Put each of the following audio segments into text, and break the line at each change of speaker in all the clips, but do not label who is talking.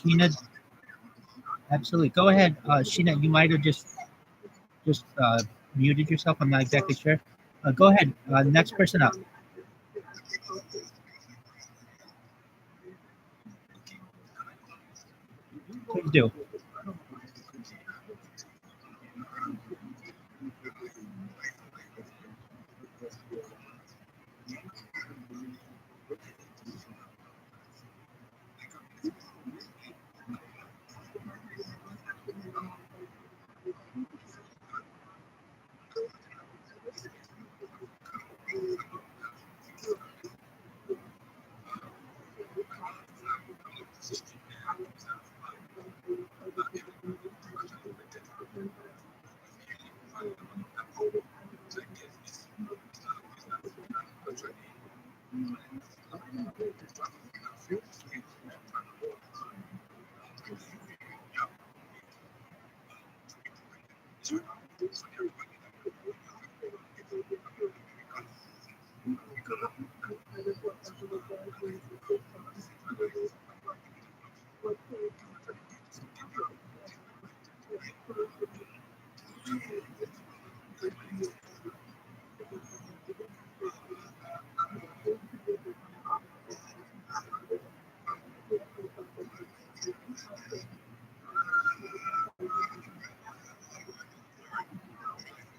Sheena, absolutely. Go ahead, Sheena. You might have just muted yourself. I'm not exactly sure. Go ahead. Next person up. Please do.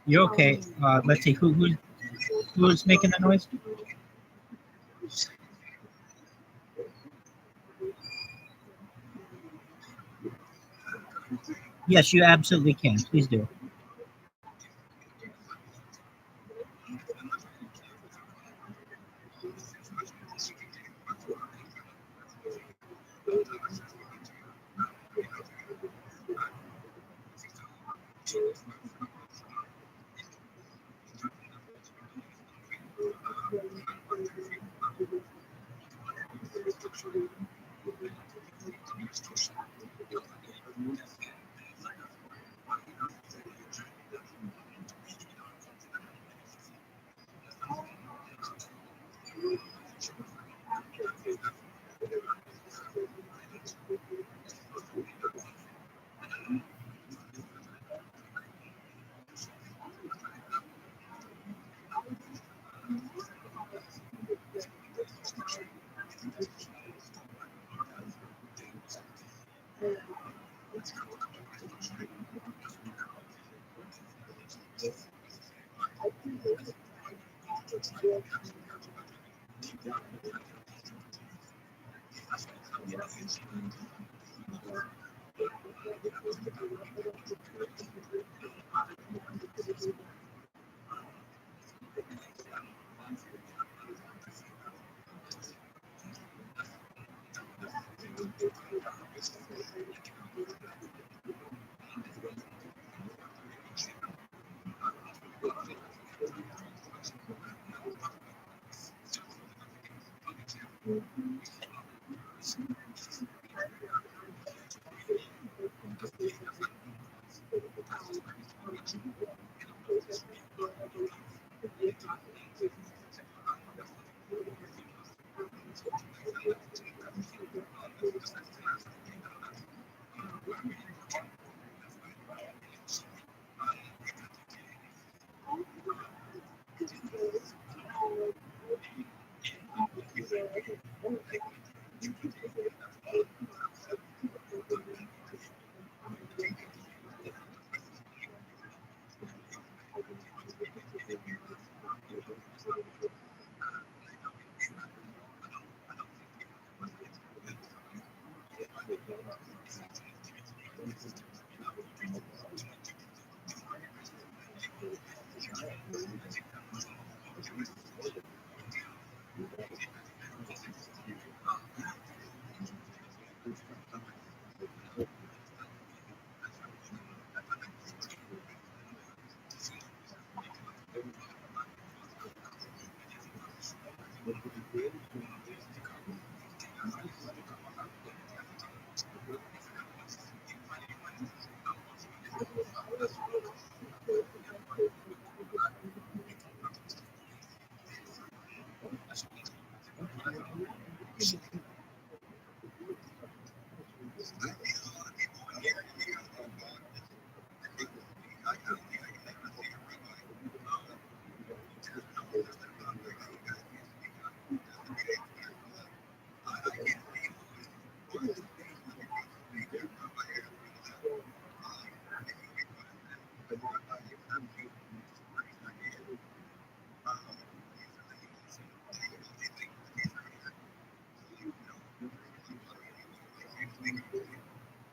You're okay. Let's see who's making the noise. Yes, you absolutely can. Please do.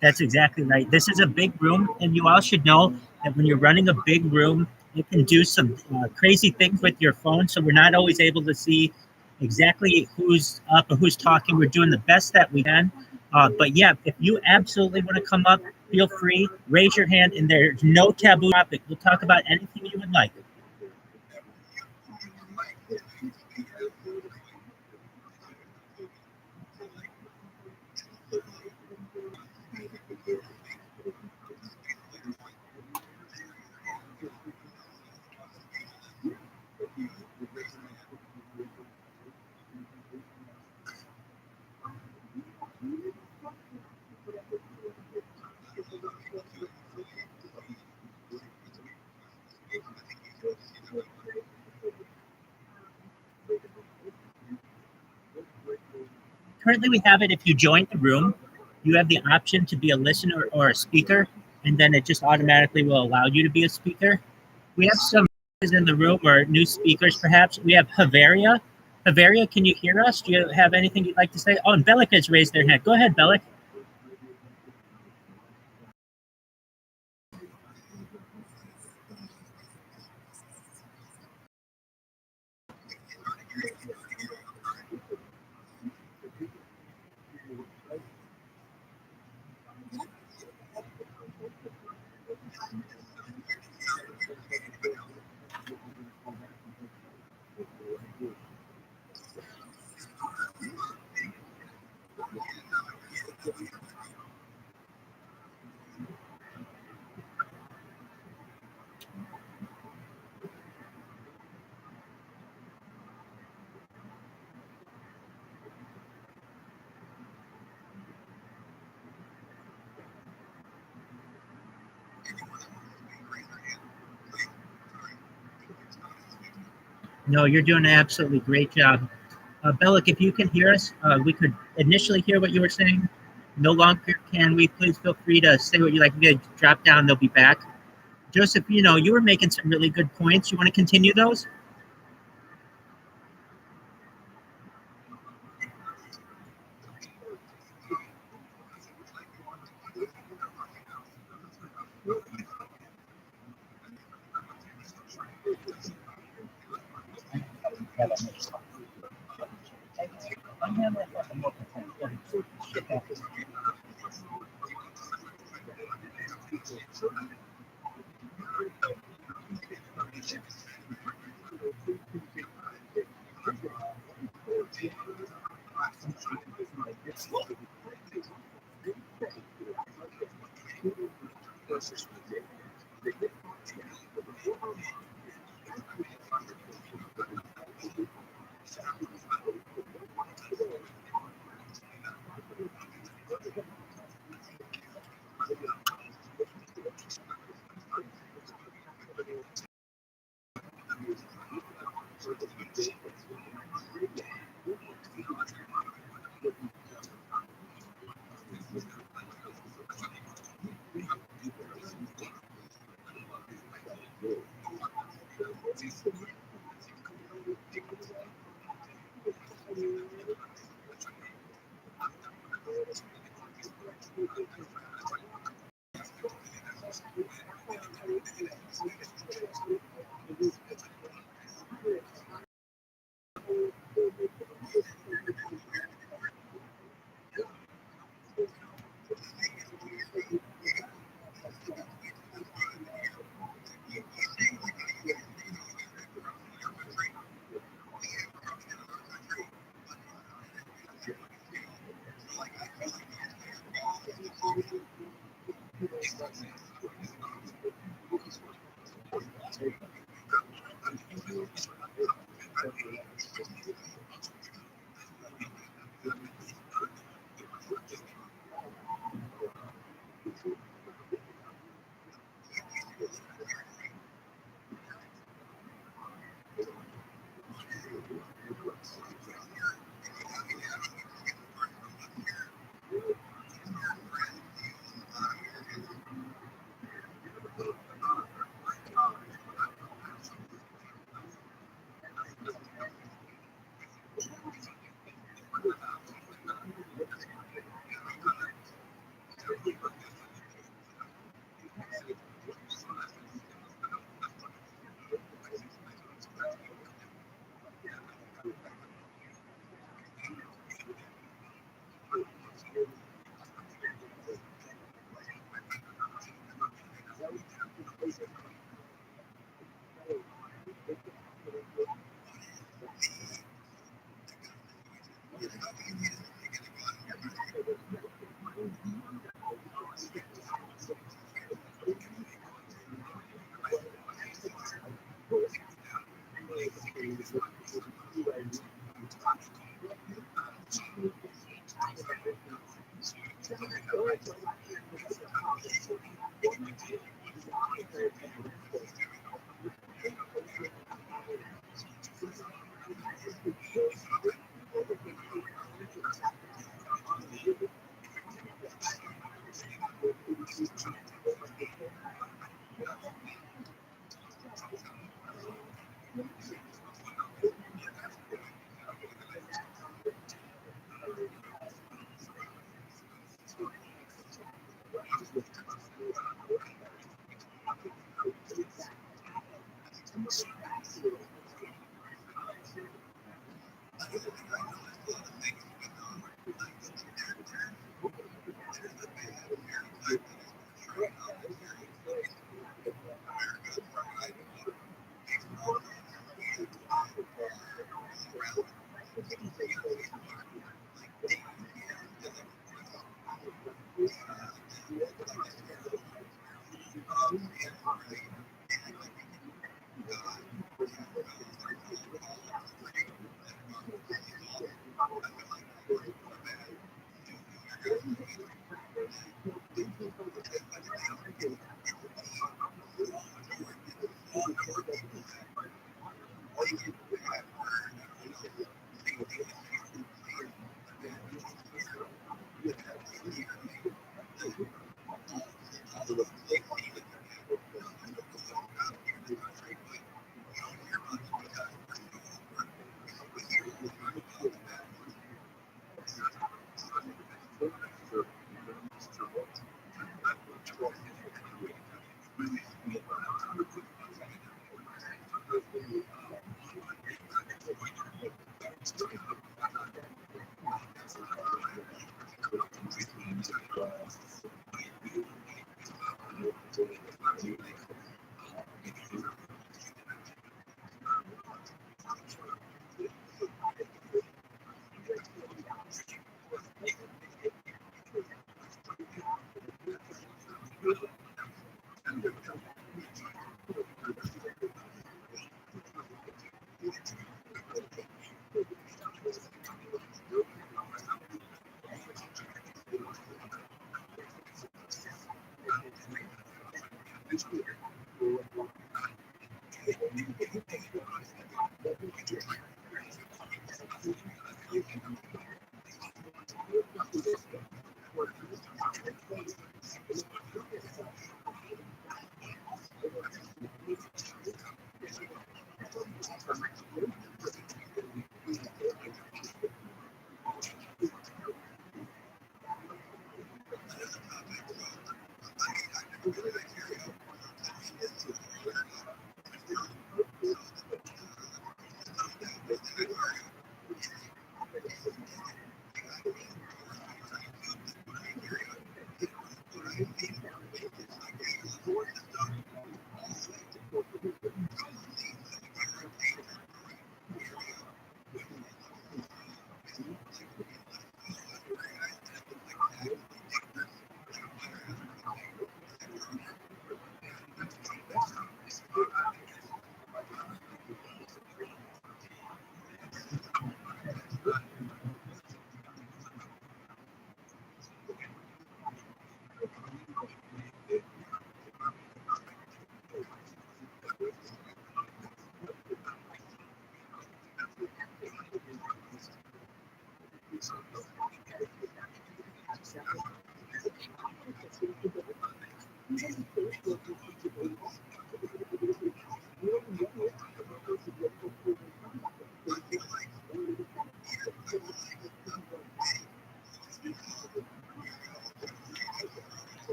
That's exactly right. This is a big room, and you all should know that when you're running a big room, you can do some crazy things with your phone. So we're not always able to see exactly who's up or who's talking. We're doing the best that we can. But yeah, if you absolutely want to come up, feel free, raise your hand, and there's no taboo topic. We'll talk about anything you would like. currently we have it. If you join the room, you have the option to be a listener or a speaker, and then it just automatically will allow you to be a speaker. We have some in the room or new speakers, perhaps. We have Havaria. Havaria, can you hear us? Do you have anything you'd like to say? Oh, and Bellic has raised their hand. Go ahead, Bellic. No, you're doing an absolutely great job. Bellic, if you can hear us, we could initially hear what you were saying. No longer can we. Please feel free to say what you like. We're going to drop down. They'll be back. Joseph, you were making some really good points. You want to continue those?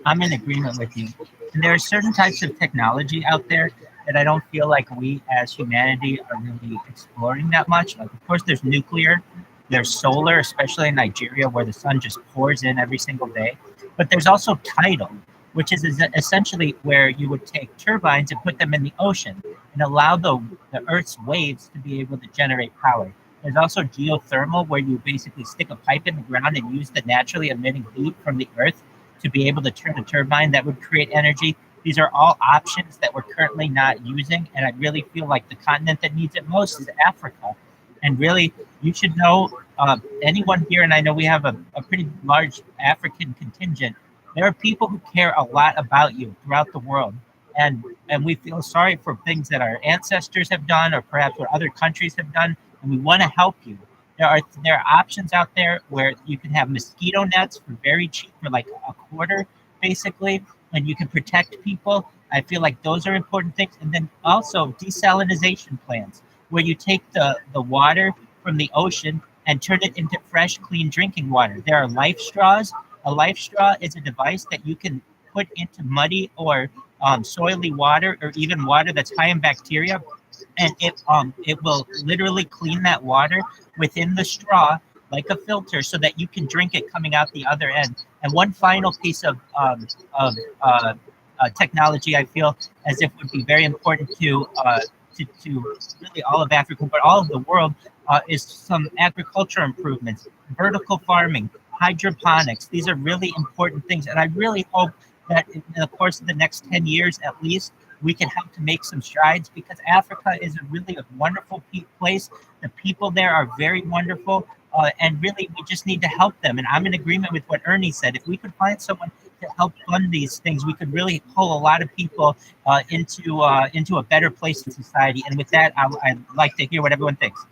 I'm in agreement with you. And there are certain types of technology out there that I don't feel like we as humanity are really exploring that much. Like, of course, there's nuclear, there's solar, especially in Nigeria, where the sun just pours in every single day. But there's also tidal, which is essentially where you would take turbines and put them in the ocean and allow the Earth's waves to be able to generate power. There's also geothermal, where you basically stick a pipe in the ground and use the naturally emitting heat from the Earth to be able to turn a turbine that would create energy. These are all options that we're currently not using, and I really feel like the continent that needs it most is Africa. And really, you should know, anyone here, and I know we have a pretty large African contingent, there are people who care a lot about you throughout the world. and we feel sorry for things that our ancestors have done or perhaps what other countries have done, and we want to help you. There are options out there where you can have mosquito nets for very cheap, for like a quarter, basically, and you can protect people. I feel like those are important things. And then also desalinization plants, where you take the water from the ocean and turn it into fresh, clean drinking water. There are life straws. A life straw is a device that you can put into muddy or soily water, or even water that's high in bacteria, and it will literally clean that water within the straw like a filter, so that you can drink it coming out the other end. And one final piece of technology I feel as if would be very important to really all of Africa, but all of the world, is some agriculture improvements, vertical farming, hydroponics. These are really important things, and I really hope that in the course of the next 10 years at least, we can help to make some strides, because Africa is really a wonderful place. The people there are very wonderful, and really we just need to help them. And I'm in agreement with what Ernie said. If we could find someone to help fund these things, we could really pull a lot of people into a better place in society. And with that, I'd like to hear what everyone thinks.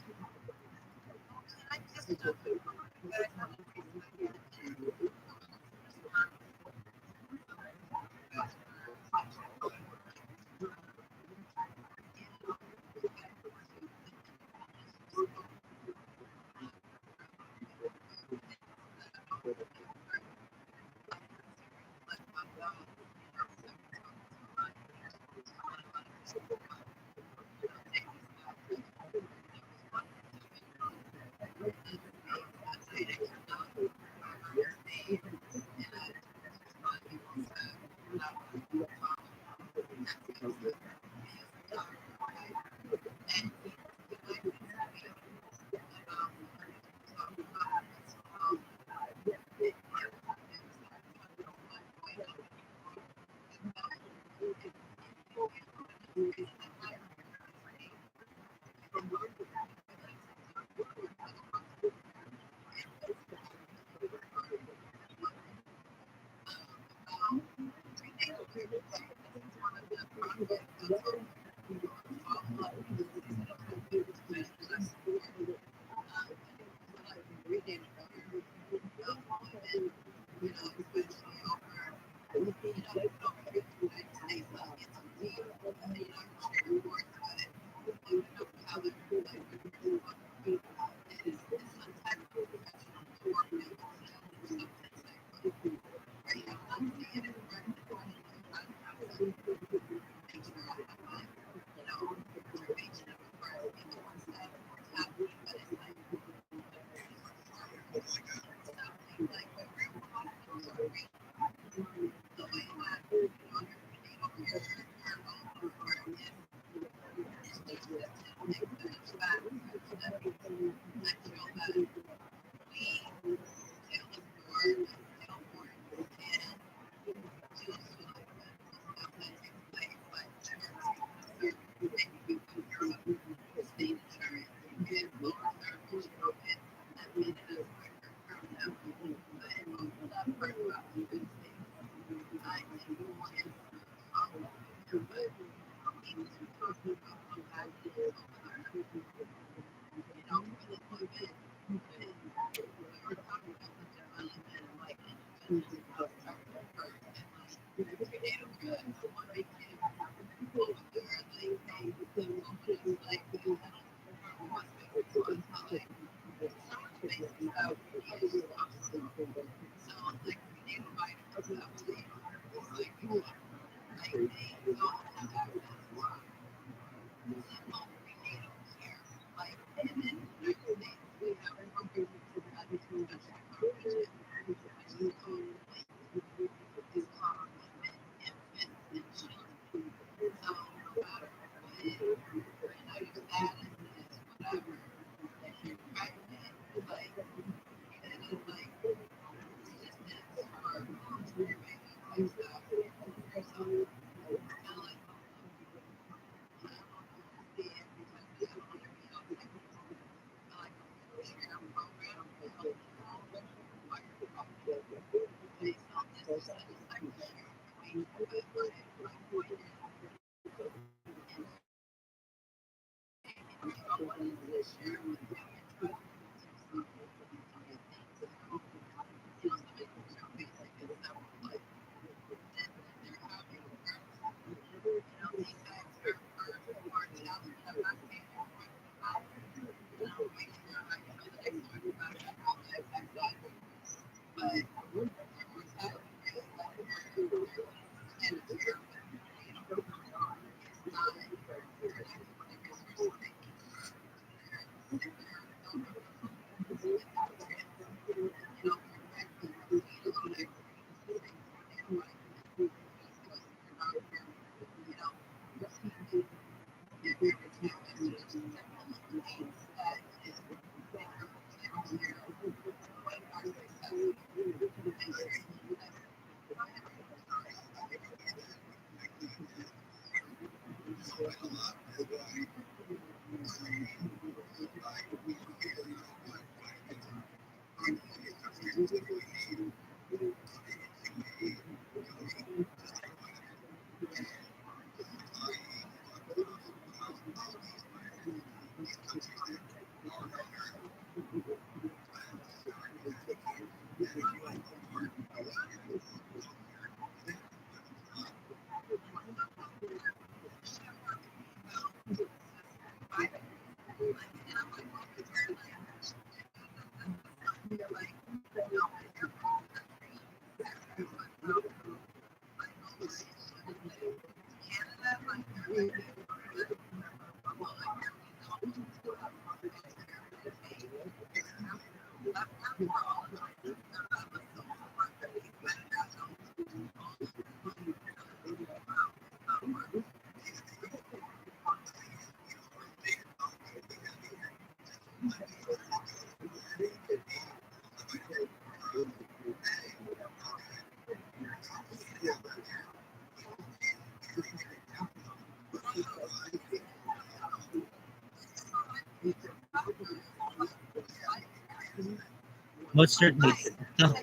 Most certainly. The,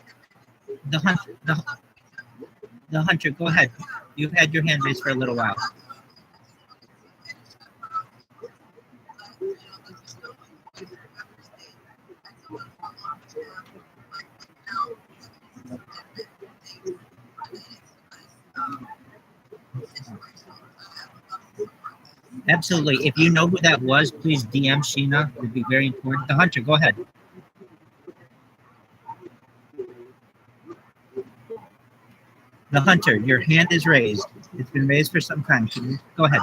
the, hunt, the hunter, go ahead. You've had your hand raised for a little while. Absolutely. If you know who that was, please DM Sheena. It would be very important. The hunter, go ahead. The hunter, your hand is raised. It's been raised for some time. Can you go ahead?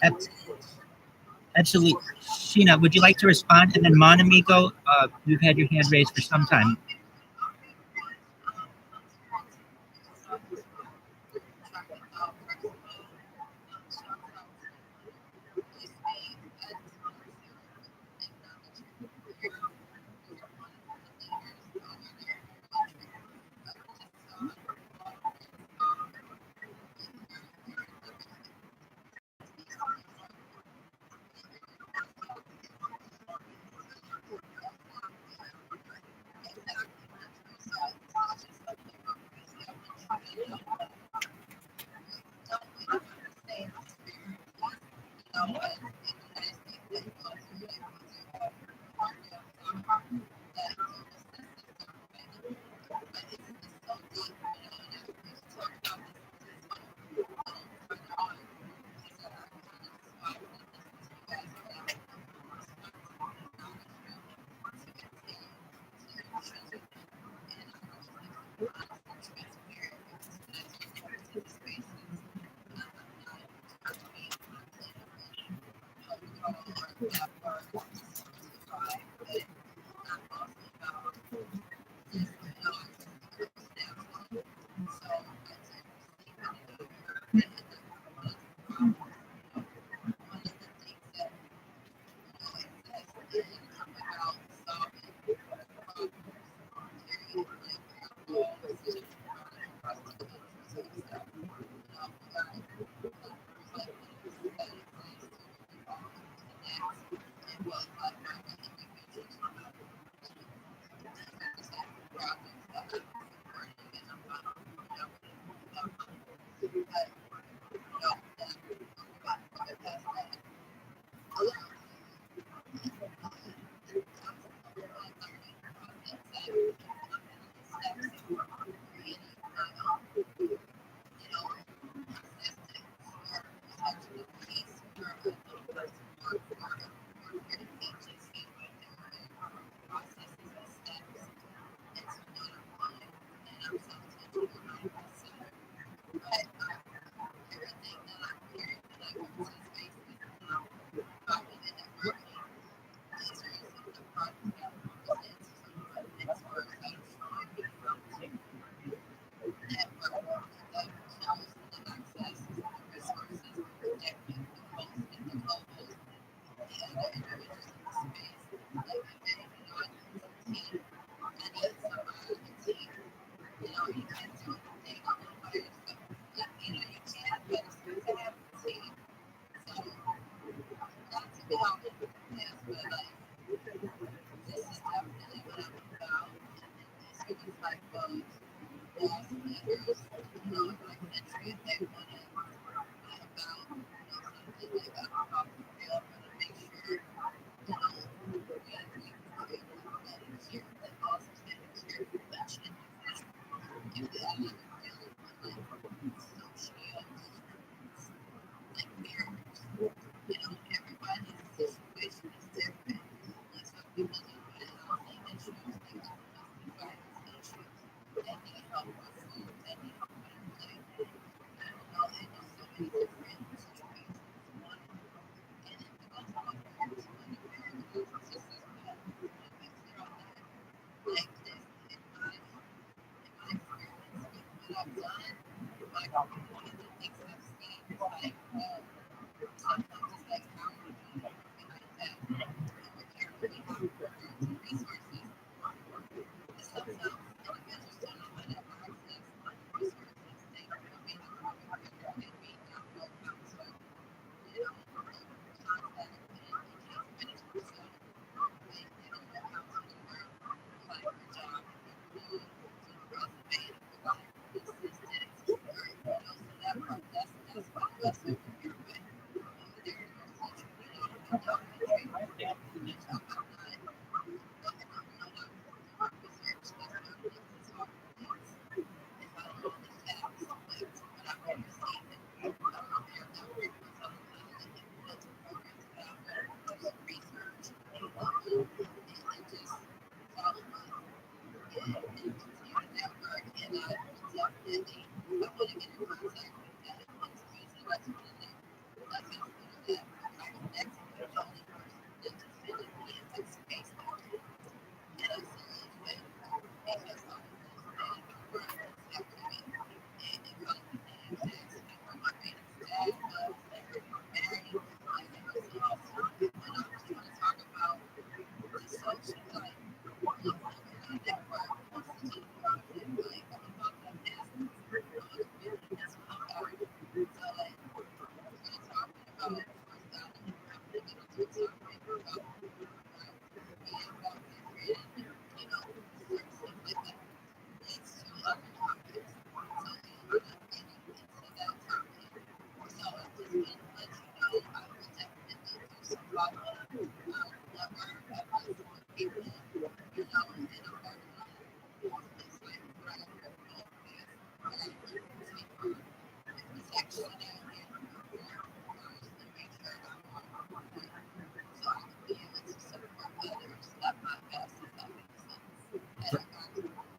Abs- Absolutely. Sheena, would you like to respond? And then Mon Amigo, you've had your hand raised for some time.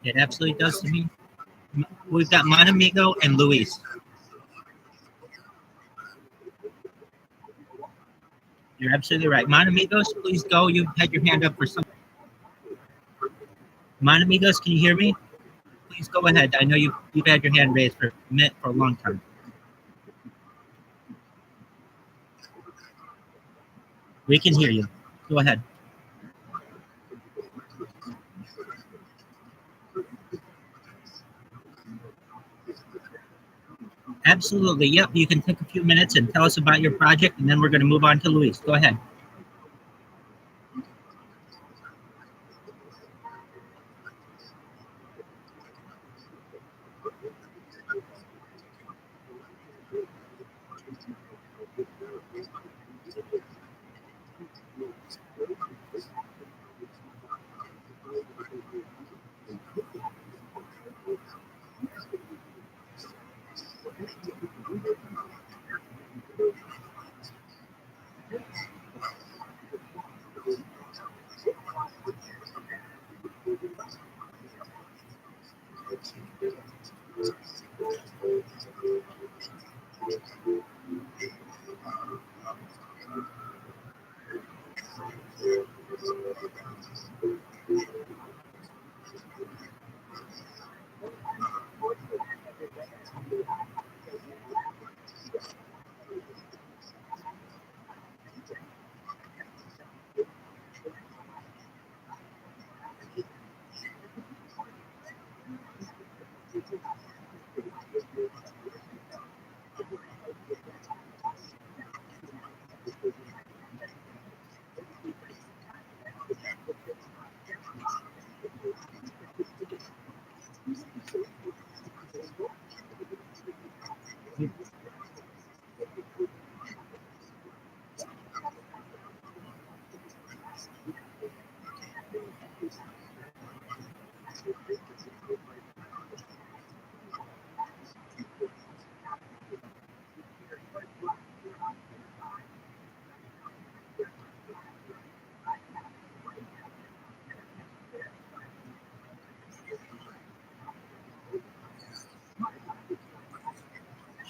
It absolutely does to me. We've got Monamigo and Luis. You're absolutely right. Monamigos, please go. You had your hand up for some. Monamigos, can you hear me? Please go ahead. I know you've had your hand raised for a long time. We can hear you. Go ahead. Absolutely. Yep. You can take a few minutes and tell us about your project, and then we're going to move on to Luis. Go ahead.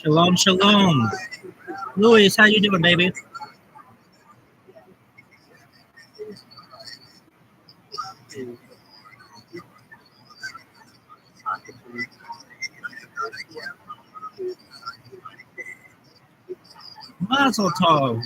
Shalom, shalom. Luis, how you doing, baby? Mazel tov.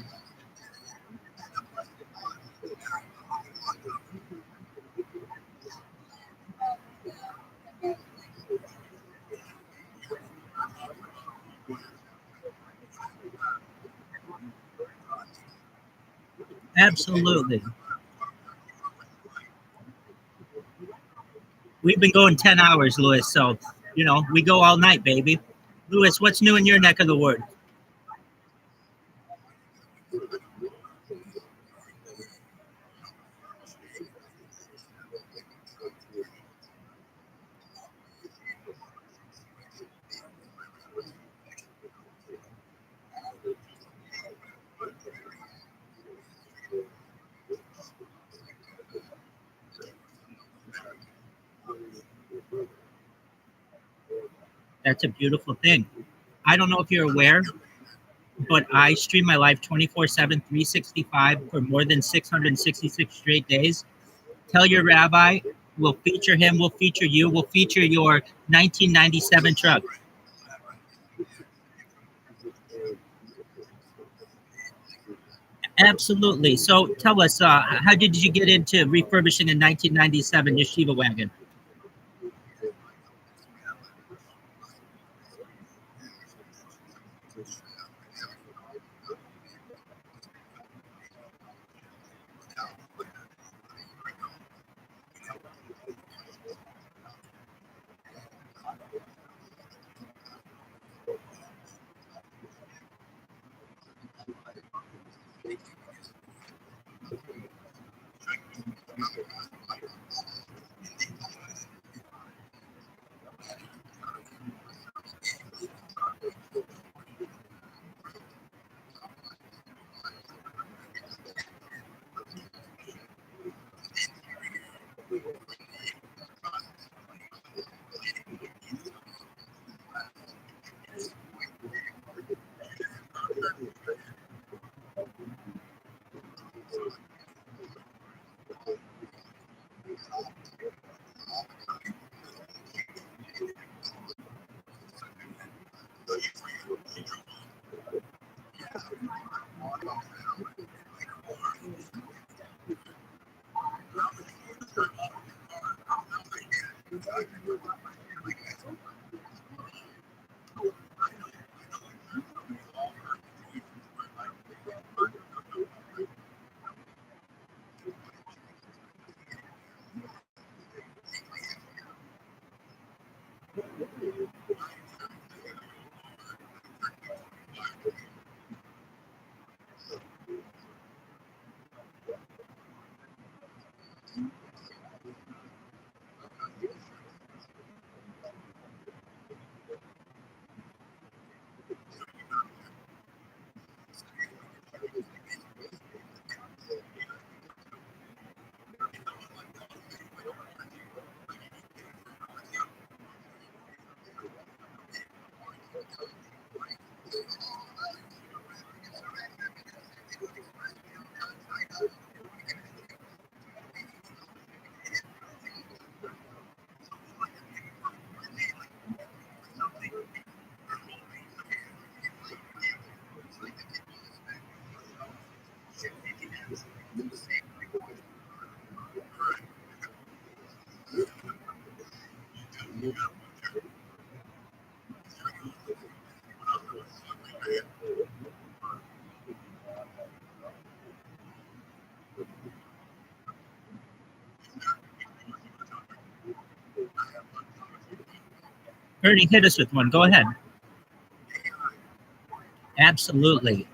Absolutely. We've been going 10 hours, Luis, so, we go all night, baby. Luis, what's new in your neck of the woods? That's a beautiful thing. I don't know if you're aware, but I stream my life 24/7, 365 for more than 666 straight days. Tell your rabbi, we'll feature him, we'll feature you, we'll feature your 1997 truck. Absolutely. So tell us, how did you get into refurbishing a 1997 yeshiva wagon? Ernie, hit us with one. Go ahead. Absolutely.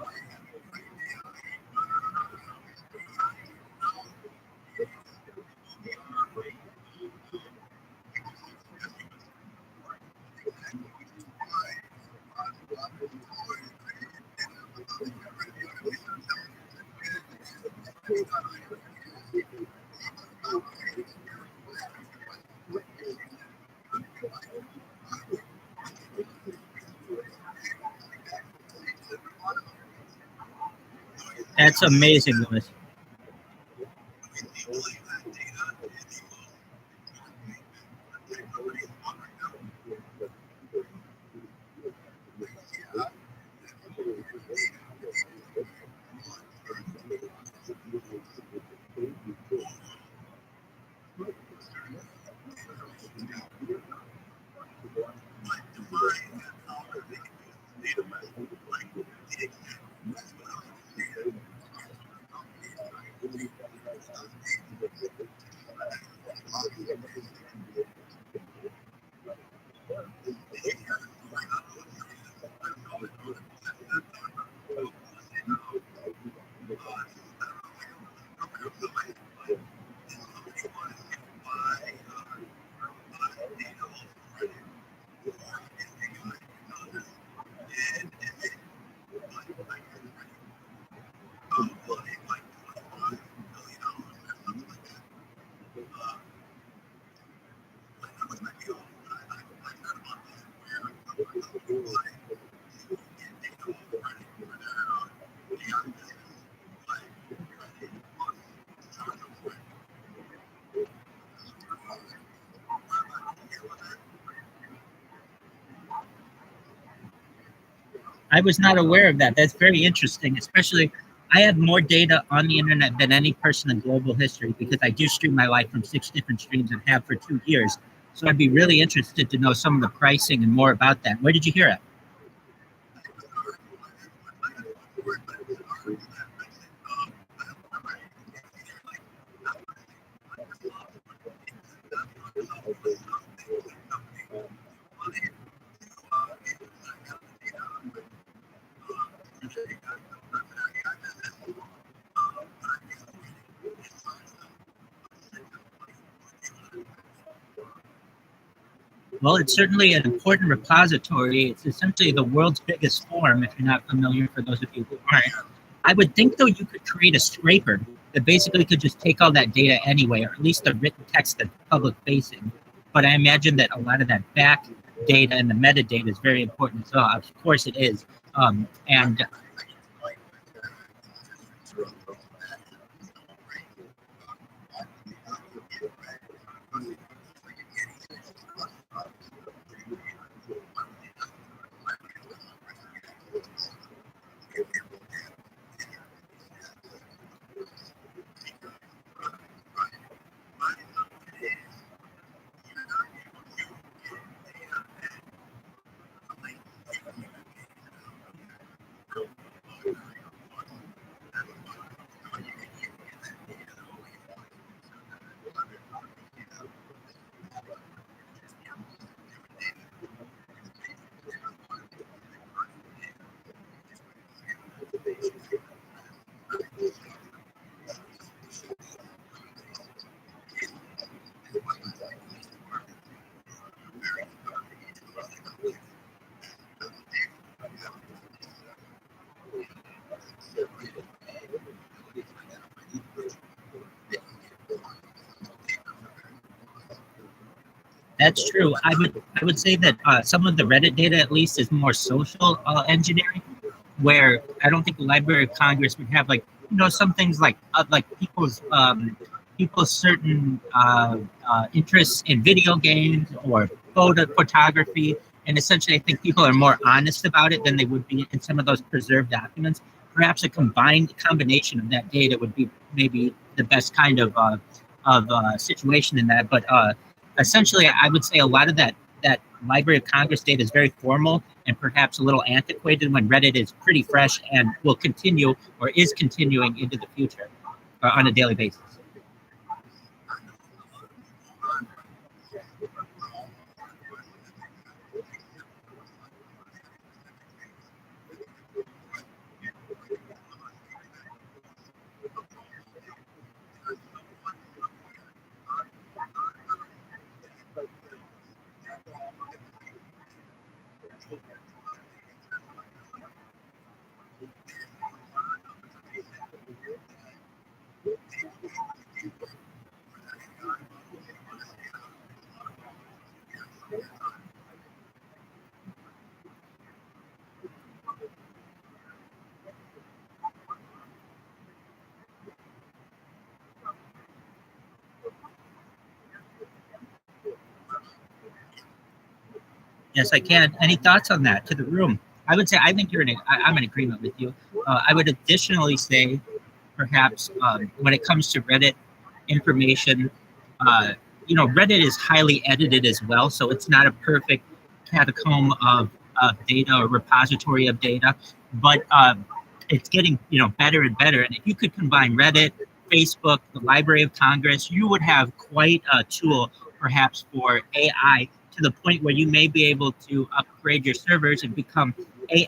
That's amazing, Louis. I was not aware of that. That's very interesting, especially I have more data on the internet than any person in global history because I do stream my life from 6 different streams and have for 2 years. So I'd be really interested to know some of the pricing and more about that. Where did you hear it? Well, it's certainly an important repository. It's essentially the world's biggest forum, if you're not familiar, for those of you who aren't. I would think, though, you could create a scraper that basically could just take all that data anyway, or at least the written text that's public-facing. But I imagine that a lot of that back data and the metadata is very important as well. Of course it is. And that's true. I would say that some of the Reddit data, at least, is more social engineering, where I don't think the Library of Congress would have some things like people's certain interests in video games or photography, and essentially I think people are more honest about it than they would be in some of those preserved documents. Perhaps a combination of that data would be maybe the best kind of situation in that, but essentially I would say a lot of that Library of Congress data is very formal and perhaps a little antiquated when Reddit is pretty fresh and will continue or is continuing into the future on a daily basis. Yes, I can. Any thoughts on that to the room? I would say I think I'm in agreement with you. I would additionally say perhaps when it comes to Reddit information, uh, Reddit is highly edited as well, so it's not a perfect catacomb of data or repository of data, but it's getting better and better. And if you could combine Reddit, Facebook, the Library of Congress, you would have quite a tool perhaps for AI to the point where you may be able to upgrade your servers and become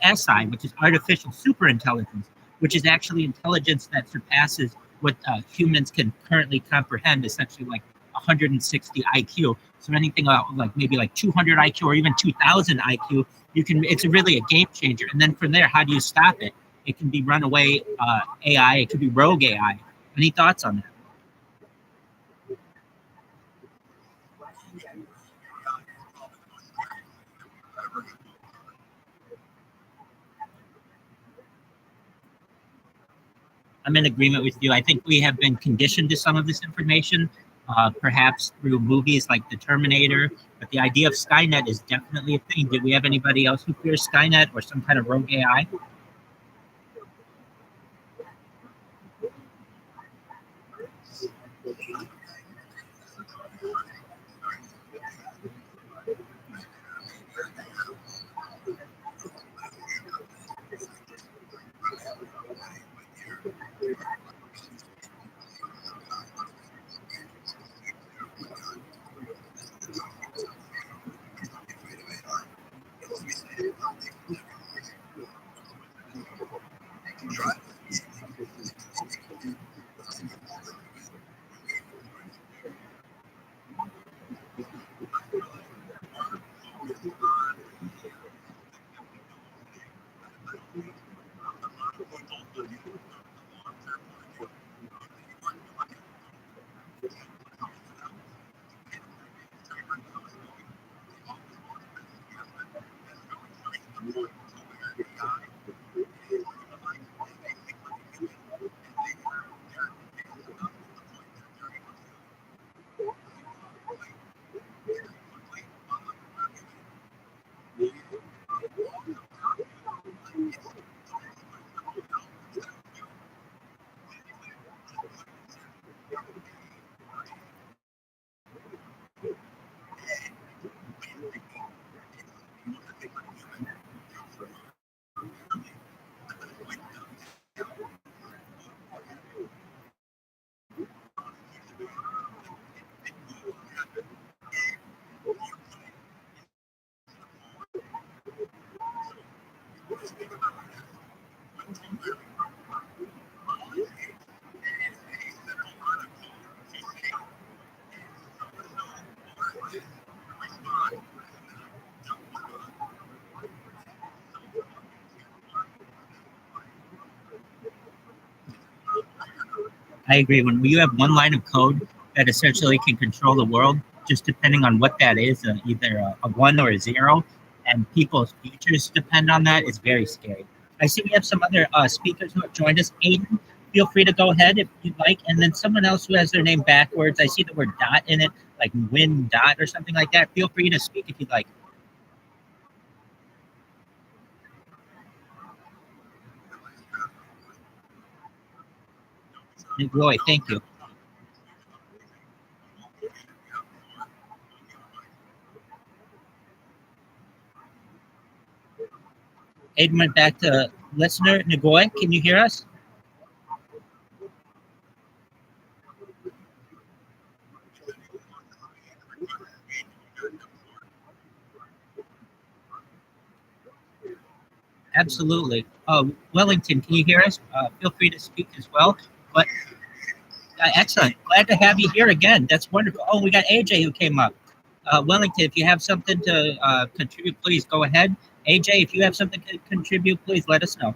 ASI, which is artificial superintelligence, which is actually intelligence that surpasses what humans can currently comprehend, essentially like 160 IQ. So anything like maybe like 200 IQ or even 2000 IQ, it's really a game changer. And then from there, how do you stop it? It can be runaway AI, it could be rogue AI. Any thoughts on that? I'm in agreement with you. I think we have been conditioned to some of this information, perhaps through movies like The Terminator. But the idea of Skynet is definitely a thing. Do we have anybody else who fears Skynet or some kind of rogue AI? I agree. When you have one line of code that essentially can control the world, just depending on what that is, either a one or a zero, and people's futures depend on that, it's very scary. I see we have some other speakers who have joined us. Aiden, feel free to go ahead if you'd like. And then someone else who has their name backwards. I see the word dot in it, like win dot or something like that. Feel free to speak if you'd like. Roy, thank you. Aiden went back to listener. Nagoy, can you hear us? Absolutely. Wellington, can you hear us? Feel free to speak as well. But excellent. Glad to have you here again. That's wonderful. Oh, we got AJ who came up. Wellington, if you have something to contribute, please go ahead. AJ, if you have something to contribute, please let us know.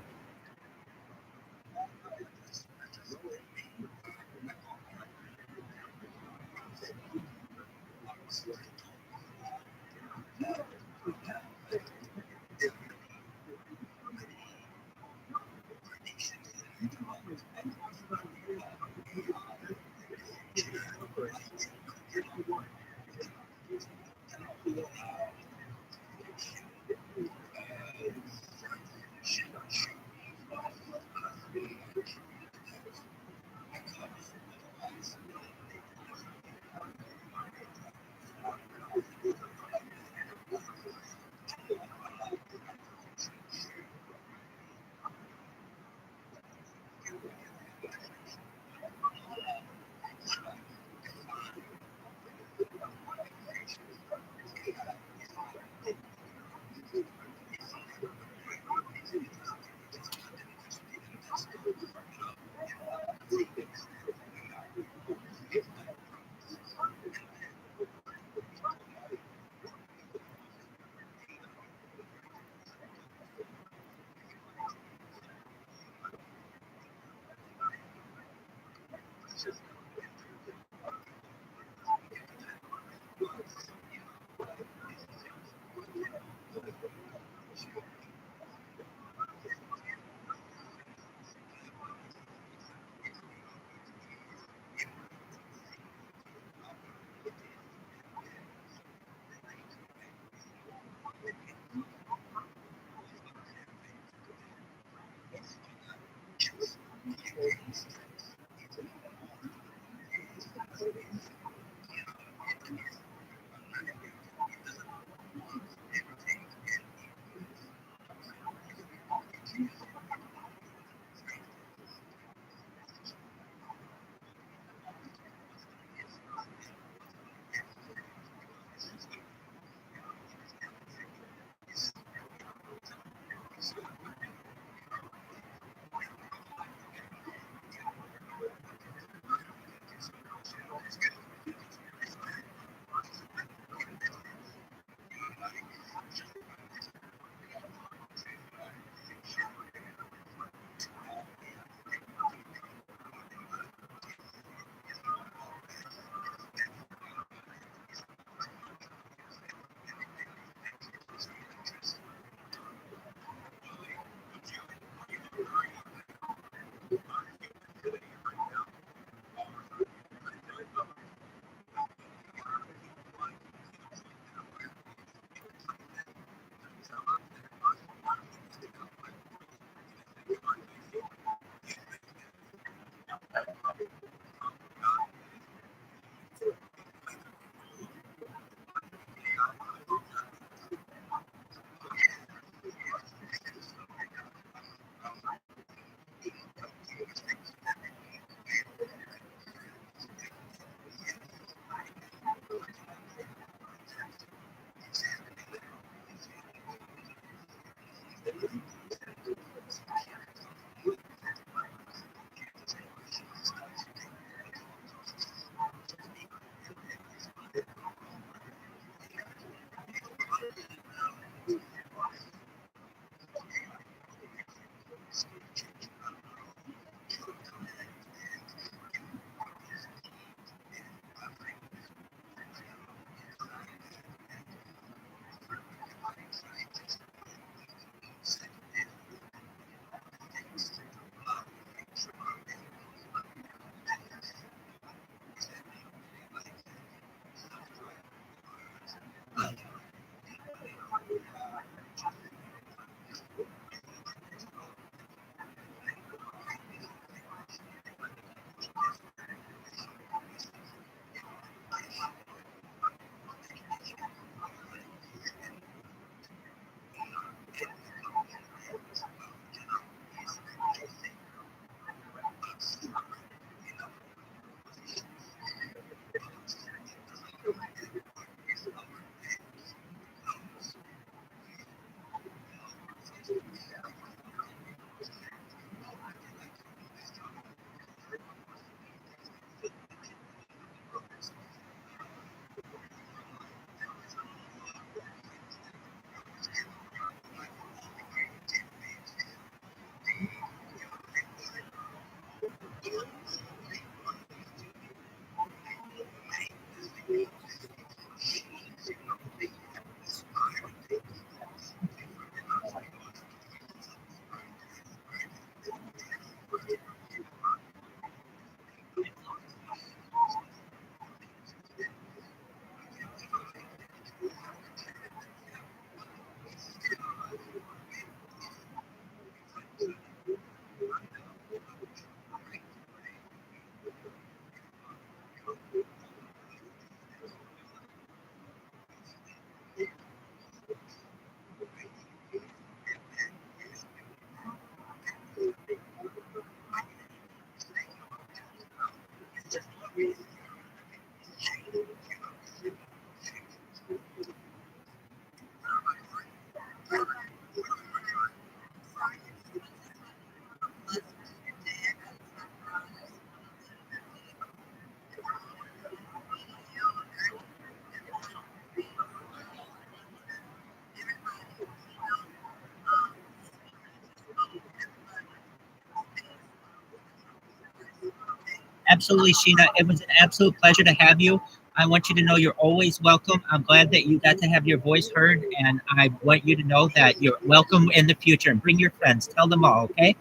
Absolutely, Sheena. It was an absolute pleasure to have you. I want you to know you're always welcome. I'm glad that you got to have your voice heard, and I want you to know that you're welcome in the future. And bring your friends. Tell them all, okay?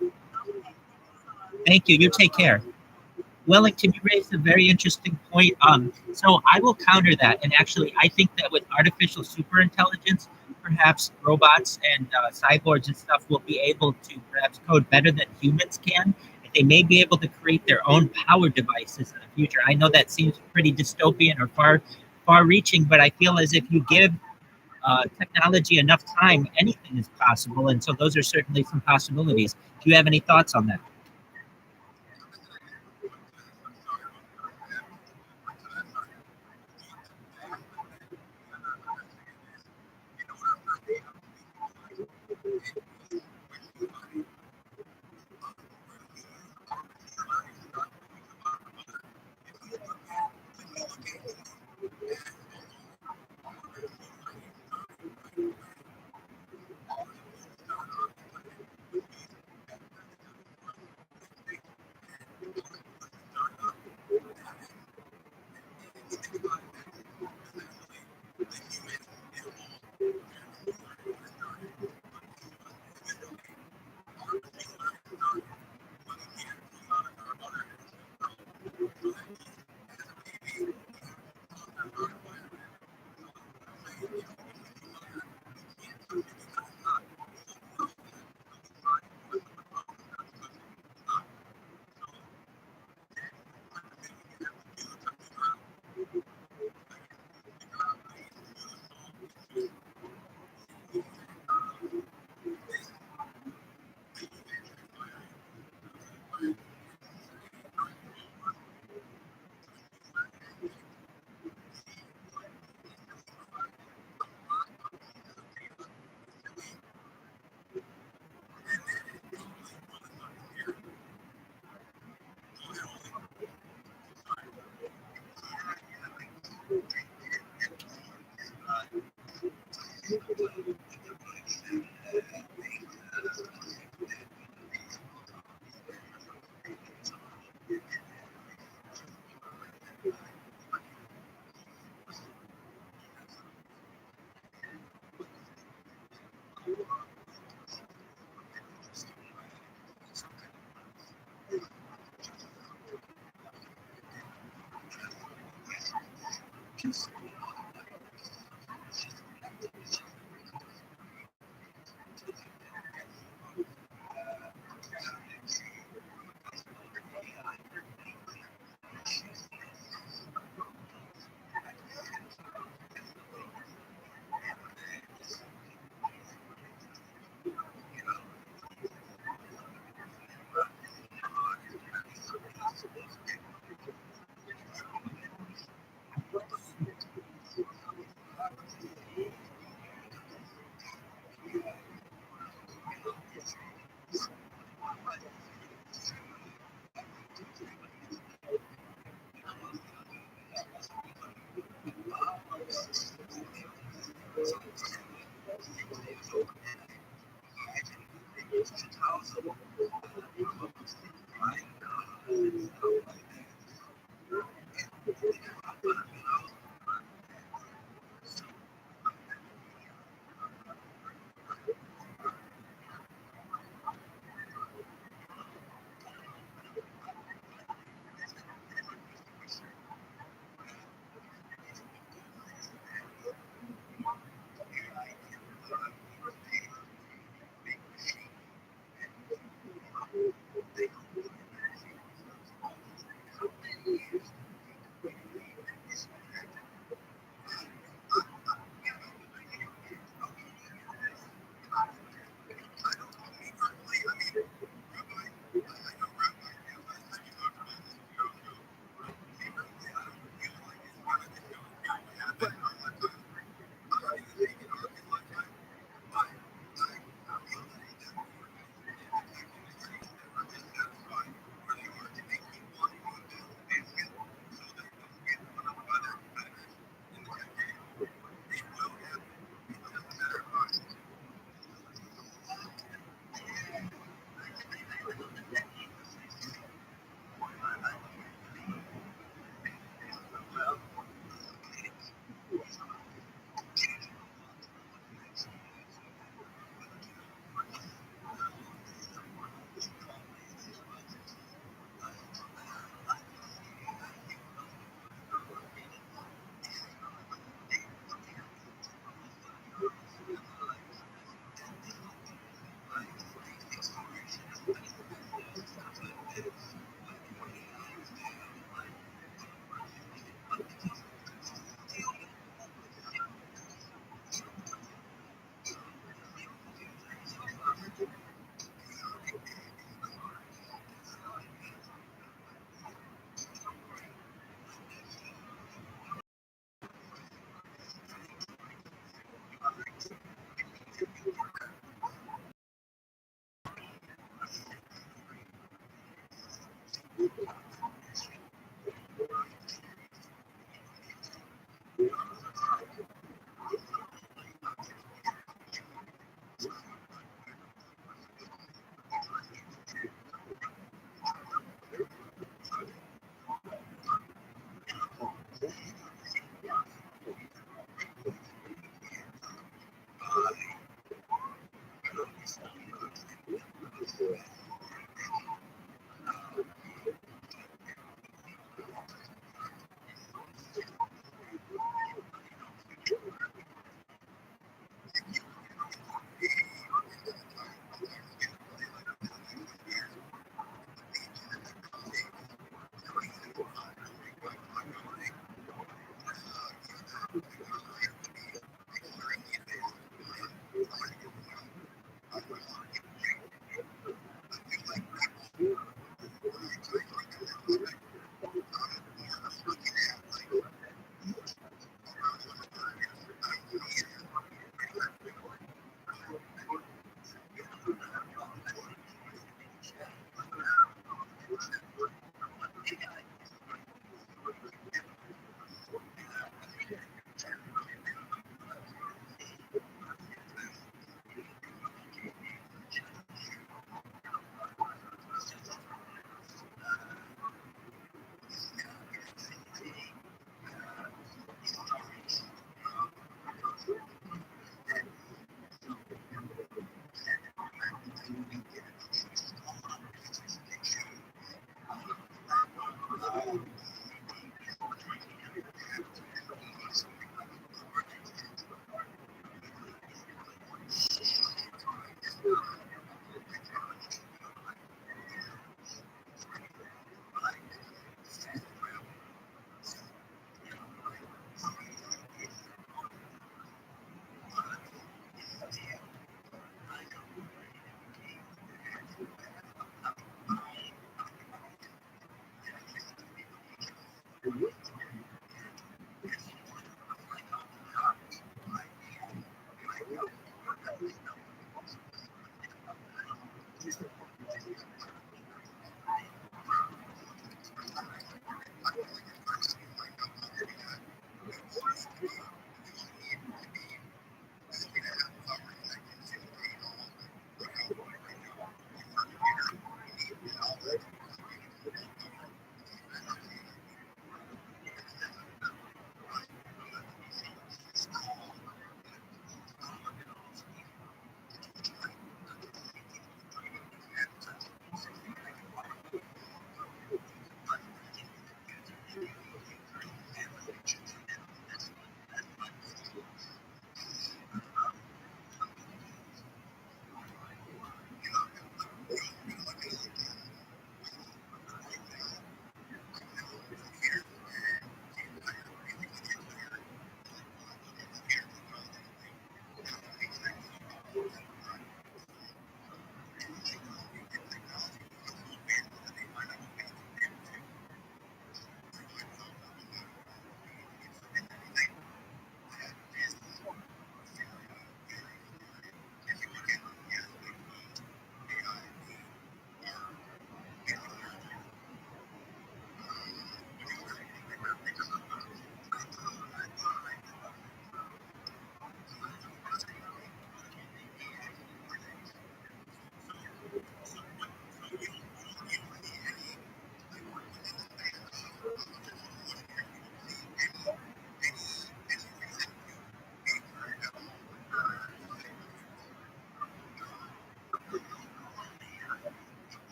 Thank you. You take care. Wellington, you raised a very interesting point. So I will counter that. And actually, I think that with artificial superintelligence, perhaps robots and cyborgs and stuff will be able to perhaps code better than humans can. They may be able to create their own power devices in the future. I know that seems pretty dystopian or far-reaching, but I feel as if you give technology enough time, anything is possible. And so those are certainly some possibilities. Do you have any thoughts on that?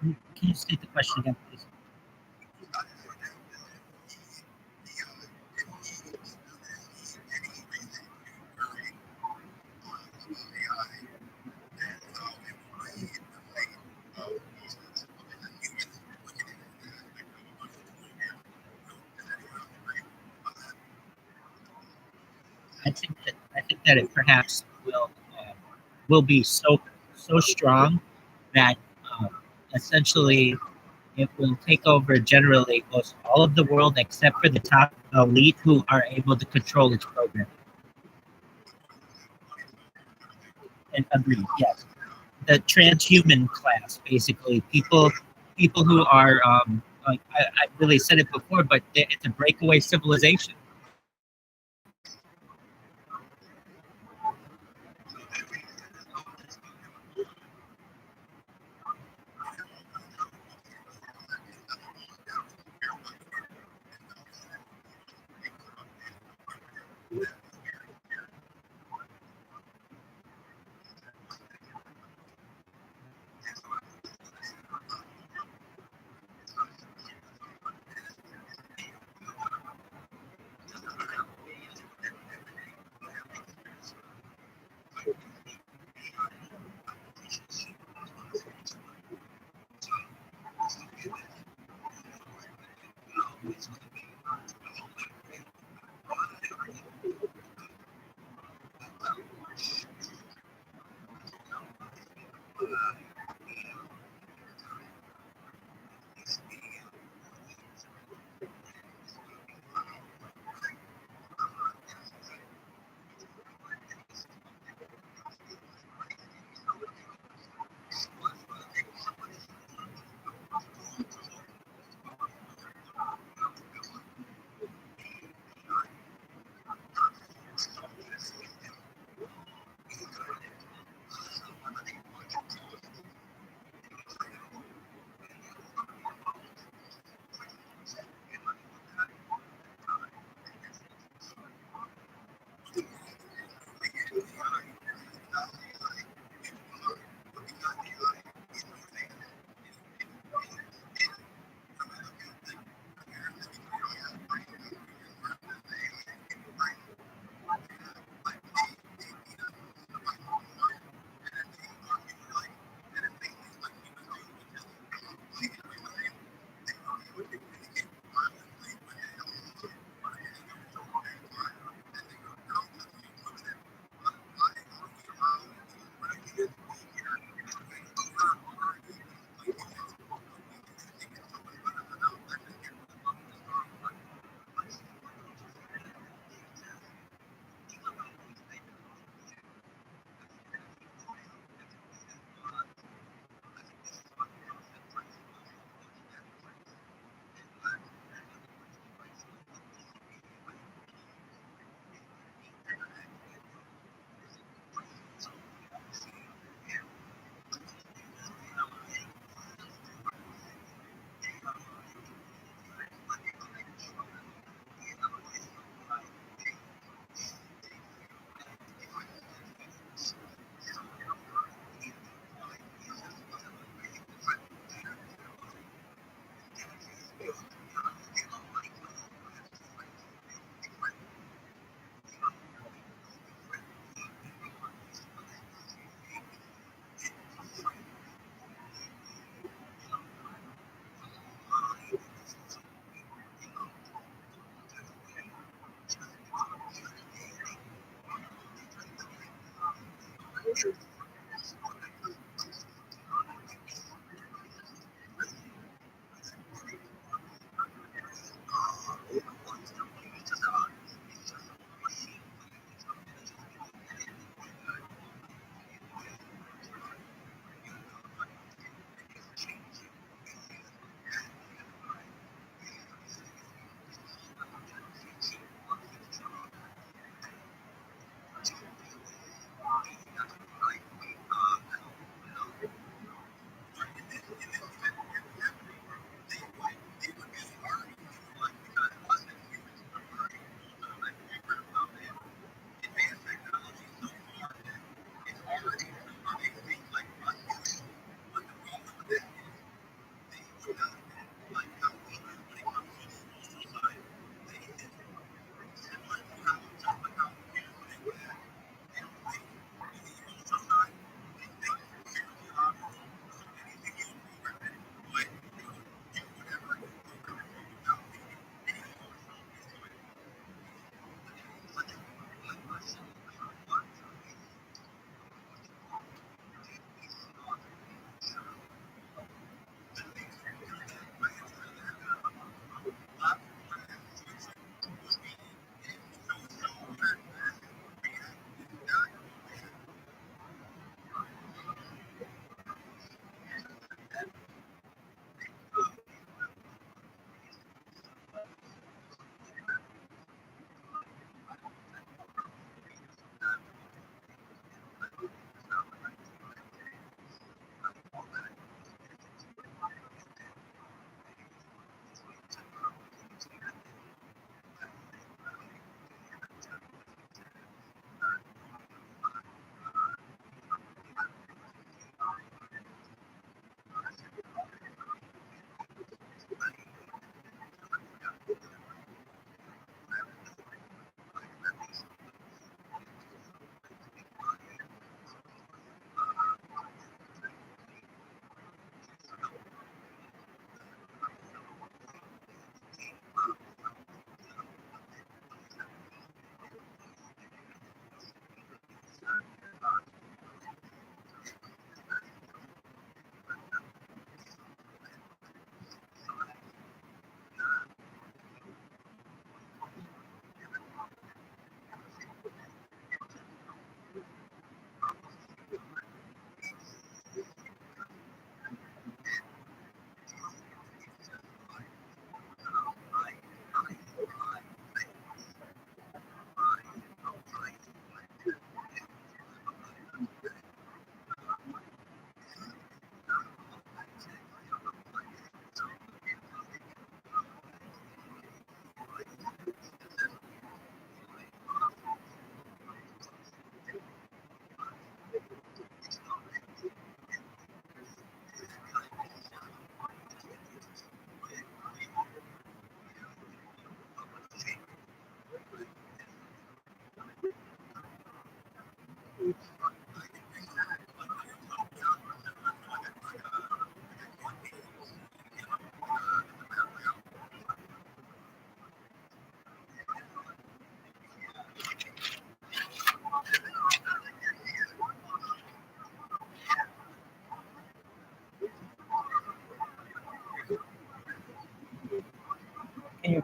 Can you state the question again, please? I think that it perhaps will be so strong that essentially it will take over generally most all of the world except for the top elite who are able to control its program. And agreed, yes. The transhuman class, basically, people who are like I really said it before, but it's a breakaway civilization.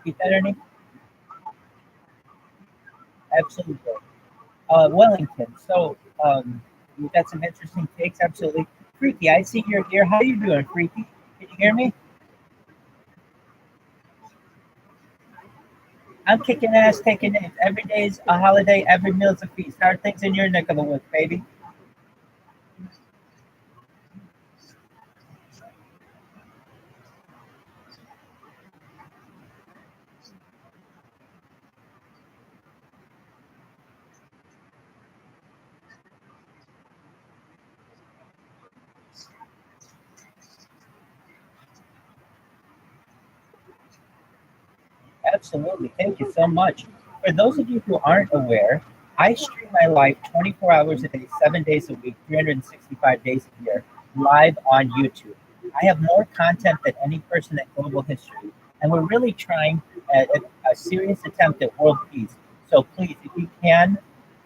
repeat that, Ernie? Absolutely. Wellington. So you've got some interesting takes. Absolutely. Freaky, I see you're here. How are you doing, Freaky? Can you hear me? I'm kicking ass, taking names. Every day's a holiday, every meal's a feast. How are things in your neck of the woods, baby? Absolutely. Thank you so much. For those of you who aren't aware, I stream my life 24 hours a day, 7 days a week, 365 days a year, live on YouTube. I have more content than any person in global history, and we're really trying at a serious attempt at world peace. So please, if you can,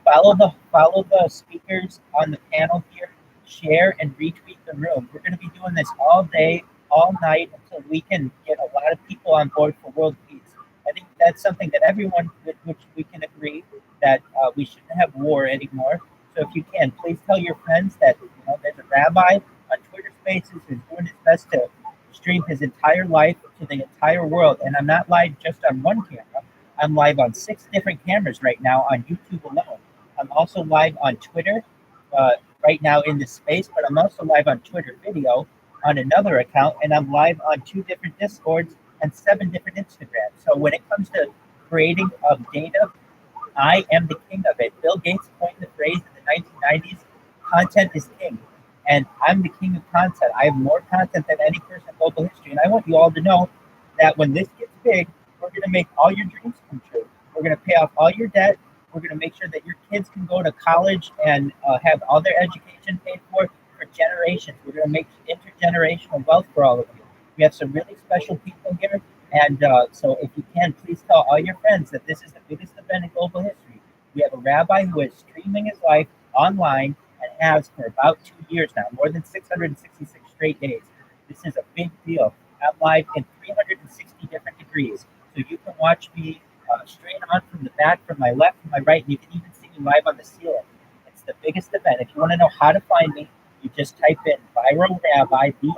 follow the speakers on the panel here, share and retweet the room. We're going to be doing this all day, all night until we can get a lot of people on board for world peace. I think that's something that everyone, with which we can agree that we shouldn't have war anymore. So if you can, please tell your friends that there's a rabbi on Twitter Spaces who's doing his best to stream his entire life to the entire world. And I'm not live just on one camera. I'm live on 6 different cameras right now on YouTube alone. I'm also live on Twitter uh, right now in this space, but I'm also live on Twitter video on another account, and I'm live on 2 different Discords and 7 different Instagrams. So when it comes to creating of data, I am the king of it. Bill Gates coined the phrase in the 1990s, content is king. And I'm the king of content. I have more content than any person in global history. And I want you all to know that when this gets big, we're going to make all your dreams come true. We're going to pay off all your debt. We're going to make sure that your kids can go to college and have all their education paid for generations. We're going to make intergenerational wealth for all of you. We have some really special people here. And so if you can, please tell all your friends that this is the biggest event in global history. We have a rabbi who is streaming his life online and has for about 2 years now, more than 666 straight days. This is a big deal. I'm live in 360 different degrees. So you can watch me straight on from the back, from my left, from my right, and you can even see me live on the ceiling. It's the biggest event. If you want to know how to find me, you just type in ViralRabbi,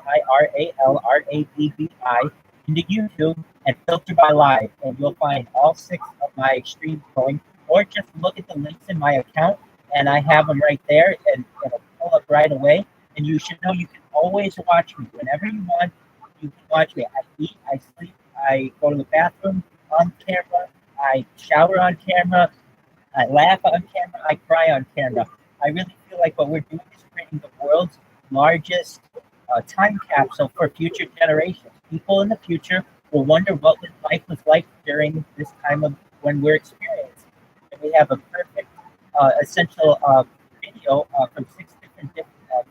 ViralRabbi, into YouTube and filter by live, and you'll find all 6 of my streams going. Or just look at the links in my account, and I have them right there, and it'll pull up right away. And you should know you can always watch me whenever you want. You can watch me. I eat, I sleep, I go to the bathroom on camera, I shower on camera, I laugh on camera, I cry on camera. I really feel like what we're doing is creating the world's largest time capsule for future generations. People in the future will wonder what life was like during this time of when we're experiencing. And we have a perfect, essential video from 6 different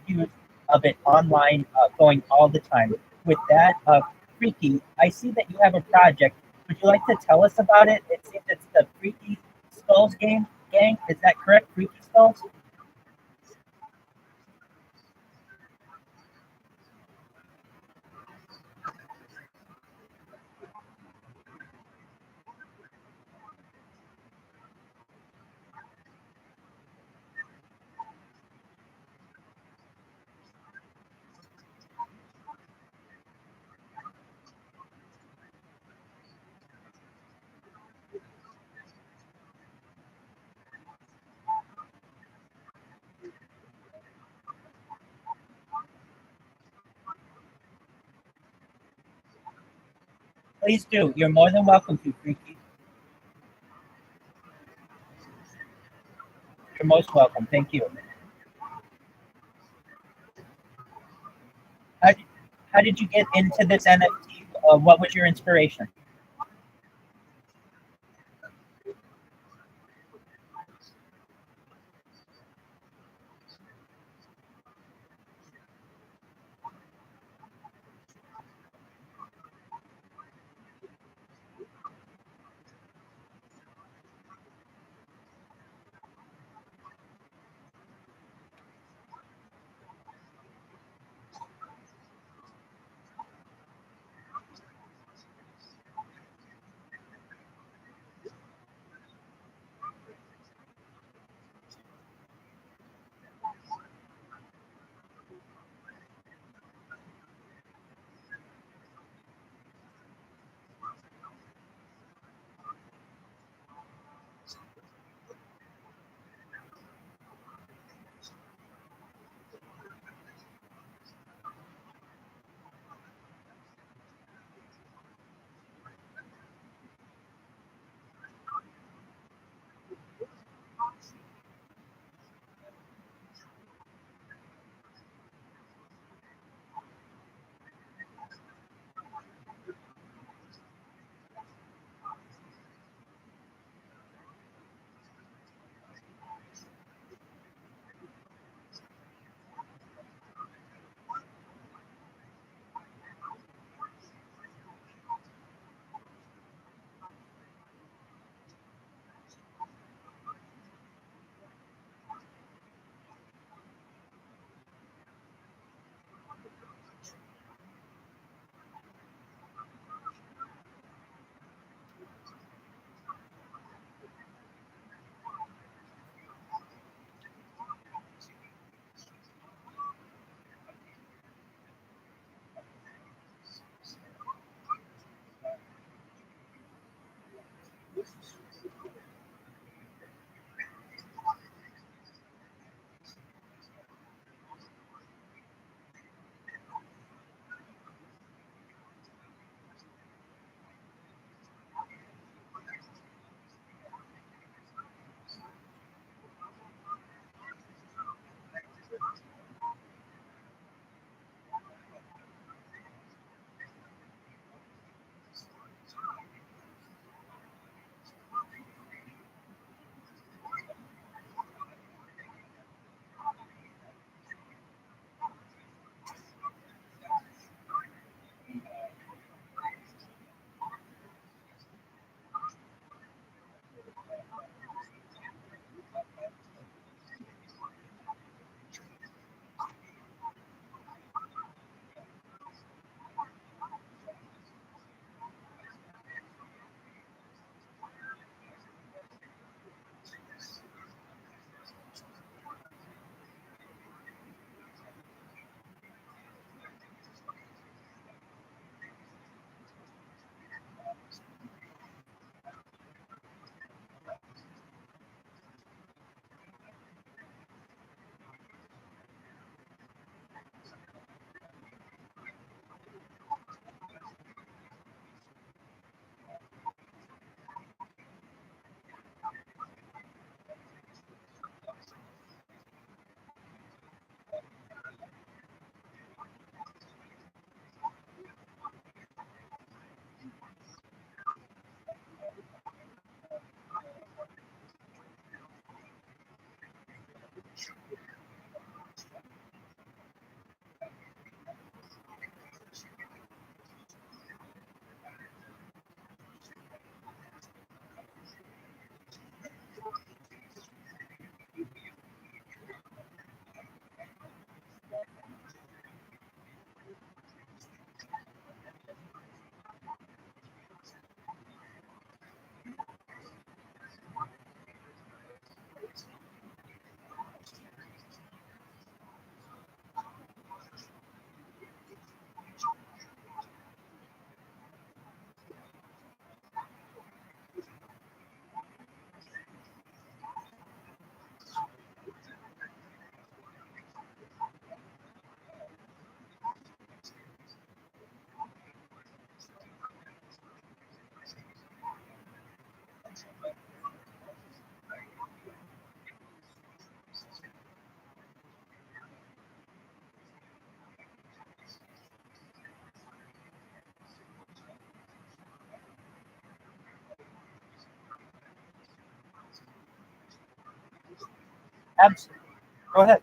views of it online, going all the time. With that, Freaky, I see that you have a project. Would you like to tell us about it? It seems it's the Freaky Skulls gang. Is that correct? Freaky Skulls? Please do. You're more than welcome to, Freaky. You're most welcome. Thank you. How did, how did you get into this NFT? What was your inspiration? Absolutely. Go ahead.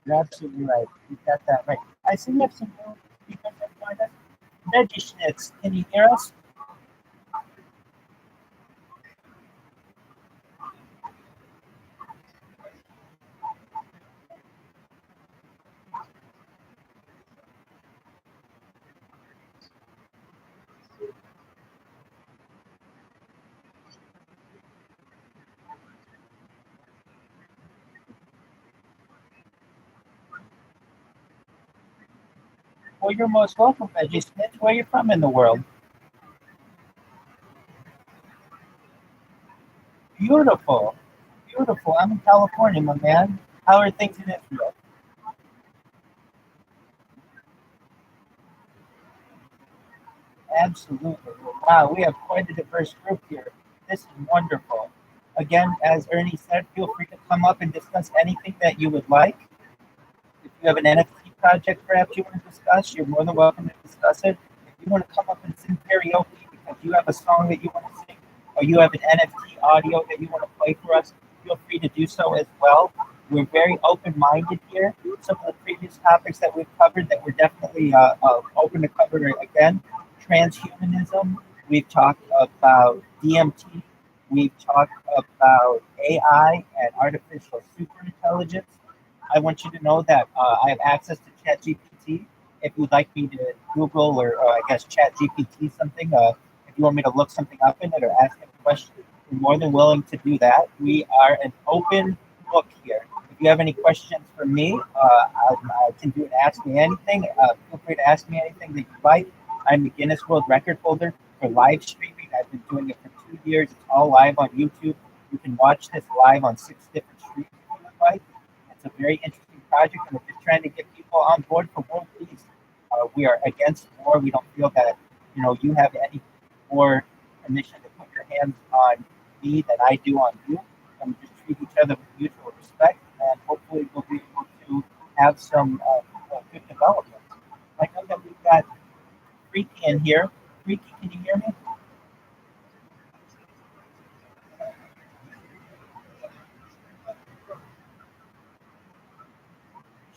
You're absolutely right. You got that right. I see you have some new people that joined us. Veggie Schnitz, can you hear us? Well, you're most welcome, Veggie Schnitz. Where are you from in the world? Beautiful. Beautiful. I'm in California, my man. How are things in Israel? Absolutely. Wow, we have quite a diverse group here. This is wonderful. Again, as Ernie said, feel free to come up and discuss anything that you would like. If you have an NFT project perhaps you want to discuss, you're more than welcome to discuss it. If you want to come up and sing karaoke because you have a song that you want to sing, or you have an NFT audio that you want to play for us, feel free to do so as well. We're very open-minded here. Some of the previous topics that we've covered that we're definitely open to cover again. Transhumanism. We've talked about DMT. We've talked about AI and artificial superintelligence. I want you to know that I have access to ChatGPT. If you'd like me to Google or I guess ChatGPT something, if you want me to look something up in it or ask a question, we're more than willing to do that. We are an open book here. If you have any questions for me, I can do it. Ask me anything. Feel free to ask me anything that you like. I'm the Guinness World Record holder for live streaming. I've been doing it for 2 years. It's all live on YouTube. You can watch this live on 6 different streams if you would like. It's a very interesting project, and we're just trying to get people on board for world peace. We are against war. We don't feel that you have any more permission to put your hands on me than I do on you, and we just treat each other with mutual respect. And hopefully, we'll be able to have some good development. I know that we've got Freaky in here. Freaky, can you hear me?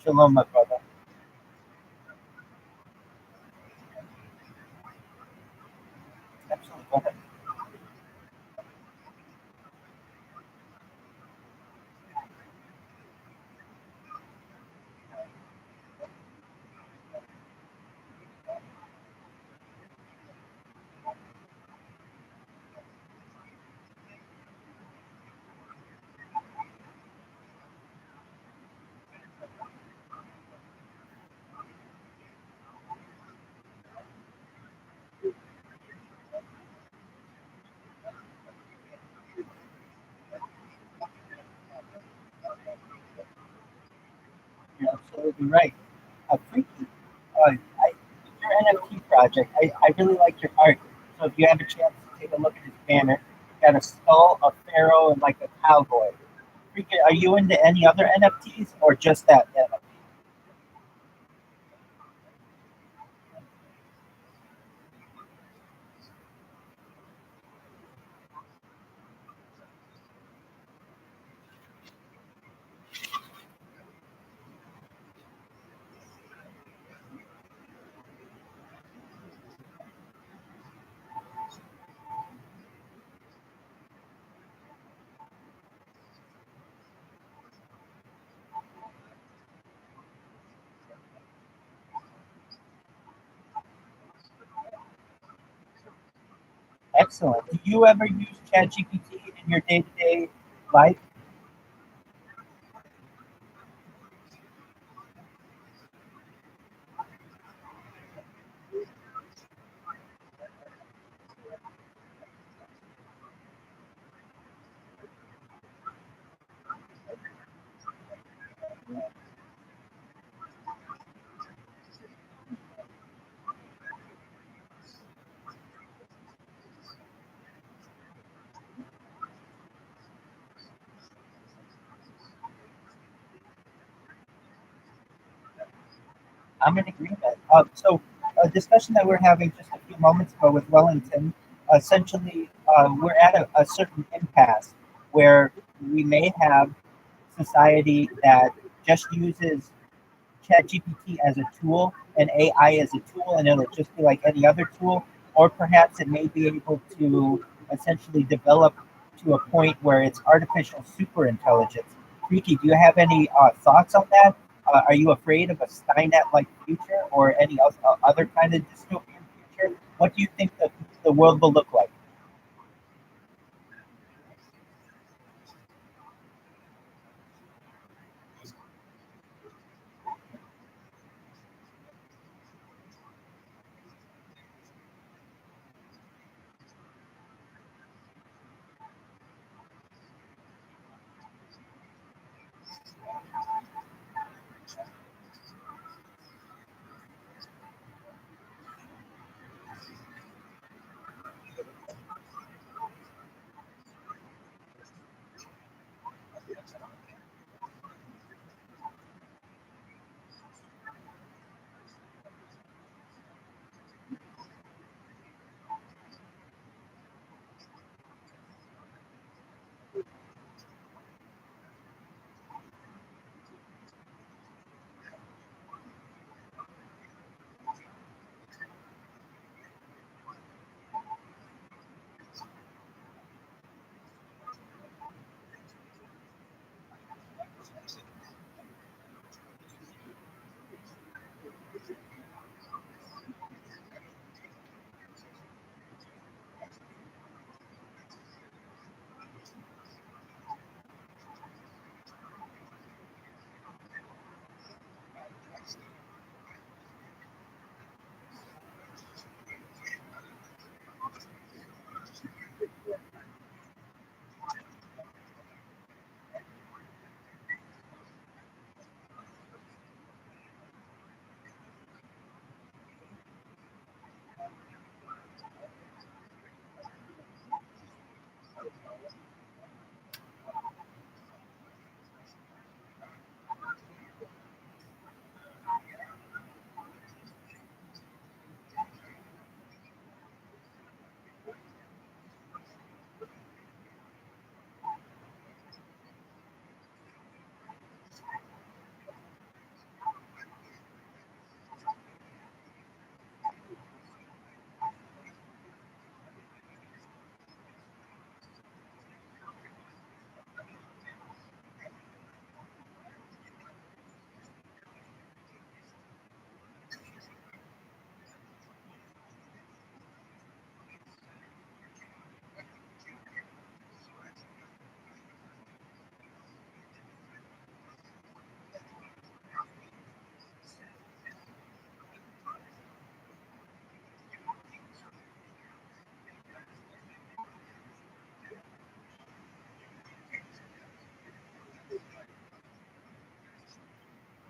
Shalom, my brother. Absolutely. Go ahead. You're absolutely right. Freaky, your NFT project, I really like your art. So if you have a chance to take a look at his banner, you got a skull, a pharaoh, and like a cowboy. Freaky, are you into any other NFTs or just that NFT? Excellent. Do you ever use ChatGPT in your day-to-day life? I'm in agreement. So, a discussion that we're having just a few moments ago with Wellington, essentially, we're at a certain impasse where we may have society that just uses ChatGPT as a tool and AI as a tool, and it'll just be like any other tool, or perhaps it may be able to essentially develop to a point where it's artificial super intelligence. Preeti, do you have any thoughts on that? Are you afraid of a Skynet-like future or any other kind of dystopian future? What do you think the world will look like?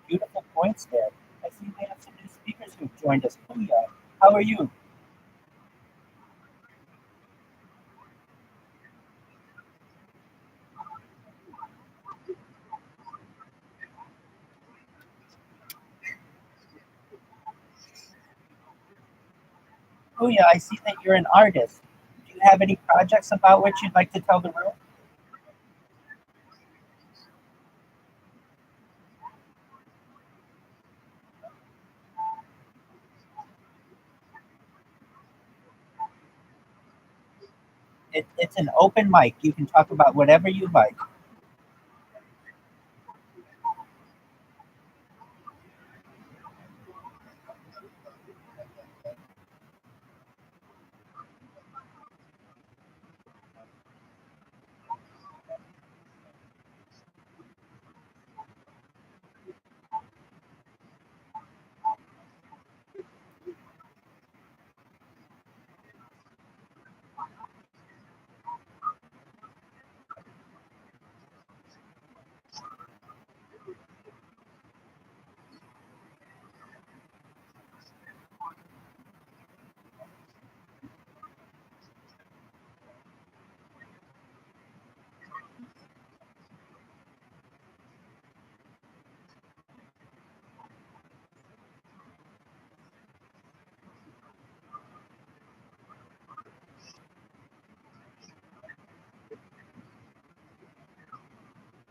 Beautiful points there. I see we have some new speakers who've joined us. Puya, how are you? Puya, I see that you're an artist. Do you have any projects about which you'd like to tell the room? It's an open mic. You can talk about whatever you like.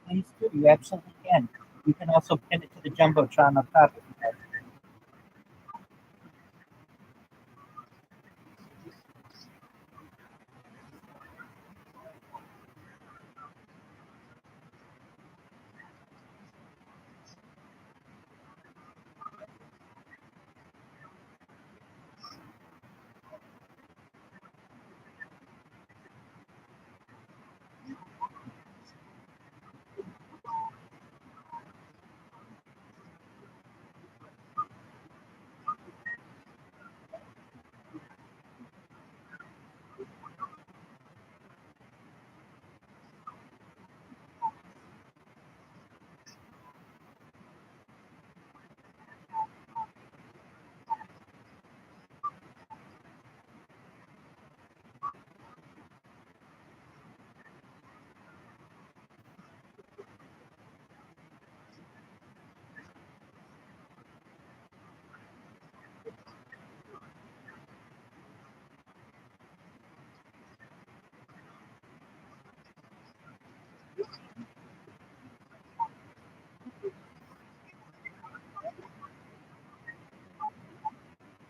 Please do. You absolutely can. You can also pin it to the Jumbotron on top if you have.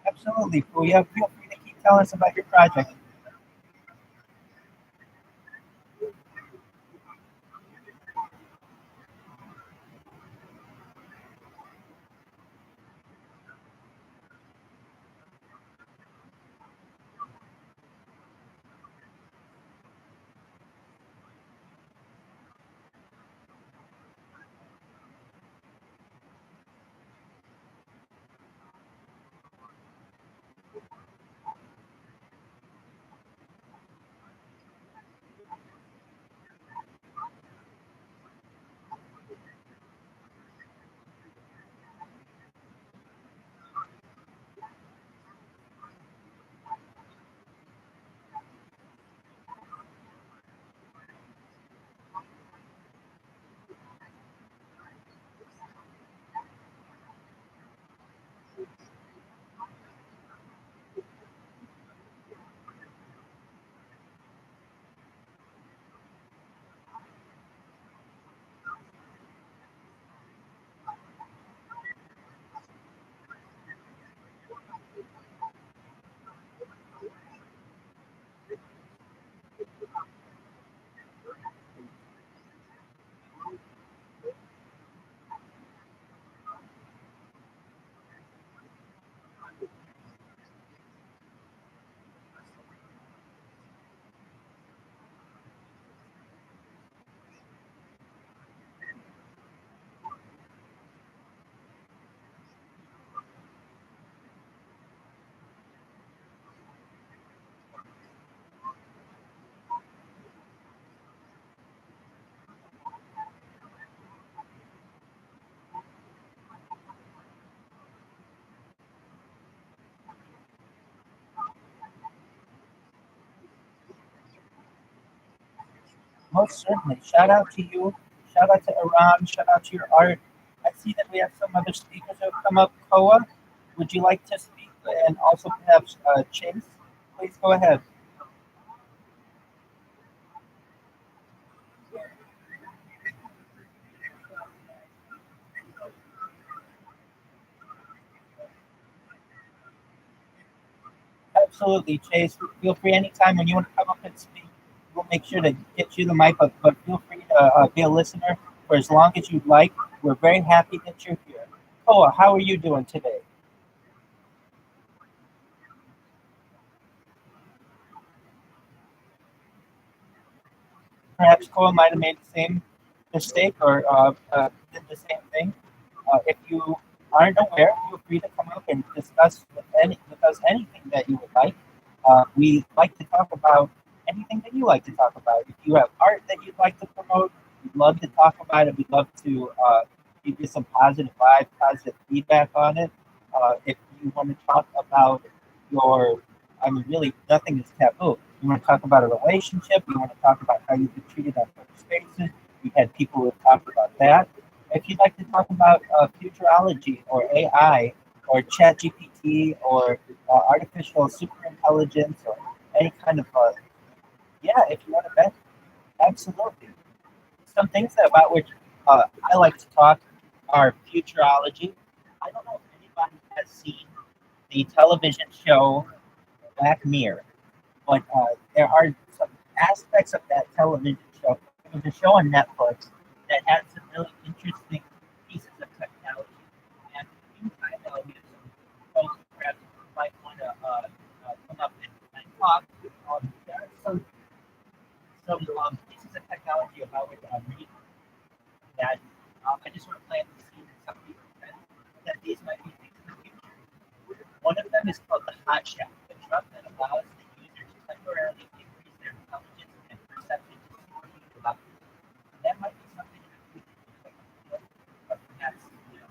Absolutely. Feel free to keep telling us about your project. Most certainly. Shout out to you. Shout out to Iran. Shout out to your art. I see that we have some other speakers who have come up. Koa, would you like to speak? And also perhaps Chase? Please go ahead. Absolutely, Chase. Feel free anytime when you want to come up and speak. We'll make sure to get you the mic, but feel free to be a listener for as long as you'd like. We're very happy that you're here. Koa, how are you doing today? Perhaps Koa might have made the same mistake or did the same thing. If you aren't aware, feel free to come up and discuss with us anything that you would like. We like to talk about anything that you like to talk about. If you have art that you'd like to promote, we'd love to talk about it. We'd love to give you some positive vibes, positive feedback on it. If you want to talk about your, I mean, really, nothing is taboo. You want to talk about a relationship, you want to talk about how you've been treated on other spaces. We've had people who have talked about that. If you'd like to talk about futurology or AI or ChatGPT or artificial superintelligence or any kind of, yeah, if you want to bet, absolutely. Some things about which I like to talk are futurology. I don't know if anybody has seen the television show Black Mirror, but there are some aspects of that television show. It was a show on Netflix that had some really interesting pieces of technology. And in the meantime, we have some folks who perhaps might want to come up and talk. There are some pieces of technology about which I'm reading that I just want to plant the seed in some people's heads that these might be things in the future. One of them is called the hot shot, the drug that allows the user to temporarily increase their intelligence and perception to superhuman levels. That might be something in the future, like a pill, or perhaps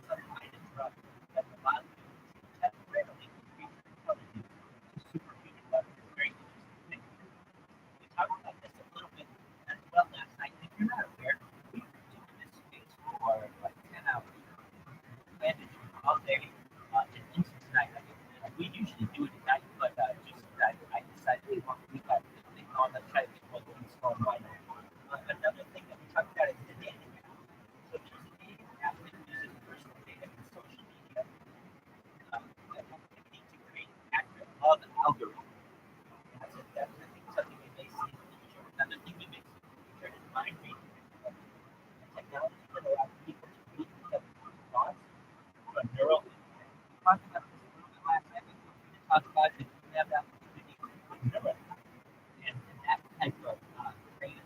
some kind of drug that allows you to temporarily increase your intelligence to superhuman levels. It's very interesting thing. We talked about this a little bit as well last night. If you're not aware, we've been doing this space for like 10 hours. Planned to do all day and into tonight. We usually do it at night, but just I decided we got this thing on. Let's try to get both things going right now. Another thing that we talked about is the data. So there's a data app that uses personal data and social media activity to create accurate love algorithms. That's I think something we may see in the future. Another thing we may see in the future is mind reading technology that allows people to read each other's thoughts from neural. We talked about this a little bit last night. We talked about it. We have the opportunity with neural and that type of training.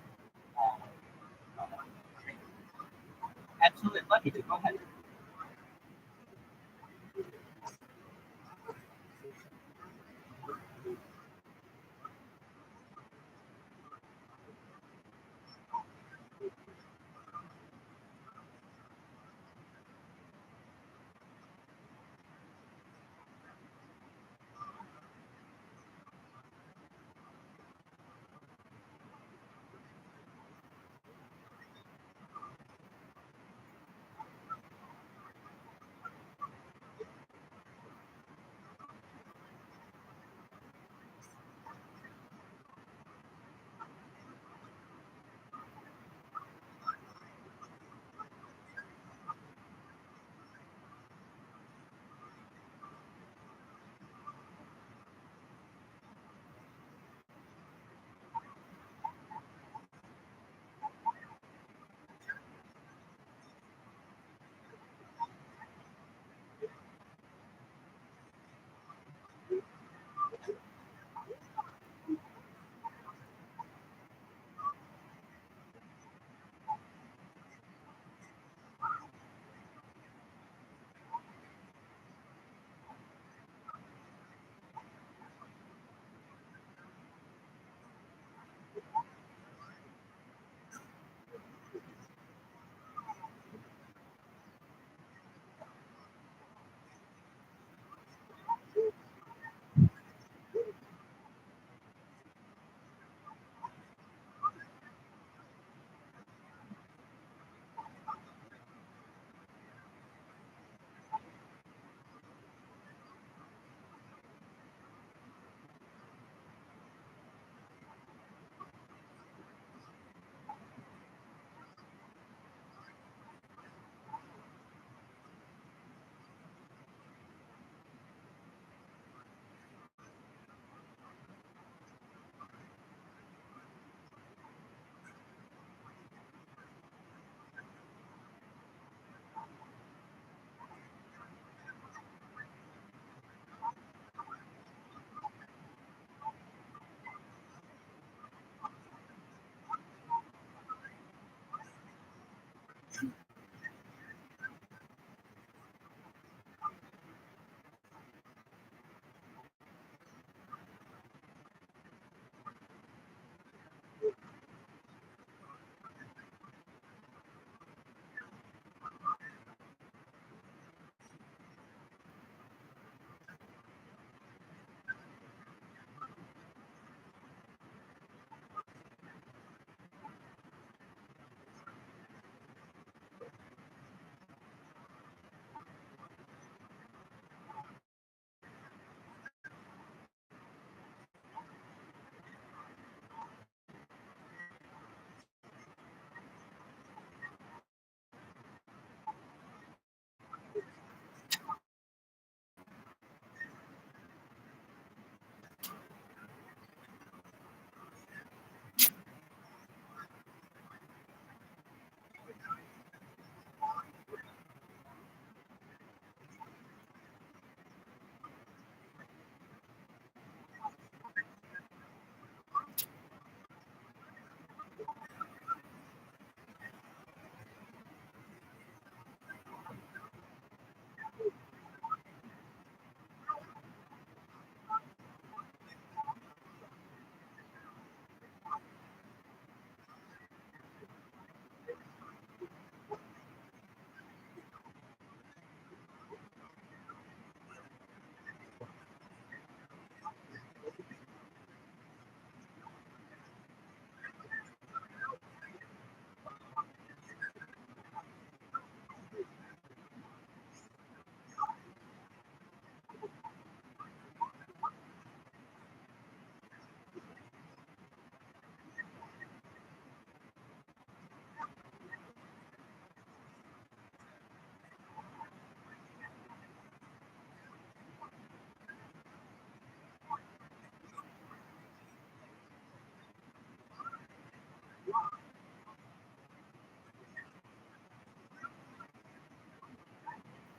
Training. Absolutely, love you to go ahead.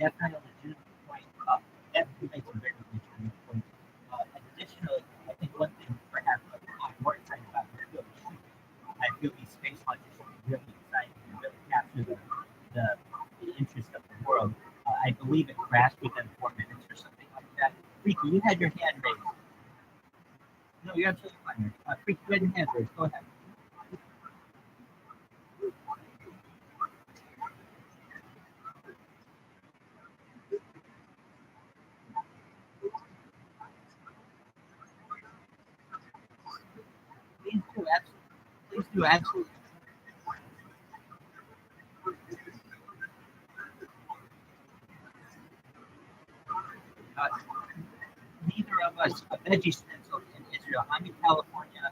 definitely a legitimate point. Definitely makes a very legitimate point. Additionally, I think one thing perhaps I'm more excited about I feel these space launches should be really exciting and really capture the interest of the world. I believe it crashed within 4 minutes or something like that. Freaky, you had your hand raised. No, you're absolutely fine. Freaky, you had your hand raised. Go ahead. Please do, absolutely. Please do, absolutely. Uh, Neither of us are veggie stencils in Israel. I'm in California.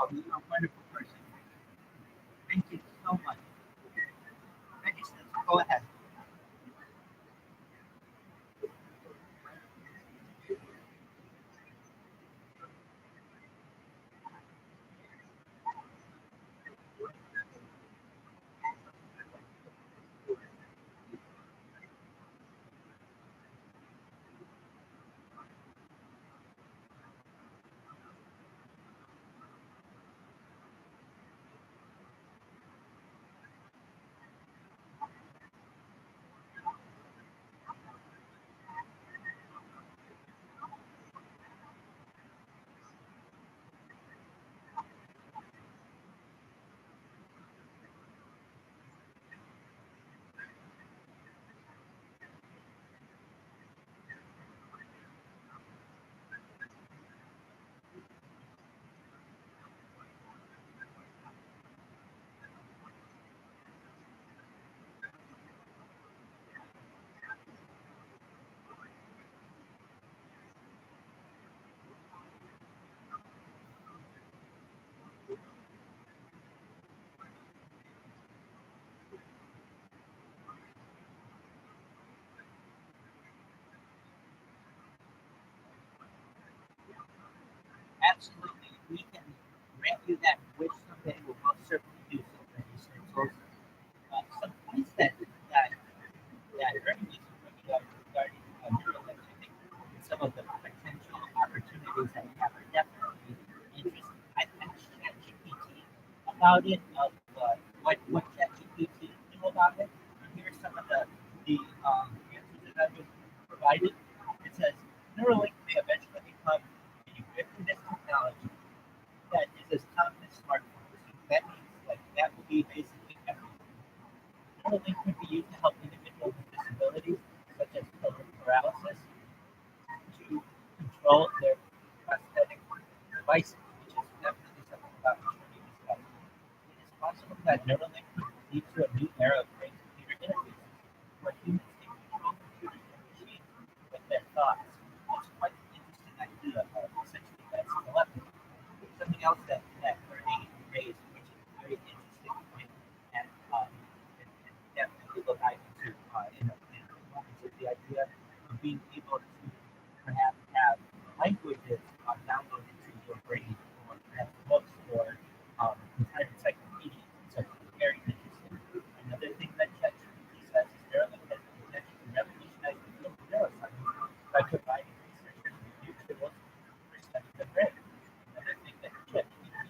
Oh, you're a wonderful person. Thank you so much. Veggie stencil, go ahead. Absolutely. We can grant you that wish someday. We'll most certainly do so, veggie stencils. Some points that Ernie was bringing up regarding Neuralink, I think some of the potential opportunities that we have are definitely interesting. I asked ChatGPT about it, of what ChatGPT knew about it, and here's some of the answers that I've been provided. It says Neuralink may eventually become a ubiquitous technology that is as common as smartphones. That means like that will be basically everything. Neuralink could be used to help individuals with disabilities, such as paralysis, to control their prosthetic devices, which is definitely something about which we discussed. It is possible that Neuralink could lead to a new era of brain-computer interfaces, where humans can control computers and machines with their thoughts. It's quite an interesting idea of essentially that's telepathy. Something else that Bernie raised, which is a very interesting point, and definitely will dive into in a moment, is the idea of being able to perhaps have languages downloaded to your brain, or perhaps books, or entire encyclopedias. So very interesting. Another thing that ChatGPT says is Neuralink has the potential to revolutionize the field of neuroscience by providing researchers with new tools for studying the brain. Another thing that ChatGPT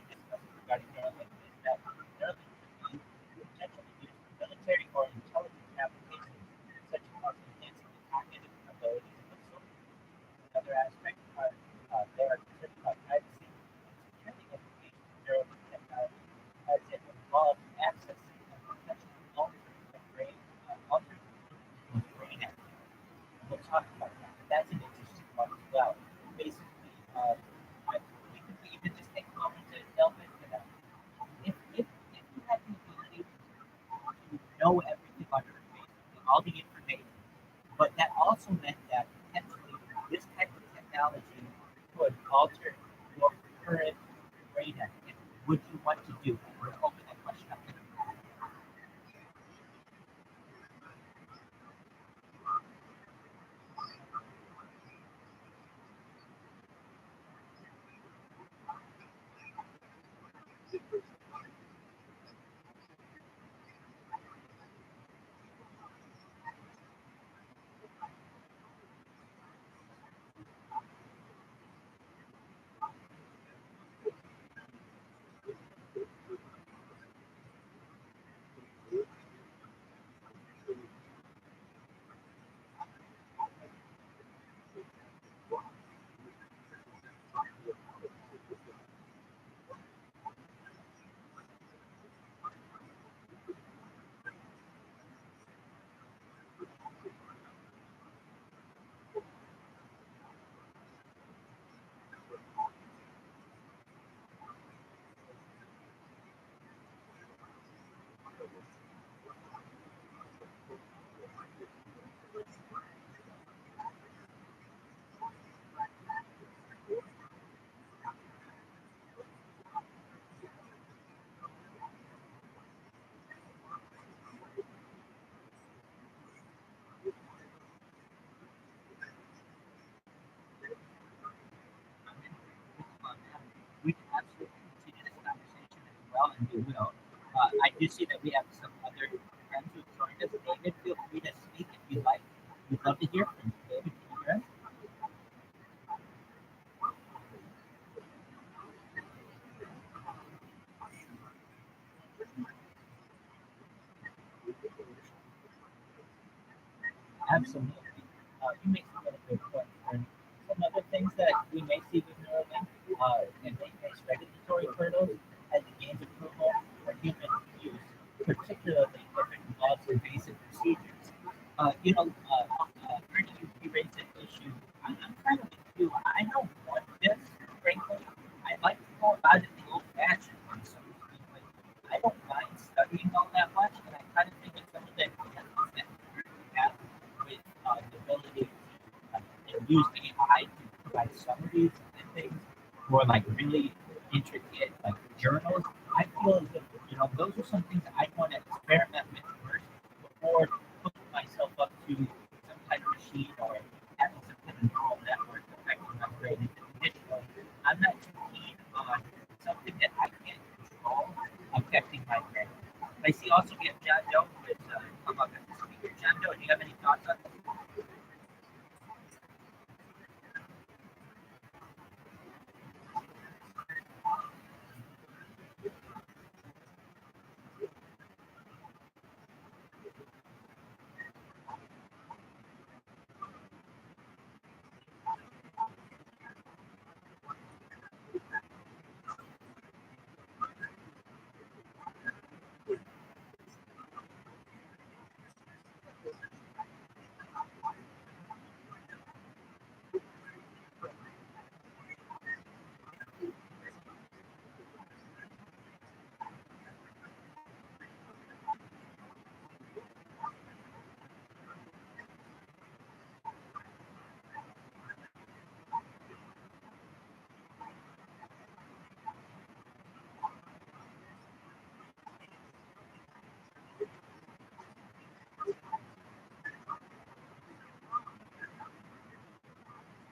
know everything on earth, basically, all the information. But that also meant that potentially this type of technology could alter your current brain activity. Would you want to do that? We're open that question up. We can absolutely continue this conversation as well, and we will. I do see that we have some other friends who have joined us. David, feel free to speak if you'd like. We'd love to hear from you. David, can you hear us? Absolutely. You make some really good points. And some other things that we may see with Neuralink and base regulatory hurdles as it gains approval for human use, particularly if it involves invasive procedures. Bernie, you raised an issue. I'm kind of with you. I don't want this, frankly. I like to go about it the old-fashioned way, so to speak. Like, I don't mind studying all that much, and I kind of think it's some of the advances that we have with the ability to use AI to provide summaries and things for like really intricate like journals. I feel as if those are some things that I want to experiment with first before hooking myself up to some type of machine or having some kind of neural network affecting my brain. Additionally, I'm not too keen on something that I can't control affecting my brain. I see also we have John Doe who is come up as a speaker. John Doe, do you have any thoughts on this?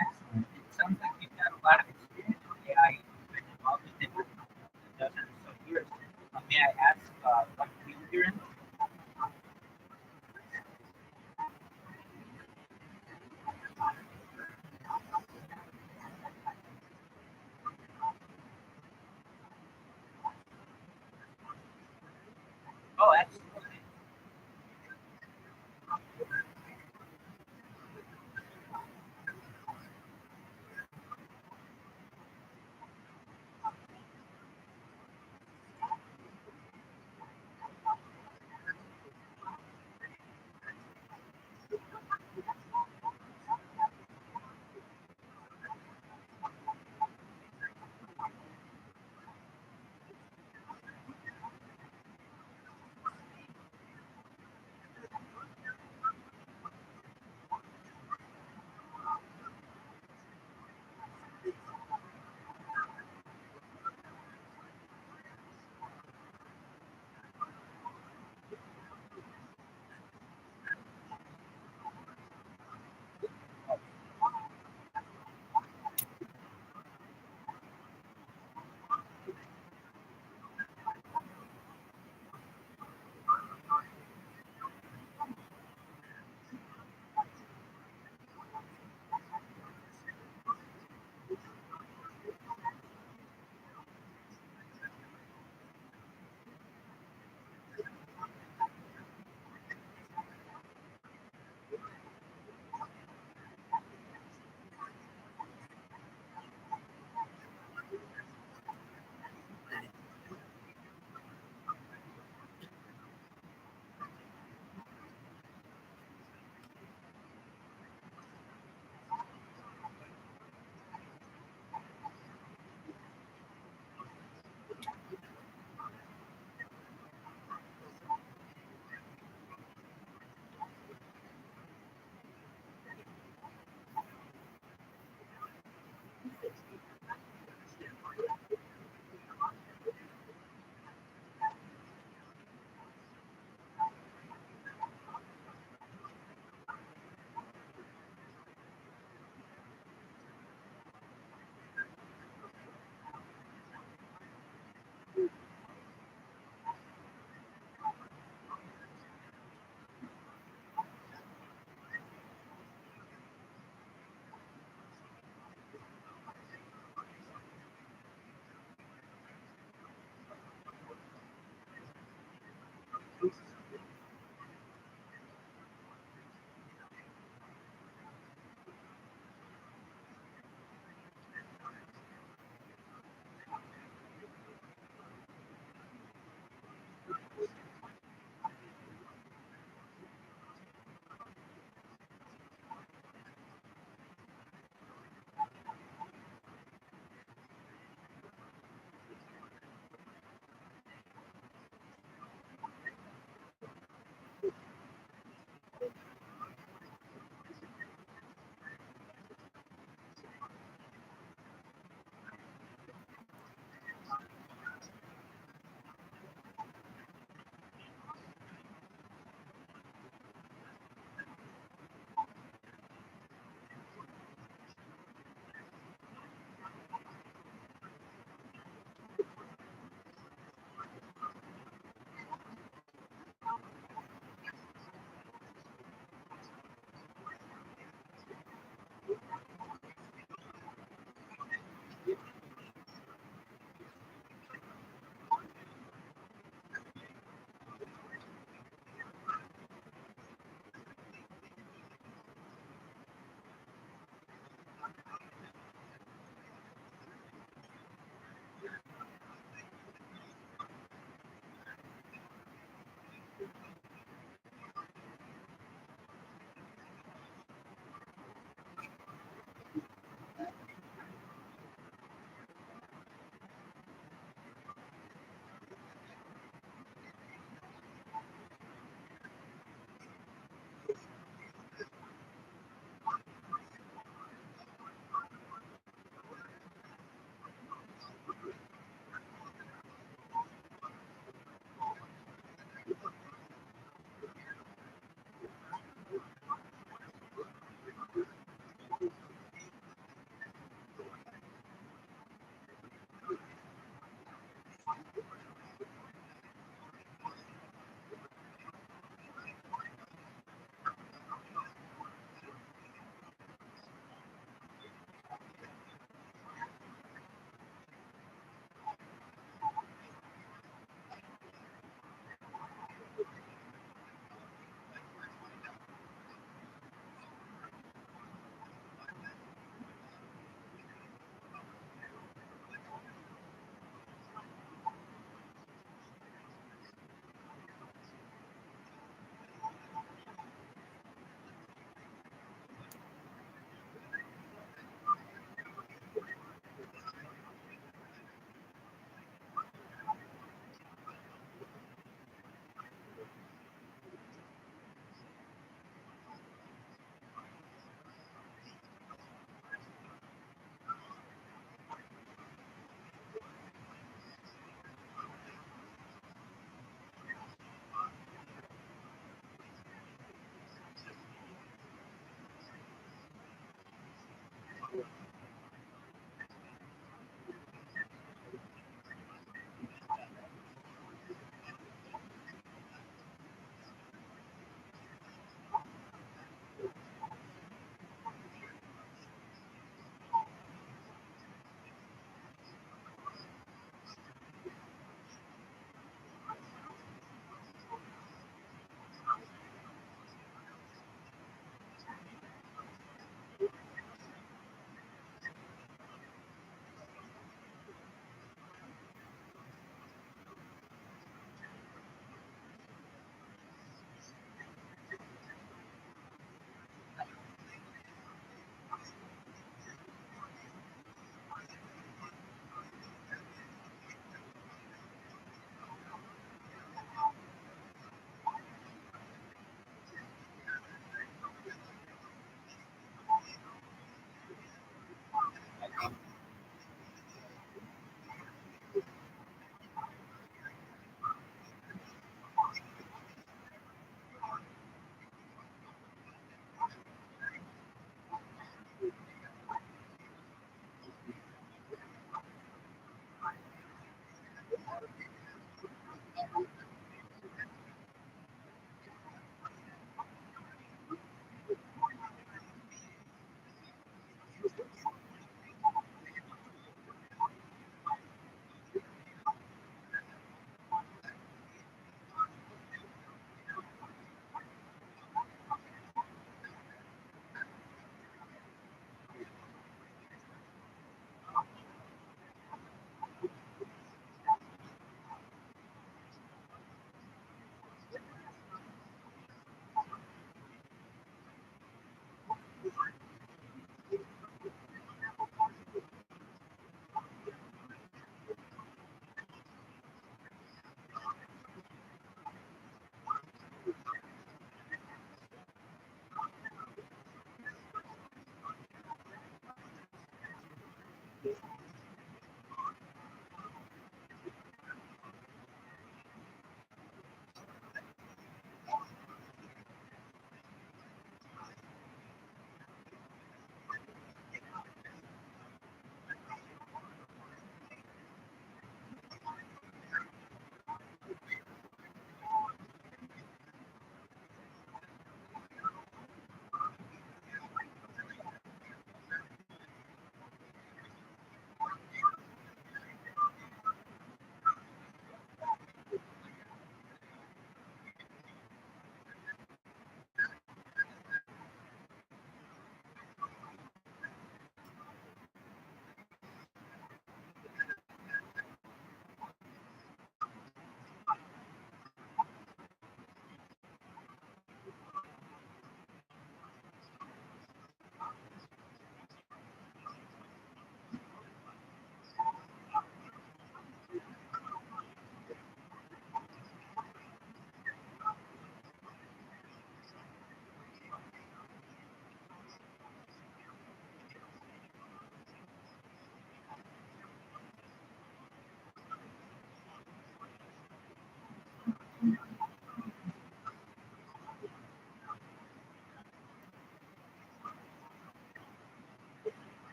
Excellent. It sounds like you've got a lot of experience with AI. You've been involved with it for a dozen or so years. May I ask what field you're in? Oh, absolutely.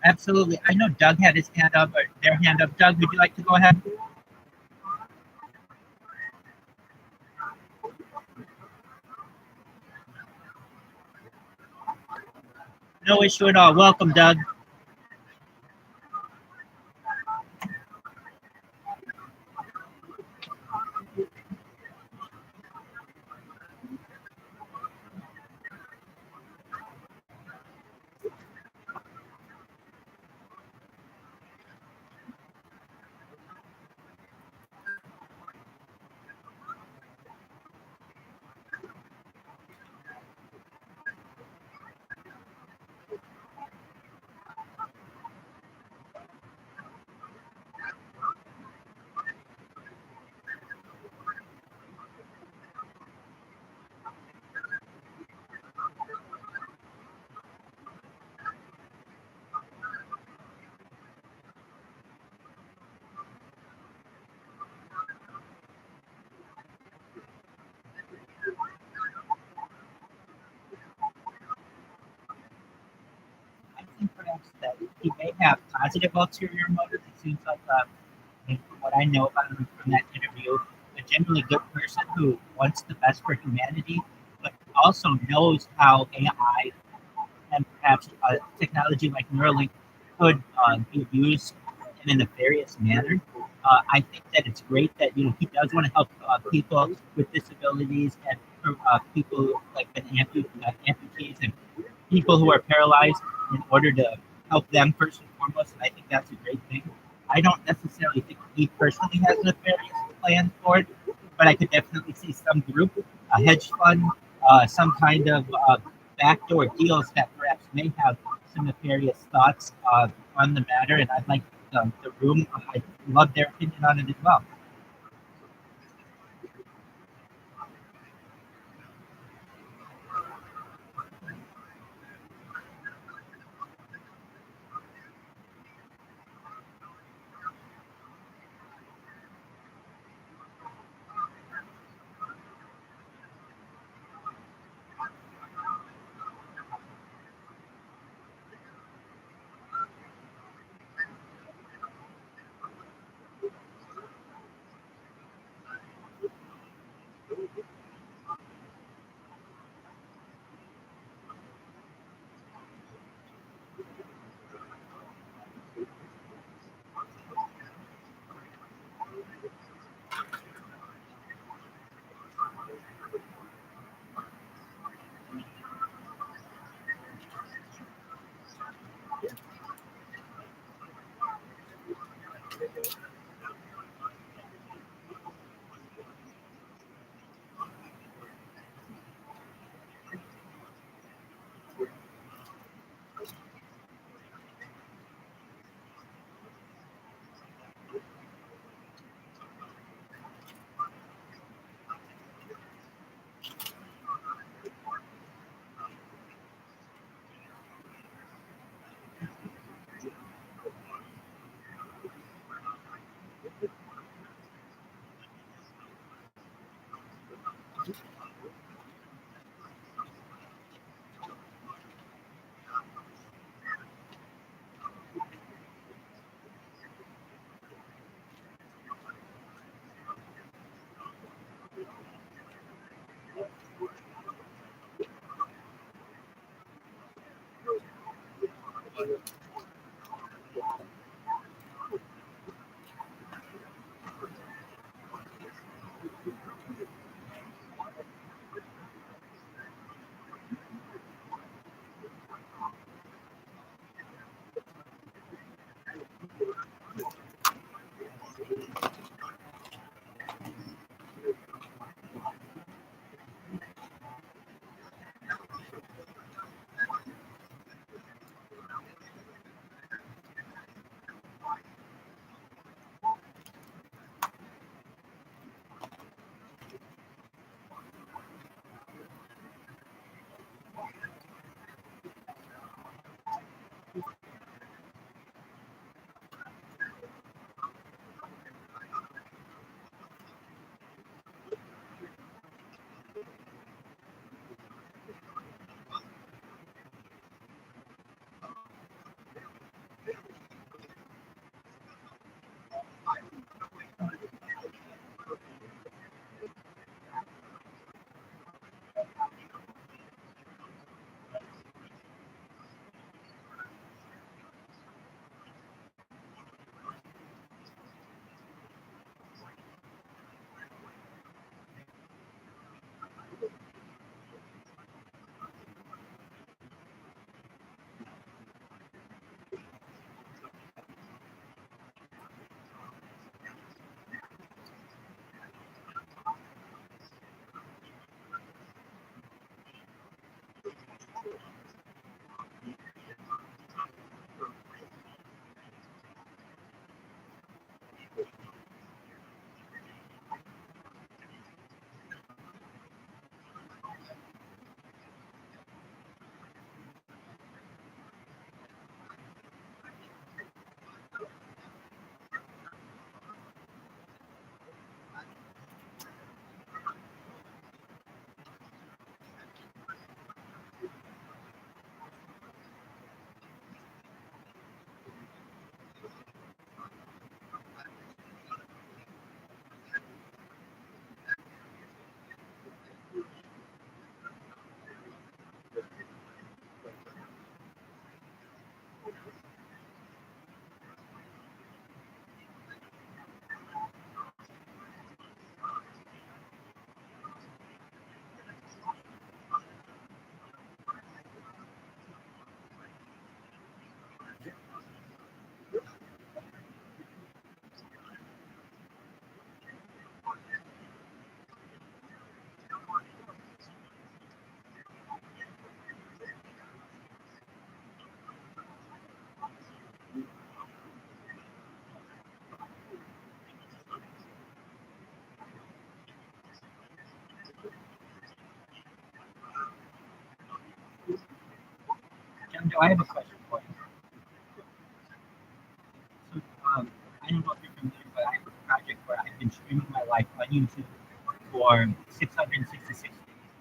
Absolutely. I know Doug had his hand up, or their hand up. Doug, would you like to go ahead? No issue at all. Welcome, Doug. I think perhaps that he may have positive ulterior motives. It seems like, from what I know about him from that interview, a genuinely good person who wants the best for humanity, but also knows how AI and perhaps technology like Neuralink could be used in a nefarious manner. I think that it's great that he does want to help people with disabilities and people like amputees and people who are paralyzed in order to help them first and foremost. And I think that's a great thing. I don't necessarily think he personally has nefarious plans for it, but I could definitely see some group, a hedge fund, some kind of backdoor deals that perhaps may have some nefarious thoughts on the matter. And I'd like the room, I'd love their opinion on it as well. John Doe, I have a question for you. So, I don't know if you're familiar, but I have a project where I've been streaming my life on YouTube for 666 days,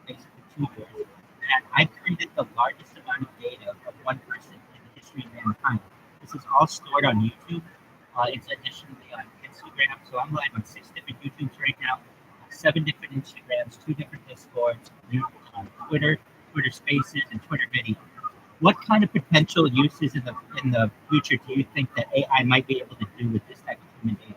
basically 2 years. And I created the largest amount of data of one person in the history of mankind. This is all stored on YouTube. It's additionally on Instagram. So I'm live on 6 different YouTubes right now, 7 different Instagrams, 2 different Discords, Twitter, Twitter Spaces, and Twitter Video. What kind of potential uses in the future do you think that AI might be able to do with this type of human data?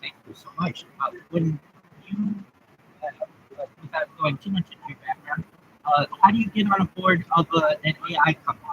Thank you so much. When you, without going too much into your background, how do you get on board of an AI company?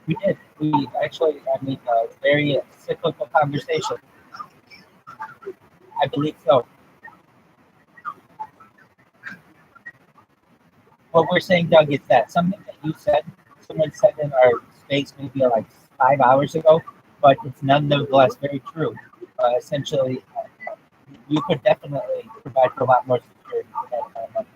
We did. We actually, I mean, a very cyclical conversation. I believe so. What we're saying, Doug, is that something that you said, someone said in our space maybe like 5 hours ago, but it's nonetheless very true. Essentially, you could definitely provide for a lot more security for that kind of money.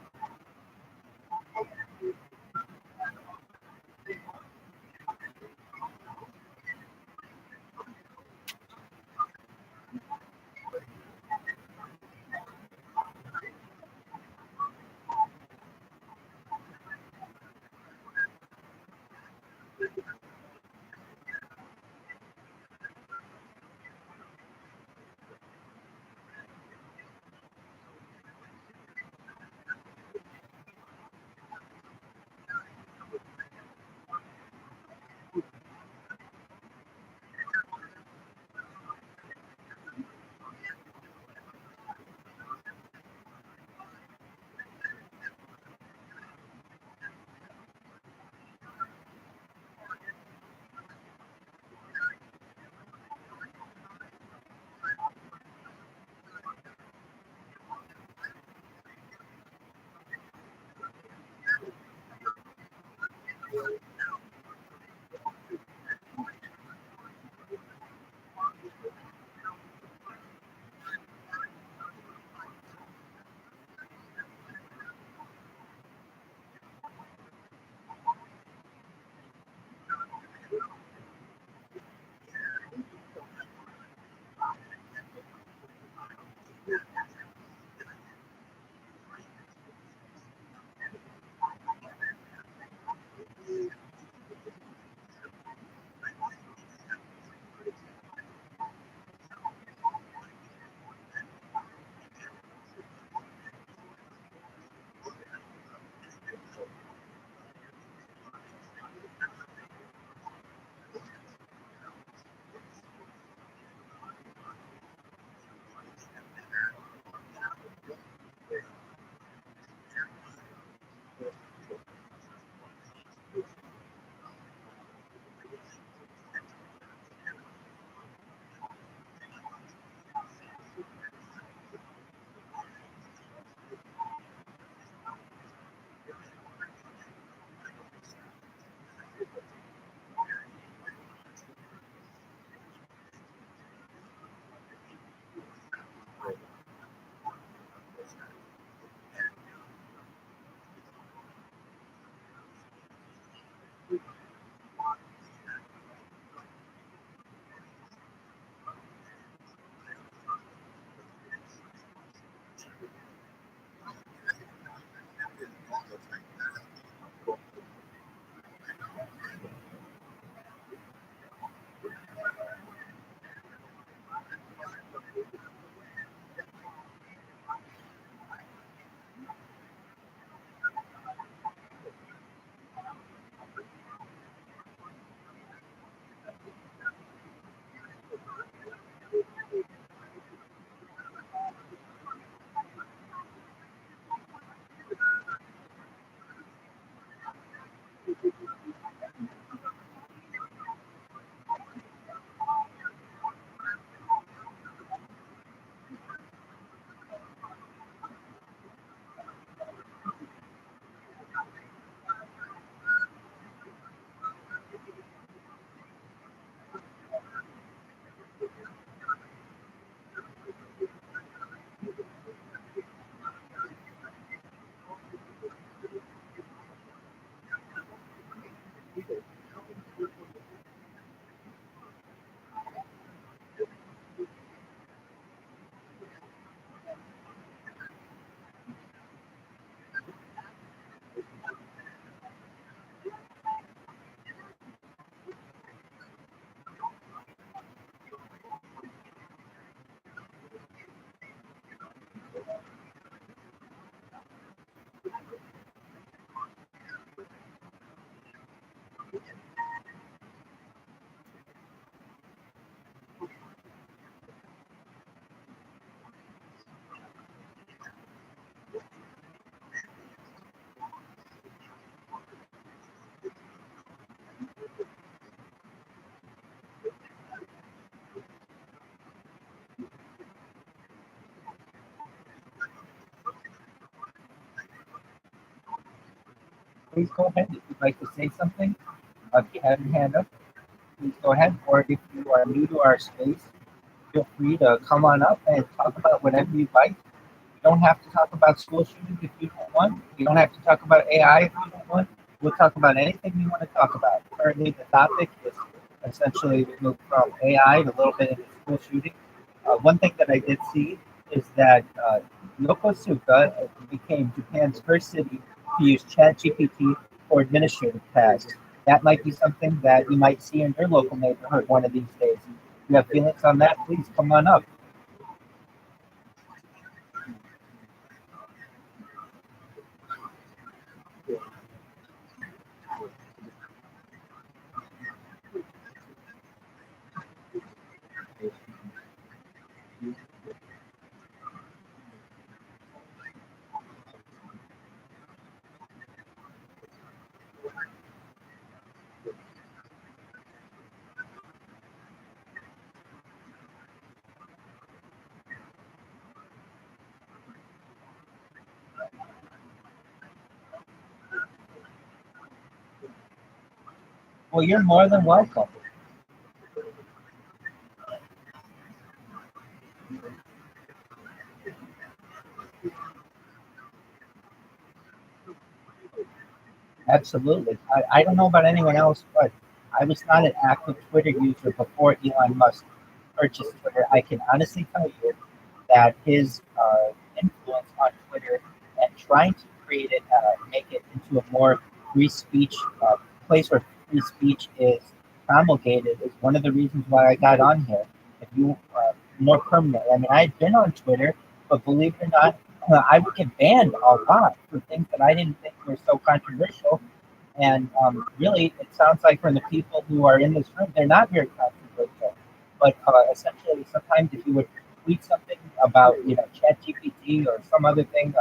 please go ahead if you'd like to say something. If you have your hand up, please go ahead. Or if you are new to our space, feel free to come on up and talk about whatever you'd like. You don't have to talk about school shootings if you don't want. You don't have to talk about AI if you don't want. We'll talk about anything you want to talk about. Currently, the topic is essentially we moved from AI to a little bit into school shooting. One thing that I did see is that Yokosuka became Japan's first city to use ChatGPT for administrative tasks. That might be something that you might see in your local neighborhood one of these days. If you have feelings on that, please come on up. Well, you're more than welcome. Absolutely. I don't know about anyone else, but I was not an active Twitter user before Elon Musk purchased Twitter. I can honestly tell you that his influence on Twitter and trying to create it, make it into a more free speech place where free speech is promulgated is one of the reasons why I got on here. If you more permanently, I mean, I had been on Twitter, but believe it or not, I would get banned a lot for things that I didn't think were so controversial. And really, it sounds like from the people who are in this room, they're not very controversial. But essentially, sometimes if you would tweet something about, ChatGPT or some other thing,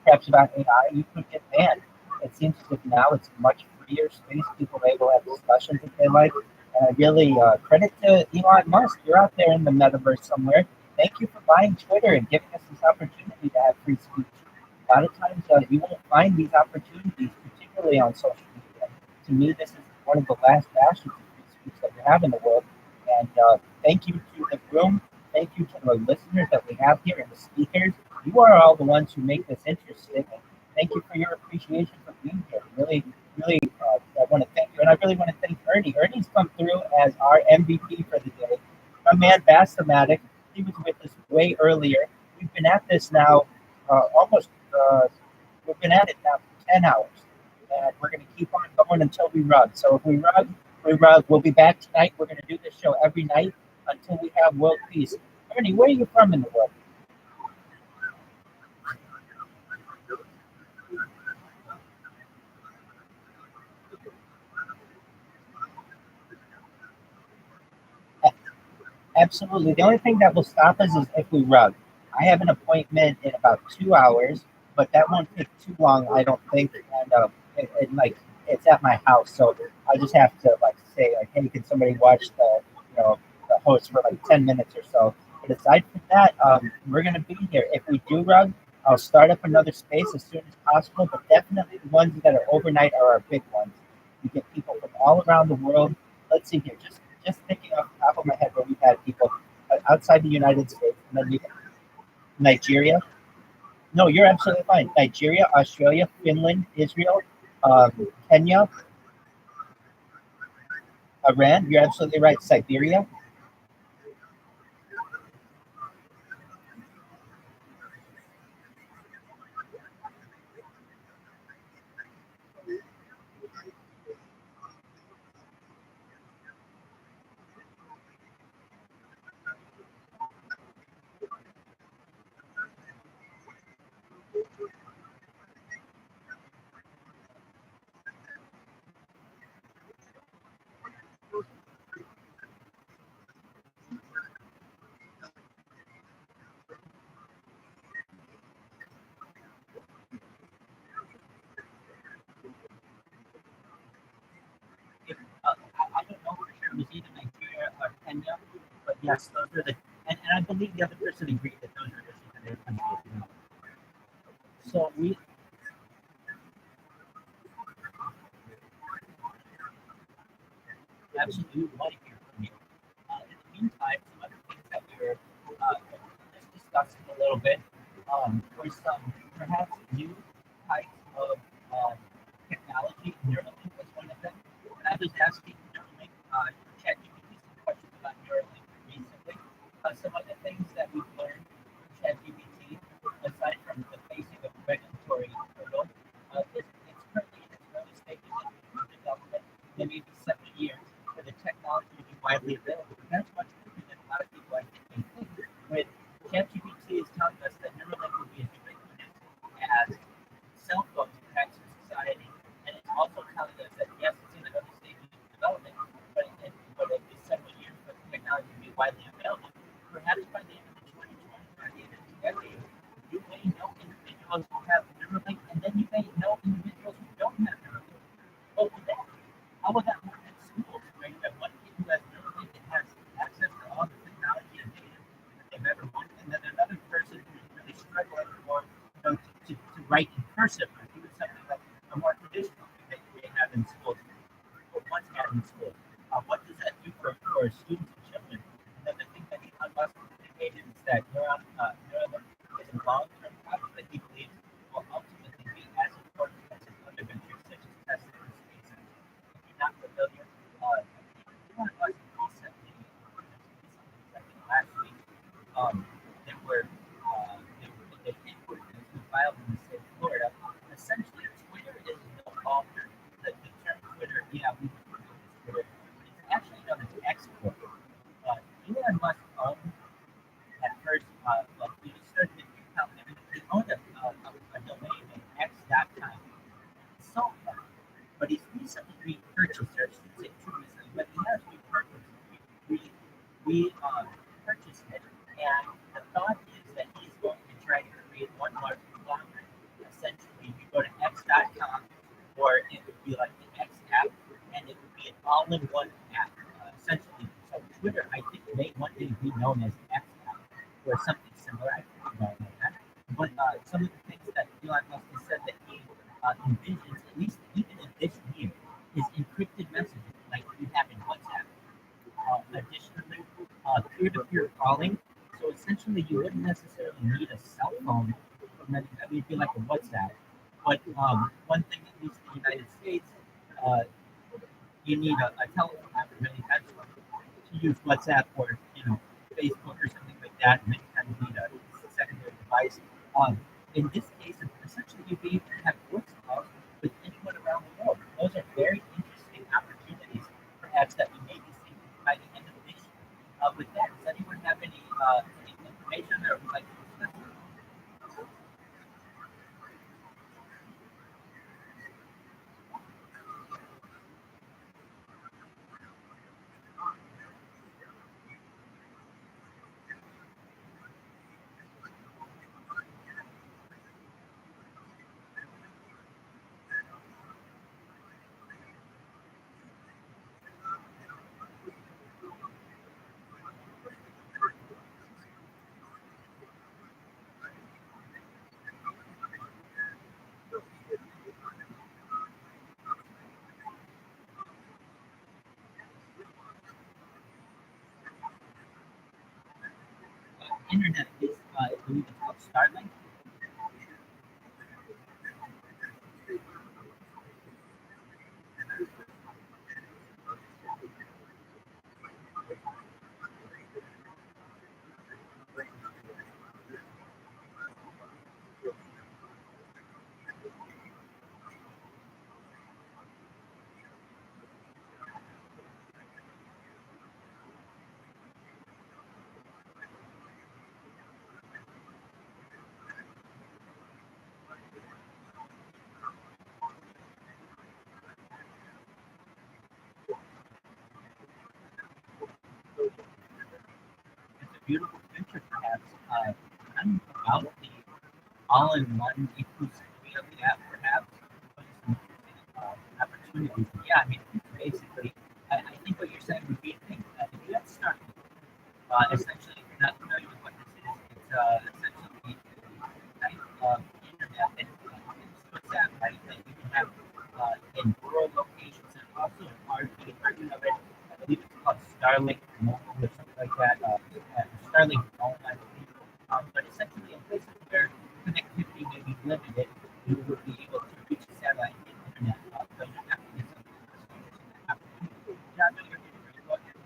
perhaps about AI, you could get banned. It seems as if now it's much freer space. People are able to have discussions if they like. And I really credit to Elon Musk. You're out there in the metaverse somewhere. Thank you for buying Twitter and giving us this opportunity to have free speech. A lot of times you won't find these opportunities, particularly on social media. To me, this is one of the last bastions of free speech that we have in the world. And thank you to the room. Thank you to the listeners that we have here and the speakers. You are all the ones who make this interesting. And thank you for your appreciation for being here. Really, really, I want to thank you. And I really want to thank Ernie. Ernie's come through as our MVP for the day. My man, Bastomatic, he was with us way earlier. We've been at this now almost, we've been at it now for 10 hours. And we're going to keep on going until we run. So if we run, we run. We'll be back tonight. We're going to do this show every night until we have world peace. Ernie, where are you from in the world? Absolutely. The only thing that will stop us is if we run. I have an appointment in about 2 hours, but that won't take too long, I don't think. And it's at my house, so I just have to say hey, can somebody watch the host for like 10 minutes or so. But aside from that, we're gonna be here. If we do run, I'll start up another space as soon as possible. But definitely the ones that are overnight are our big ones. We get people from all around the world. Let's see here, just thinking off the top of my head where we've had people outside the United States, and then we Nigeria. No, you're absolutely fine. Nigeria, Australia, Finland, Israel, Kenya, Iran. You're absolutely right. Siberia. I don't know for sure. It was either Nigeria or Kenya, but yes, those are and I believe the other person agreed that those are the their countries. So we absolutely want to hear from you. In the meantime, some other things that we were just discussing a little bit were some perhaps new types of technology. Neuralink was one of them. And I was asking Neuralink, ChatGPT some questions about Neuralink recently. Some of the things that we've learned from ChatGPT, aside from the facing of regulatory hurdle, it's currently in its early stages of development. There may be 7 years for the technology to be widely available. That's much quicker than a lot of people I think may think. When ChatGPT is telling us that Neuralink will be as ubiquitous as cell phones impact society, and it's also telling us that yes, it's in the early stages of development, but it is several years for the technology to be widely available. Perhaps by the end of the 2020, by the end of the decade, you may know individuals who have Neuralink, and then you may know individuals who don't have Neuralink. What would that be? How would that work in schools, where you have one kid who has Neuralink and has access to all the technology and data that they've ever wanted, and then another person who's really struggling for, to write in cursive or do something like a more traditional thing that you may have in schools, or once had in school. What does that do for students and children? Another thing that Elon Musk indicated is that Neuralink is a long-term project that he believes will ultimately be as important as his other ventures, such as Tesla and SpaceX. If you're not familiar, Elon Musk recently, I think last week, they filed in the state of Florida. Essentially, Twitter is no longer the term Twitter. Yeah, we refer to it as Twitter. It's actually known as export. Elon Musk owned at first, like he started in 2000, he owned a domain named X.com. So, but he's recently repurchased, or I should say too recently, but he has repurchased, purchased it. And the thought is that he's going to try to create one large conglomerate. Essentially, you go to X.com, or it would be like the X app, and it would be an all-in-one app. Essentially, so Twitter, I think, may one day be known as X app or something similar. I don't know that. But some of the things that Elon Musk has said that he envisions, at least even in this year, is encrypted messaging, like you have in WhatsApp. Additionally, peer-to-peer calling. So essentially, you wouldn't necessarily need a cell phone. It'd be like a WhatsApp. But one thing, at least in the United States, you need a telephone that really has to use WhatsApp or Facebook or something like that. And then you kind of need a secondary device. In this case, essentially, you'd be able to have voice calls with anyone around the world. Those are very interesting opportunities, perhaps that we may be seeing by the end of this year. With that, does anyone have any information or would like to discuss? Internet is, I believe it's called Starlink. It's a beautiful future, perhaps. I'm about the all-in-one inclusivity of the app, perhaps. Some opportunities. Yeah, I mean, basically, I think what you're saying would be a thing. If you have Starlink, essentially, if you're not familiar with what this is, it's essentially a type of internet that it's WhatsApp, right? That you can have in rural locations and also in large version of it. Starlink mobile or something like that. Starlink phone, I believe. But essentially, in places where connectivity may be limited, you would be able to reach satellite internet. So you have to get something. Yeah, I know you're getting ready to go ahead.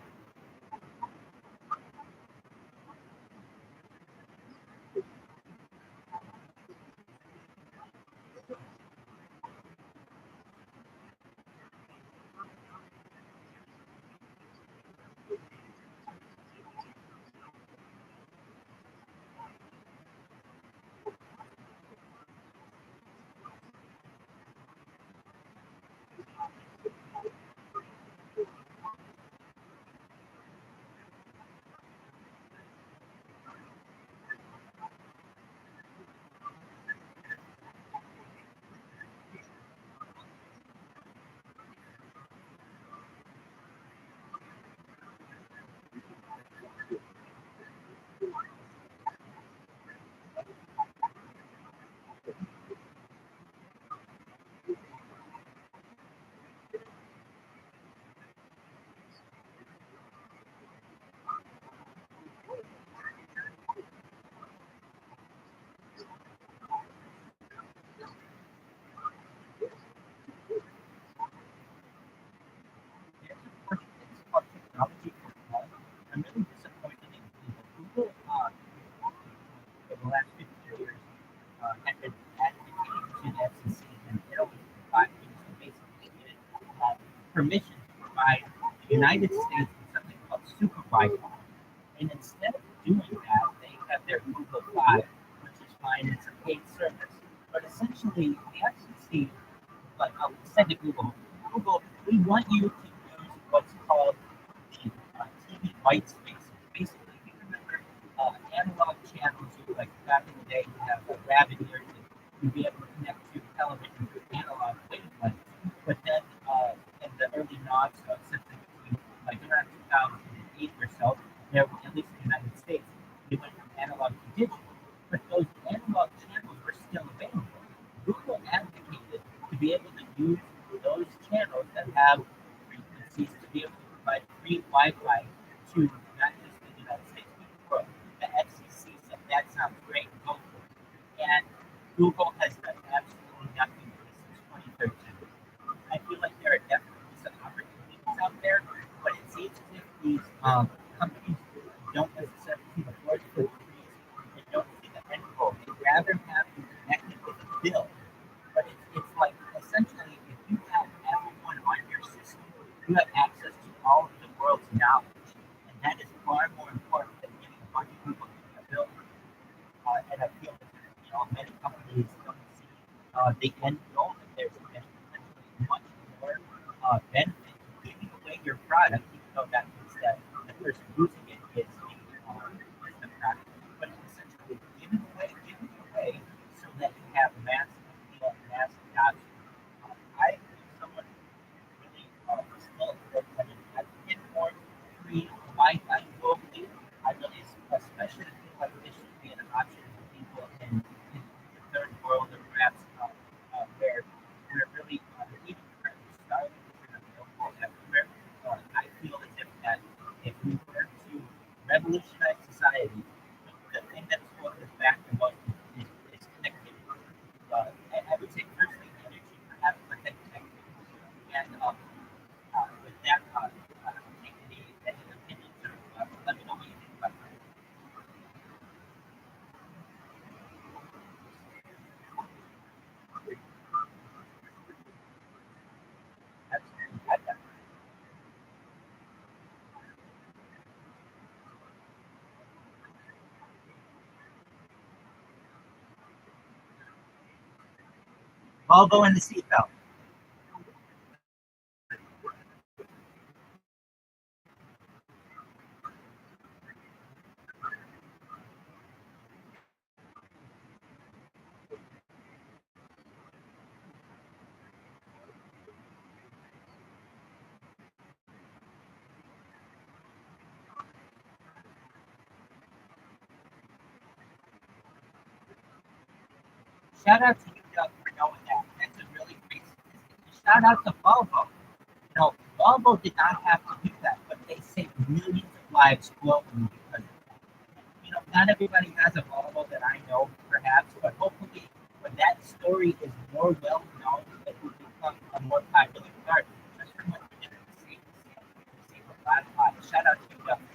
About technology for home. I'm really disappointed in Google. Google, for the last 50 years, had been advocating to the FCC, and it always provided to basically get permission to provide the United States with something called super Wi-Fi. And instead of doing that, they have their Google 5, which is fine, it's a paid service. But essentially, the FCC, like said to Google, Google, we want you to use what's called the TV white spaces. Basically, if you remember analog channels, you like back in the day, you have a rabbit ears, and you'd be able to connect to television through analog wavelengths. But then in the early noughts, something between like around 2008 or so, there, at least in the United States, they went from analog to digital. But those analog channels were still available. Google advocated to be able to use those channels that have frequencies to be able to provide free Wi-Fi to not just the United States, but the world. The FCC said that sounds great, go for it. And Google has done absolutely nothing for this since 2013. I feel like there are definitely some opportunities out there, but it seems as if these companies don't necessarily see the forest for the trees and don't see the end goal. They'd rather have you connected with a bill. But it's like essentially if you have everyone on your system, you have access to all of the world's knowledge. And that is far more important than getting a bunch of people to a bill. And I feel that many companies don't see the end goal that there's potentially much more benefit to giving away your product, even though that means that the person using it is the product. But it's essentially giving it away so that you have mass appeal, mass adoption. I am someone who really still advocate for free Wi-Fi globally. I really especially feel like this should be an option for people in the third world or perhaps where really even currently starting is available everywhere. I feel as if that if we were to revolutionize society, the thing that's holding us back the most is connectivity. I would say firstly energy, perhaps, but then connectivity. And with that, take any opinions or let me know what you think about that. Absolutely. Volvo and the seatbelt. Shout out to you, Doug, for knowing that. That's a really great statistic. Shout out to Volvo. Volvo did not have to do that, but they save millions of lives globally because of that. Not everybody has a Volvo that I know, perhaps, but hopefully, when that story is more well known, it will become a more popular car. Just from what you did, save a lot of lives. Shout out to you, Justin.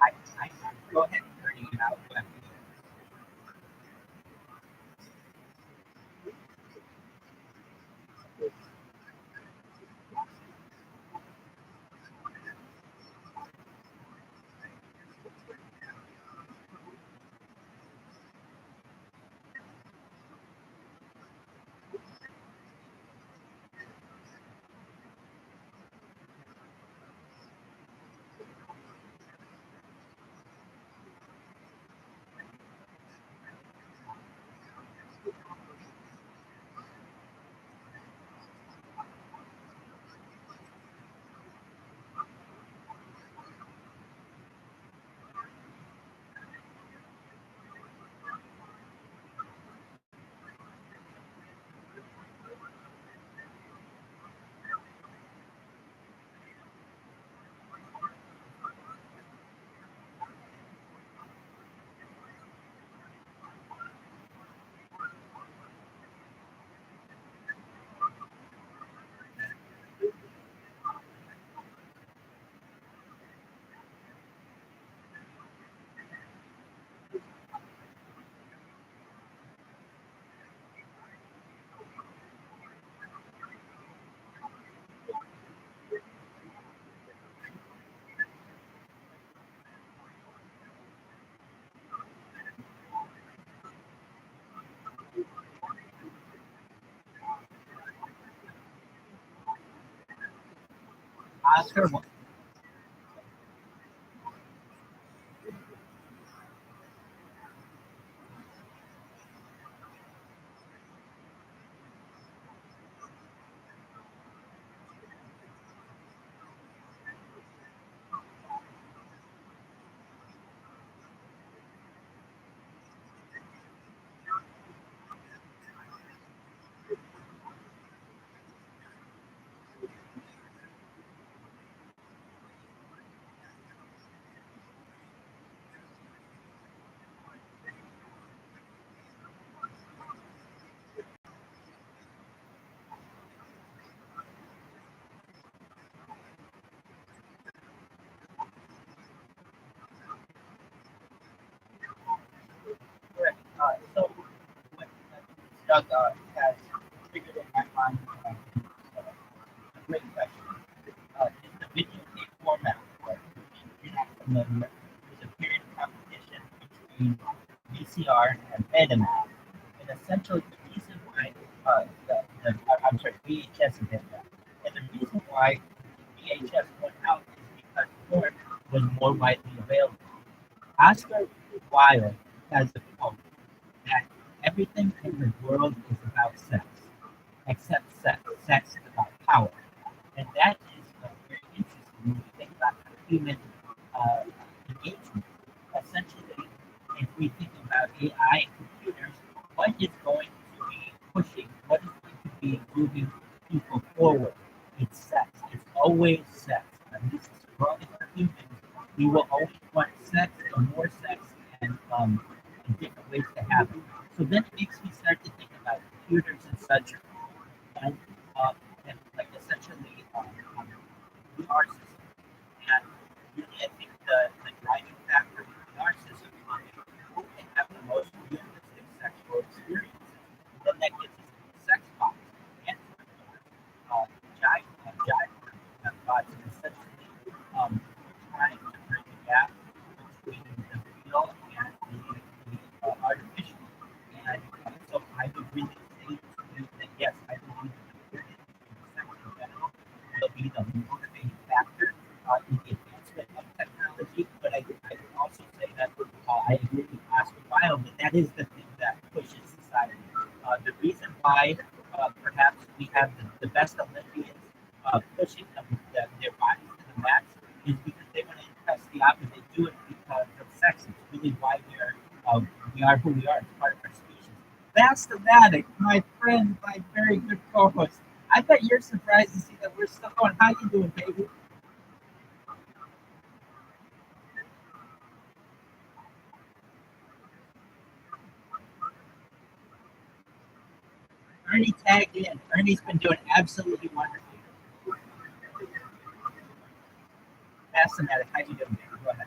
I go ahead and turn it out. Oscar, correct. So, what Doug has triggered in my mind a great question. Is the video game format for it? If you're not familiar, there's a period of competition between VCR and Betamax. And essentially, the reason why I'm sorry, VHS and Betamax. And the reason why VHS went out was more widely available. Oscar Wilde has a quote that everything in the world is about sex, except sex. Sex is about power. And that is very interesting when we think about human uh, engagement. Essentially, if we think about AI and computers, what is going to be pushing, what is going to be moving people forward? It's sex. It's always sex. And this is growing for humans. We will always want sex and more sex and different ways to have it. So then it makes me start to think about computers and such and, uh, and like essentially VR system. And really, I think the driving factor in VR system is who can have the most realistic sexual experiences. Then that gets us to the sex bots and giant bots, and essentially trying to bridge a gap between the real and the artificial. And so I would really say to you that yes, I believe that the sex in general will be the motivating factor in the advancement of technology. But I would also say that I agree with Oscar Wilde that that is the thing that pushes society. The reason why perhaps we have the best Olympians pushing their bodies to the max is because they want to impress the opposite. They do it because of sex. It's really why we are who we are. It's part of our species. Vastamatic, my friend, my very good co-host. I bet you're surprised to see that we're still going. How you doing, baby? Ernie tagged in. Ernie's been doing absolutely wonderful. Vastamatic, how you doing, baby? Go ahead.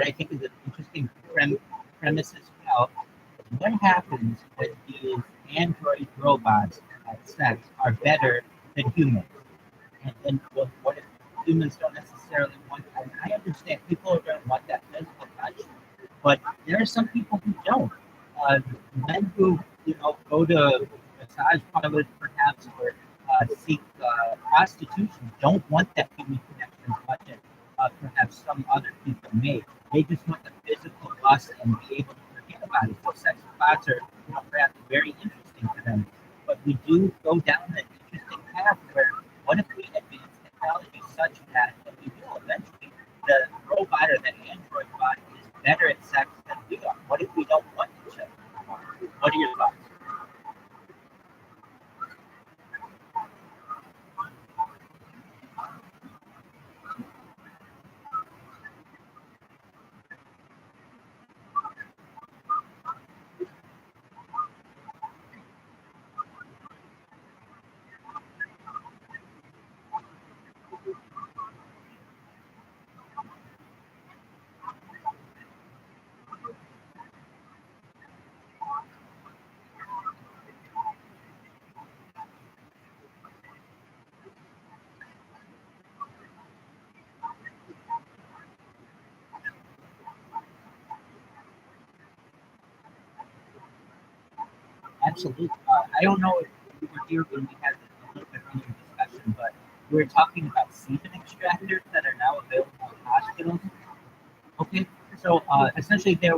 I think is an interesting premise as well. What happens when these android robots at sex are better than humans? And what if humans don't necessarily want that? And I understand people are going to want that physical touch, but there are some people who don't. Uh, Men who go to massage parlors perhaps or seek prostitution don't want that human connection as much as perhaps some other people may. They just want the physical lust and be able to forget about it. So sex spots are perhaps very interesting to them. But we do go down an interesting path where what if we advance technology such that we will eventually the robot or the android bot is better at sex than we are? What if we don't want each other? What are your thoughts? Absolutely. I don't know if you were here when we had a little bit earlier discussion, but we were talking about semen extractors that are now available in hospitals. Okay, so essentially there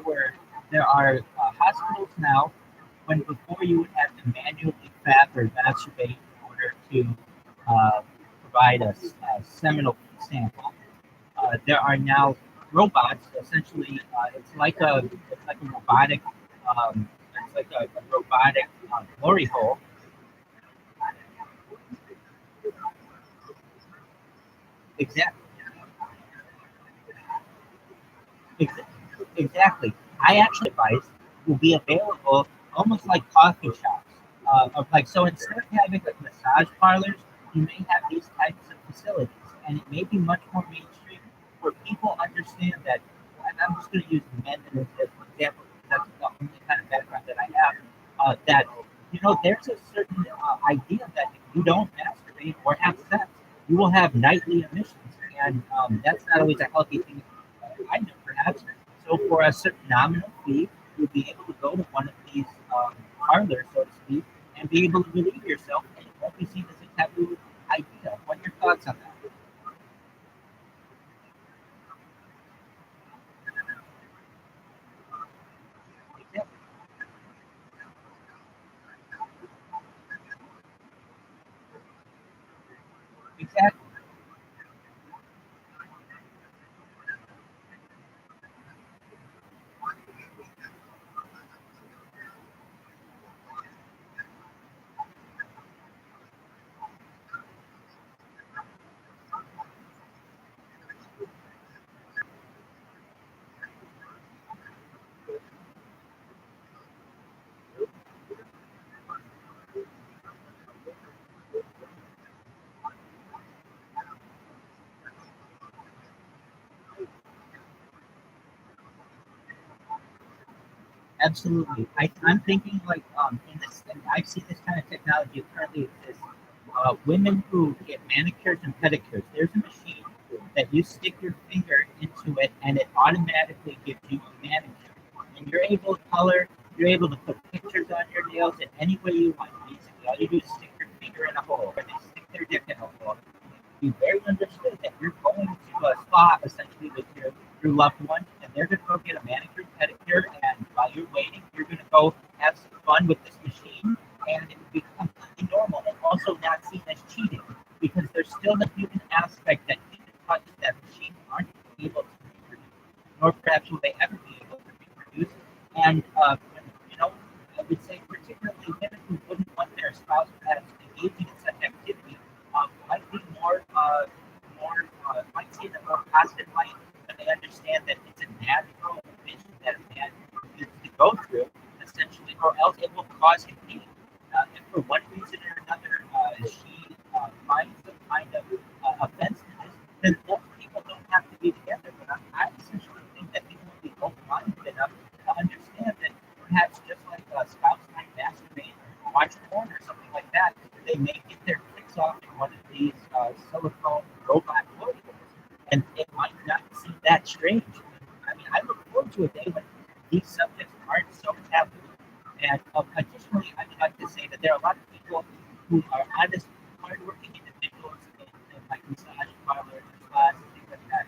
are hospitals now when before you would have to manually fap or masturbate in order to provide a seminal sample. There are now robots. Essentially, it's like a robotic it's like a robotic glory hole. Exactly. Ex- Exactly. I actually advice will be available almost like coffee shops. Of like so instead of having like massage parlors, you may have these types of facilities, and it may be much more mainstream where people understand that. And I'm just going to use men as an example because that's the only kind of background that I have. That there's a certain idea that if you don't masturbate or have sex, you will have nightly emissions, and that's not always a healthy thing. I know perhaps. So for a certain nominal fee, you'll be able to go to one of these parlors, so to speak, and be able to relieve yourself, and it won't be seen as a taboo idea. What are your thoughts on that? Exactly. Exactly. Absolutely. I'm thinking like in this, and I've seen this kind of technology currently exists. Women who get manicures and pedicures, there's a machine that you stick your finger into it, and it automatically gives you a manicure. And you're able to color, you're able to put pictures on your nails in any way you want. Basically, all you do is stick your finger in a hole, or they stick their dick in a hole, be very understood that you're going to a spa essentially with your loved one, and they're going to go get a manicure, pedicure, and while you're waiting, you're going to go have some fun with this machine, and it will be completely normal and also not seen as cheating because there's still the human aspect that human touch that machines aren't able to reproduce, nor perhaps will they ever be able to reproduce. And I would say particularly women who wouldn't want their spouse perhaps engaging in such activity might be might see it in a more positive light when they understand that it's a natural vision that a man needs to go through, essentially, or else it will cause him pain. If for one reason or another she finds some kind of offense to this, then both people don't have to be together. But I essentially think that people taboo. And additionally, I would like to say that there are a lot of people who are honest, hardworking individuals in like massage parlors, spas, and things like that,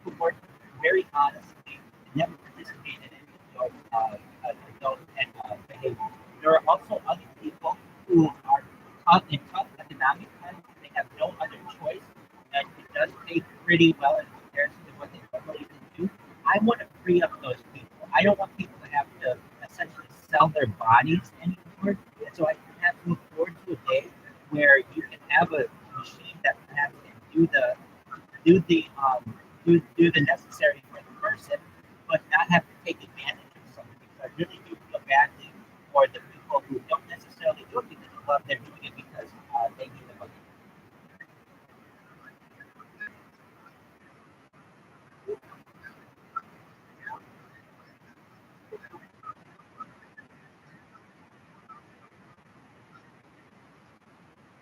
who work very honestly and never participate in any adult behavior. There are also other people who are caught in tough economic times. They have no other choice, and it does pay pretty well in comparison to what they normally can do. I want to free up those people. I don't want people to have to essentially sell their bodies anymore. And so I have to look forward to a day where you can have a machine that perhaps can do the do the necessary for the person, but not have to take advantage of something. Because I really do feel badly for the people who don't necessarily do it because of love. They're doing it because they need the money.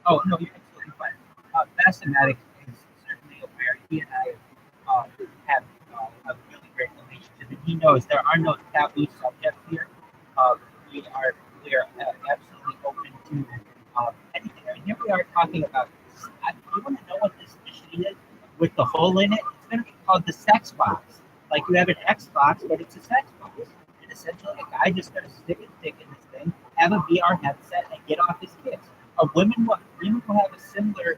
Oh no, you're absolutely fine. Mathematics is certainly aware. He and I have a really great relationship, and he knows there are no taboo subjects here. Uh, we are absolutely open to anything. I mean, here we are talking about. You want to know what this machine is with the hole in it? It's going to be called the sex box. Like you have an Xbox, but it's a sex box. And essentially, a guy just going to stick a stick in this thing, have a VR headset, and get off his kicks. Women will have a similar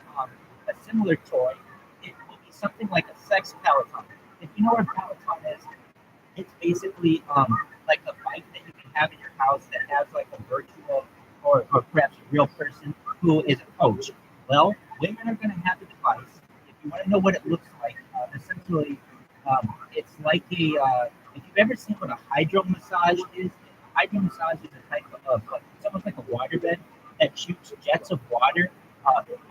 toy. It will be something like a sex Peloton. If you know what a Peloton is, it's basically like a bike that you can have in your house that has like a virtual or perhaps a real person who is a coach. Well, women are going to have a device. If you want to know what it looks like, essentially, it's like if you've ever seen what a hydro massage is, hydro massage is a type of it's almost like a waterbed that shoots jets of water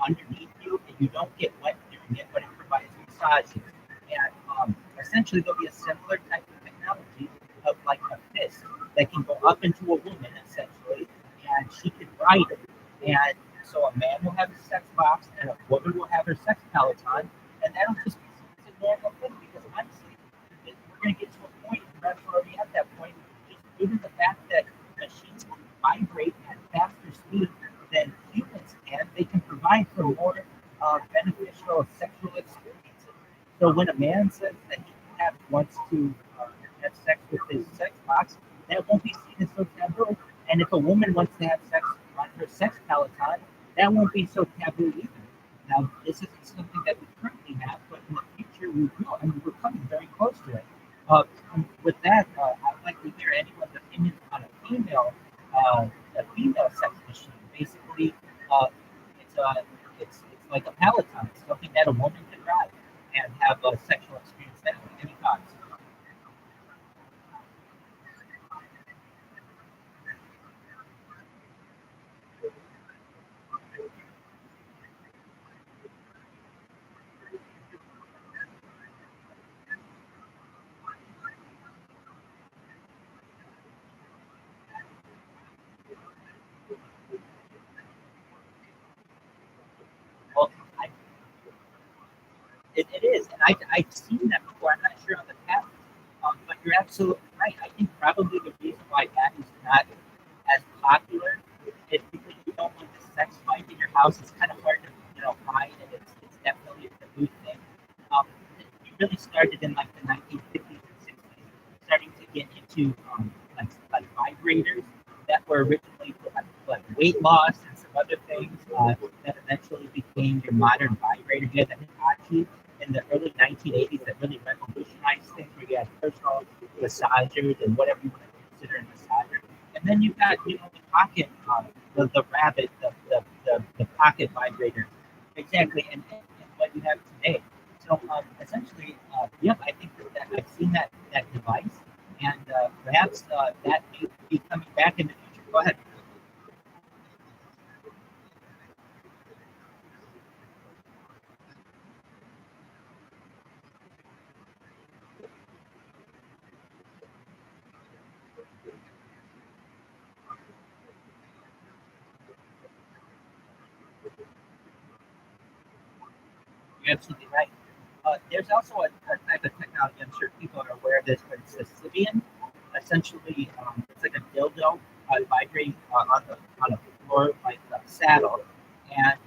underneath you, and you don't get wet doing it, but it provides massages. And essentially, there'll be a similar type of technology of like a fist that can go up into a woman, essentially, and she can ride it. And so a man will have a sex box, and a woman will have her sex Peloton, and that'll just be seen as a normal thing because honestly, we're going to get to a point, and that's already at that point, just due to the fact that machines can vibrate at faster speed than humans can, they can provide for more beneficial sexual experiences. So when a man says that he perhaps wants to have sex with his sex box, that won't be seen as so taboo. And if a woman wants to have sex on her sex Peloton, that won't be so taboo either. Now, this isn't something that we currently have, but in the future we will. I mean, we're coming very close to it. With that, I'd like to hear anyone's opinions on a female sex machine. Basically, it's it's like a Peloton. It's something that a woman can ride and have a sexual experience that way. Any thoughts? Well, it is, and I've seen that before. I'm not sure on the path, but you're absolutely right. I think probably the reason why that is not as popular is because you don't want the sex fight in your house. It's kind of hard to hide, and it's definitely a taboo thing. Um, it really started in like the 1950s and 60s, starting to get into like vibrators that were originally for like weight loss and some other things that eventually became your modern vibrator. You had the Hitachi in the early 1980s that really revolutionized things, where you had personal massagers and whatever you want to consider a massager. And then you got the pocket, the rabbit, the pocket vibrator, exactly, and what you have today. So essentially, yep, I think that I've seen that device, and perhaps that may be coming back in the future. Go ahead. You're absolutely right. There's also a type of technology, I'm sure people are aware of this, but it's the Sibian. Essentially, it's like a dildo vibrating on a floor like a saddle, and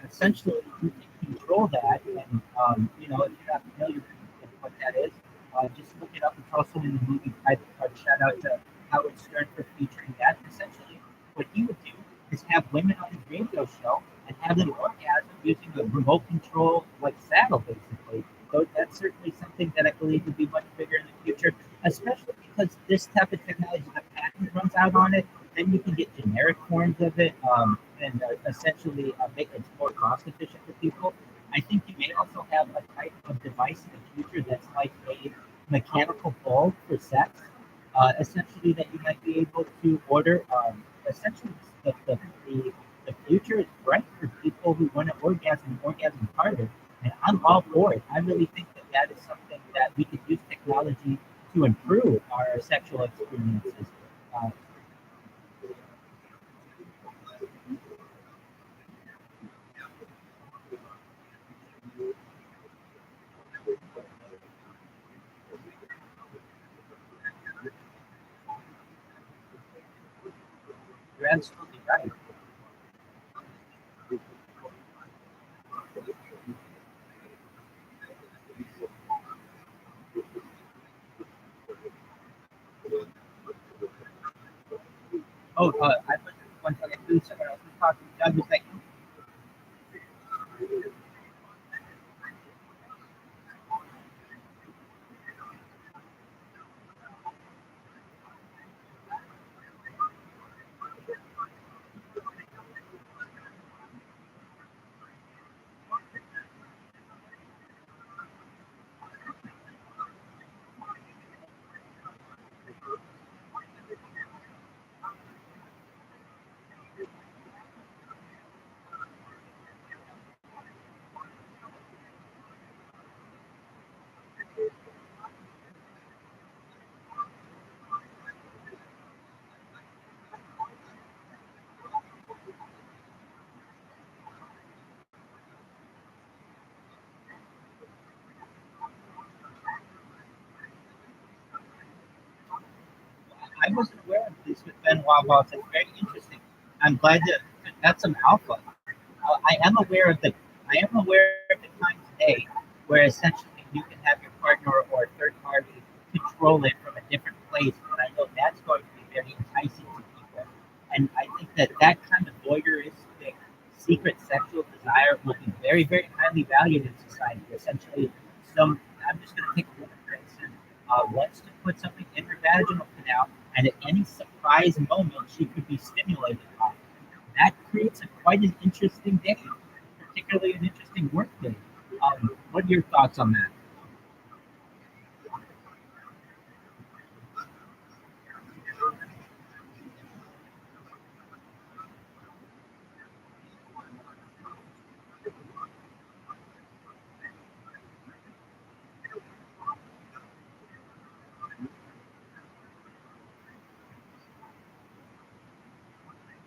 essentially you can control that. And if you're not familiar with what that is, just look it up. It's also in the movie Private Part. Shout out to Howard Stern for featuring that. Essentially, what he would do is have women on his radio show and have them orgasm using a remote control like saddle, basically. So that's certainly something that I believe would be much bigger in the future, especially because this type of technology, the patent runs out on it, then you can get generic forms of it, and essentially make it more cost efficient for people. I think you may also have a type of device in the future that's like a mechanical bulb for sex, essentially that you might be able to order. Essentially, the future is bright for people who want to orgasm harder, and I'm all for it. I really think that that is something that we could use technology to improve our sexual experiences. Uh, you're absolutely right. Oh, I was one second. Please, someone else was talking. Doug, was that you? I wasn't aware of this with Ben Wabash. It's very interesting. I'm glad that that's some alpha. I am aware of the time today where essentially you can have your partner or a third party control it from a different place, and I know that's going to be very enticing to people. And I think that that kind of voyeuristic, secret sexual desire will be very, very highly valued in society. Essentially, I'm just going to take a woman for instance, wants to put something in her vaginal canal, and at any surprise moment she could be stimulated by it. That creates quite an interesting day, particularly an interesting work day. What are your thoughts on that?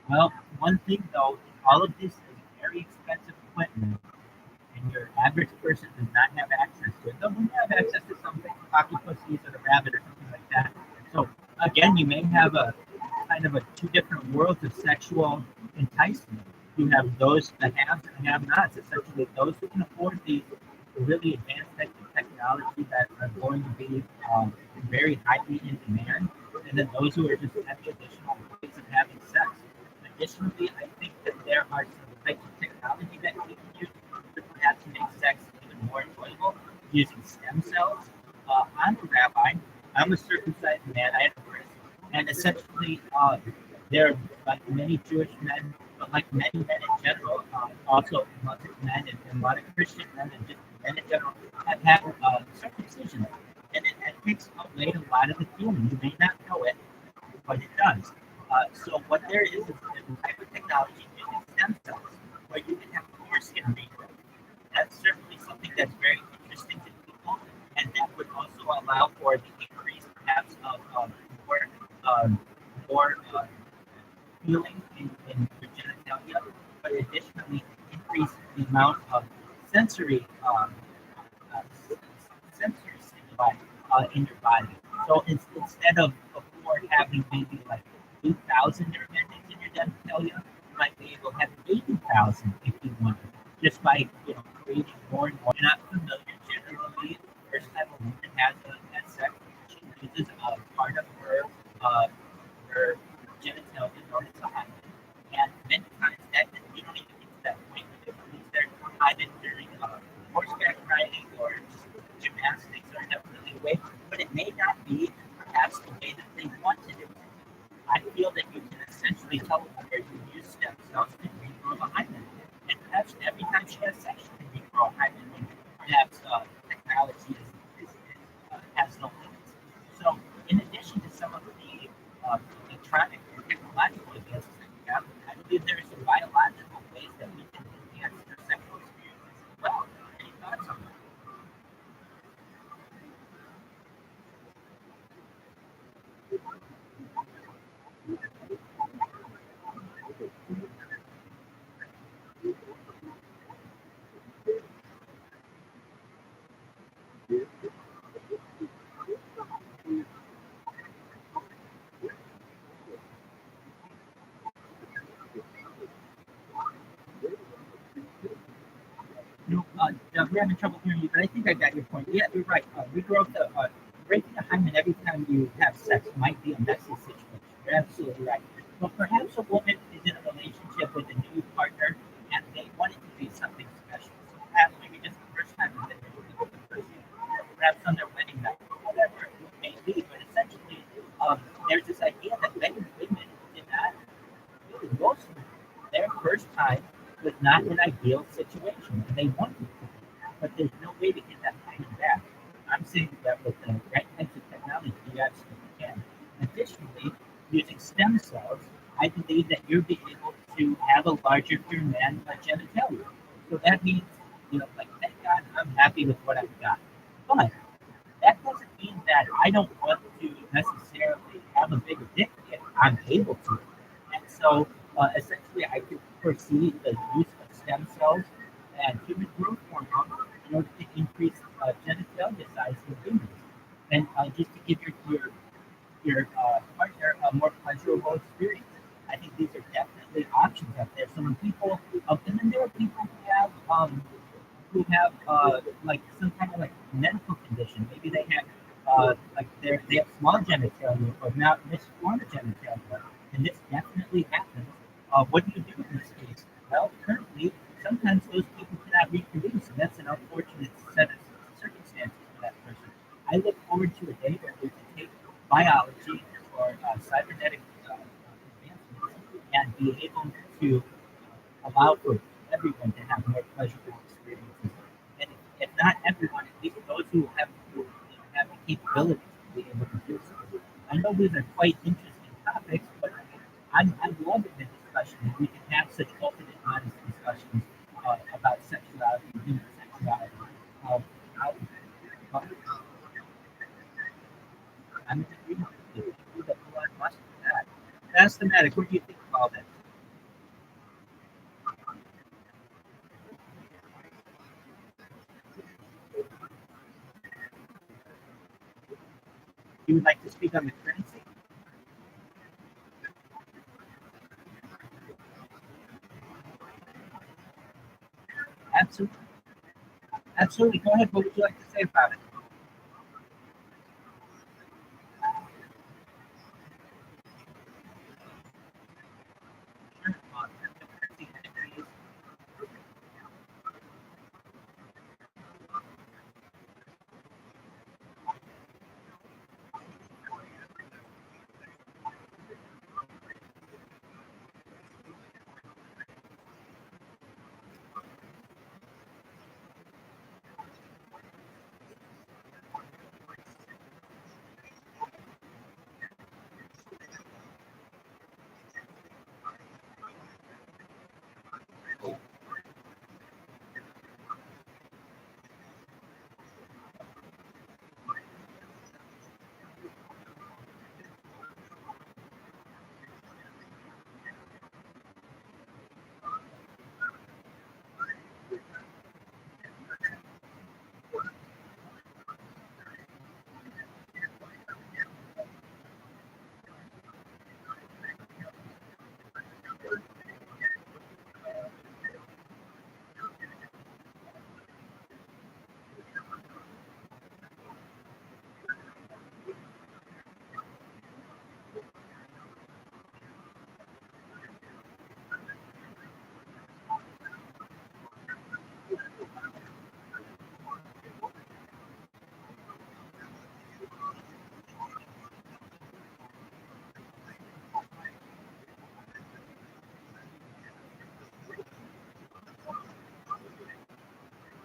Well, one thing though, all of this is very expensive equipment, and your average person does not have access to it. They'll have access to something, octopuses or a rabbit or something like that. So again, you may have a kind of a two different worlds of sexual enticement. You have those that have and have-nots. Essentially, those who can afford these really advanced types of technology that are going to be very highly in demand, and then those who are just at traditional ways of having sex. Additionally, I think that there are some types of technology that we can use to perhaps make sex even more enjoyable using stem cells. I'm a rabbi. I'm a circumcised man. I had a bris. And essentially, there are like many Jewish men, but like many men in general, also Muslim men and a lot of Christian men and just men in general have had circumcision. And it takes away a lot of the feeling. You may not know it, but it does. So what there is a type of technology using stem cells where you can have foreskin regrowth. That's certainly something that's very interesting to people, and that would also allow for the increase perhaps of more healing in your genitalia, but additionally increase the amount of sensory uh, sensory stimuli in your body. So instead of before having maybe like
8,000 amendments in your genitalia, you might be able to have 80,000 if you want to, just by creating more and more. You're not familiar generally. The first time a woman has sex, she uses a part of her genitalia known as a hymen, and many times that you don't even get to that point. If they're hymen during horseback riding or just gymnastics or definitely a way, but it may not be perhaps the way that they wanted it. I feel that you can essentially tell where you use stem cells to regrow the hymen. And perhaps every time she has sex, she can regrow a hymen when perhaps technology has no limits. So, in addition to some of the electronic and technological advances that we have, I believe there are some biological ways that we can enhance their sexual experiences as well. Any thoughts on that? No, we're having trouble hearing you, but I think I got your point. Yeah, you're right. Regrowth, breaking a hymen every time you have sex might be a messy situation. You're absolutely right. But perhaps a woman is in a relationship with a new partner and they want it to be something special. So perhaps maybe just the first time that they're with the person, perhaps on their wedding night, whatever it may be. But essentially, there's this idea that many women did not really most of their first time was not an ideal situation, and they wanted it to be, but there's no way to get that kind of back. I'm saying that with the right types of technology, you absolutely can. Additionally, using stem cells, I believe that you'll be able to have a larger pure man genitalia. So that means, like, thank God I'm happy with what I've got. But that doesn't mean that I don't want to necessarily have a bigger dick if I'm able to. And so, essentially, I could foresee the use of stem cells and human growth hormone in order to increase genitalia size in humans. And just to give your partner a more pleasurable experience. I think these are definitely options out there. So when people, and then there are people who have like some kind of like medical condition. Maybe they have like they have small genitalia or not misformed genitalia, and this definitely happens. What do you do in this case? Well, currently, sometimes those people cannot reproduce, and that's an unfortunate set of circumstances for that person. I look forward to a day where we can take biology or cybernetic advancements and be able to allow for everyone to have more pleasurable experiences. And if not everyone, at least those who have the capabilities to be able to do so. I know these are quite interesting topics, but I'm loving the discussion. And we can have such open and honest discussions about sexuality and human sexuality. Um, I, but I'm in agreement with you. You that Elon Musk for that. That's thematic. What do you think of all that? You would like to speak on the currency? Absolutely. Absolutely. Go ahead. What would you like to say about it? Sure. Cryptocurrency NFTs.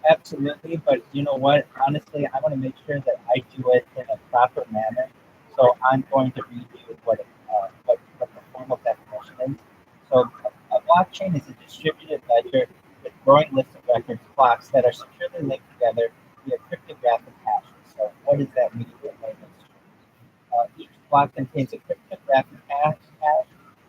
Absolutely, but you know what? Honestly, I want to make sure that I do it in a proper manner. So I'm going to read you what the formal definition is. So a blockchain is a distributed ledger with growing lists of records, blocks that are securely linked together via cryptographic hashes. So what does that mean in layman's terms? Each block contains a cryptographic hash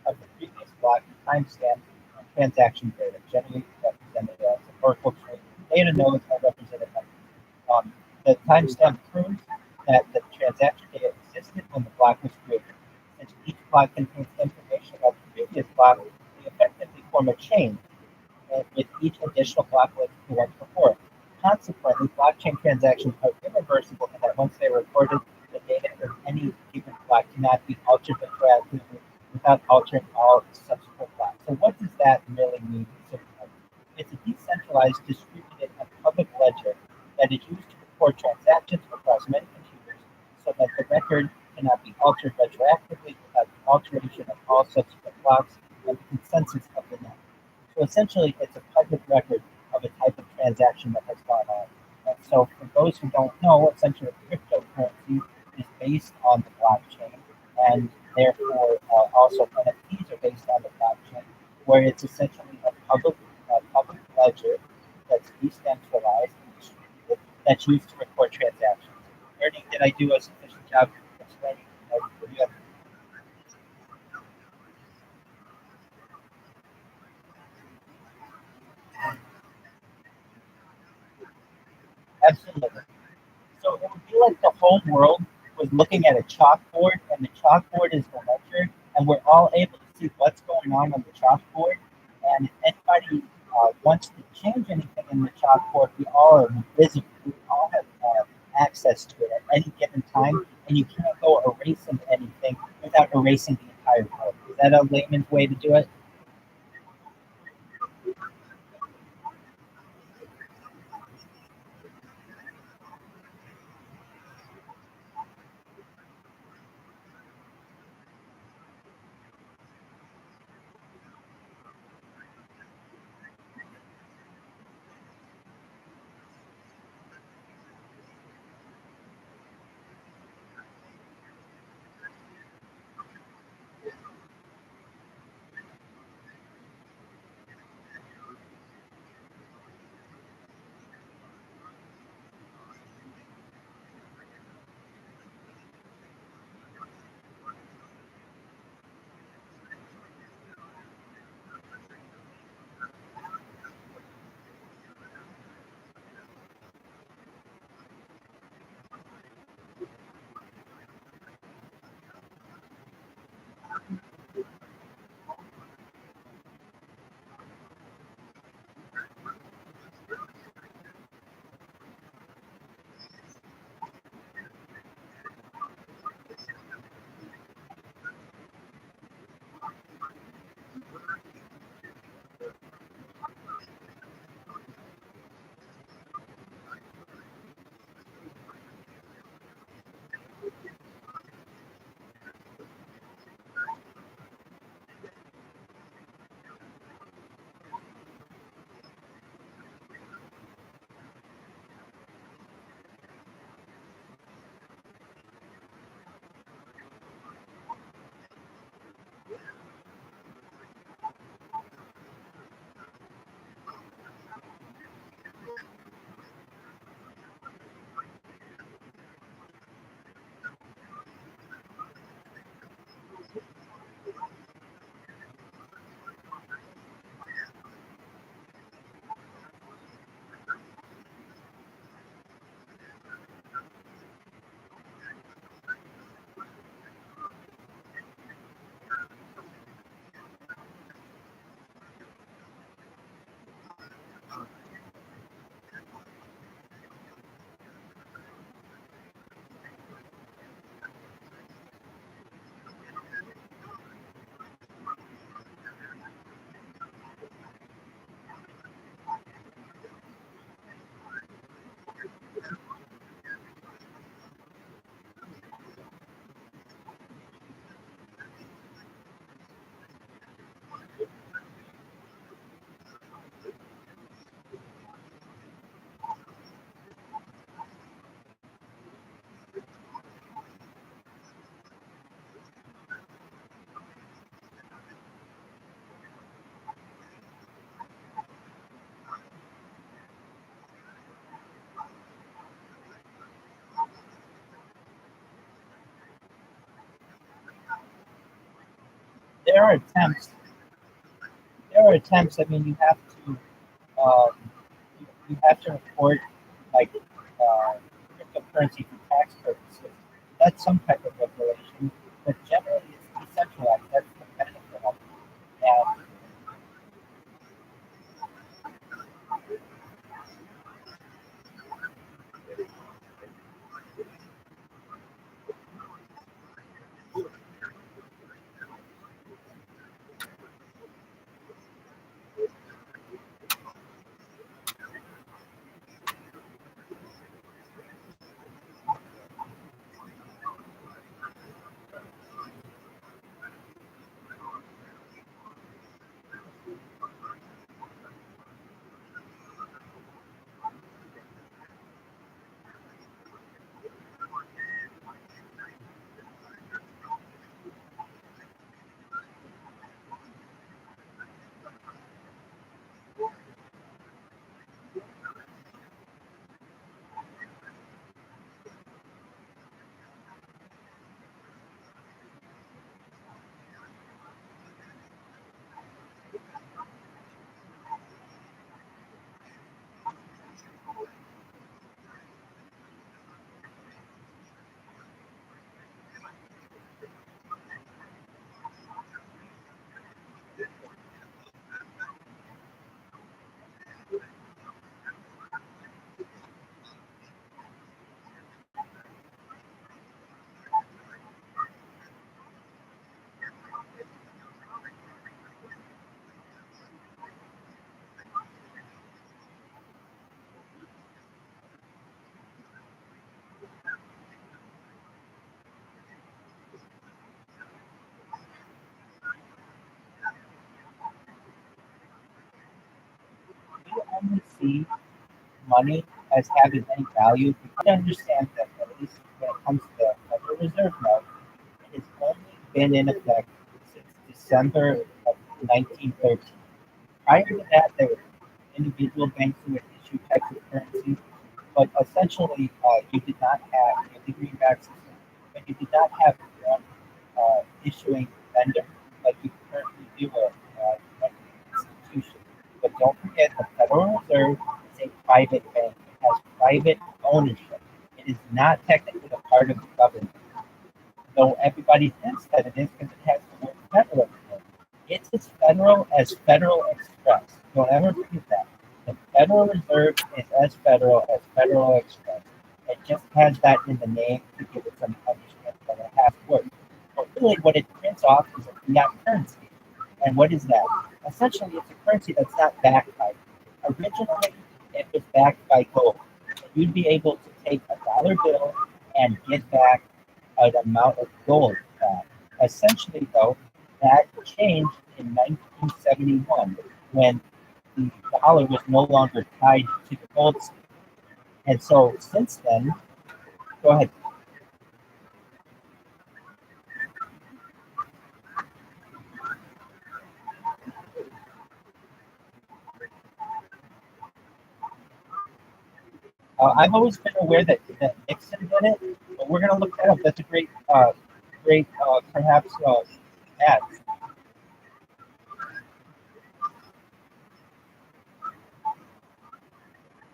of the previous block, timestamp, and transaction data, generally represented as a Oracle tree. Data nodes are represented by the timestamp proves that the transaction data existed when the block was created. Since each block contains information about the previous block, they effectively form a chain with each additional block linked to one before. Consequently, blockchain transactions are irreversible in that once they are recorded, the data in any given block cannot be altered retroactively without altering all subsequent blocks. So what does that really mean? It's a decentralized, distributed, and public ledger that is used to record transactions across many computers so that the record cannot be altered retroactively without the alteration of all subsequent blocks and the consensus of the network. So essentially, it's a public record of a type of transaction that has gone on. And so for those who don't know, essentially cryptocurrency is based on the blockchain, and therefore also NFTs are based on the blockchain, where it's essentially a public ledger that's decentralized and distributed that's used to record transactions. Ernie, did I do a sufficient job explaining? You have, absolutely. So it would be like the whole world was looking at a chalkboard, and the chalkboard is the ledger, and we're all able to see what's going on the chalkboard. And if anybody wants to change anything in the chalkboard, we all are visible. We all have access to it at any given time, and you can't go erasing anything without erasing the entire board. Is that a layman's way to do it? there are attempts. There are attempts. I mean, um, you have to report like cryptocurrency for tax purposes. That's some type of regulation, but generally it's decentralized. That's the benefit of it. And we only see money as having any value. We can understand that at least when it comes to the Federal Reserve note, it has only been in effect since December of 1913. Prior to that, there were individual banks who would issue types of currency, but essentially you did not have the greenback system, but you did not have one issuing vendor like you currently do an institution. But don't forget, the Federal Reserve is a private bank. It has private ownership. It is not technically a part of the government, though everybody thinks that it is because it has the word federal in it. It's as federal as Federal Express. Don't ever forget that. The Federal Reserve is as Federal Express. It just has that in the name to give it some punishment that it has work. But really, what it prints off is a fiat currency. And what is that? Essentially, it's a currency that's not backed by. Originally, it was backed by gold. You'd be able to take a dollar bill and get back an amount of gold back. Essentially, though, that changed in 1971 when the dollar was no longer tied to the gold standard. And so since then, go ahead. I've always been aware that Nixon did it, but we're going to look that up. That's a great, perhaps, ad.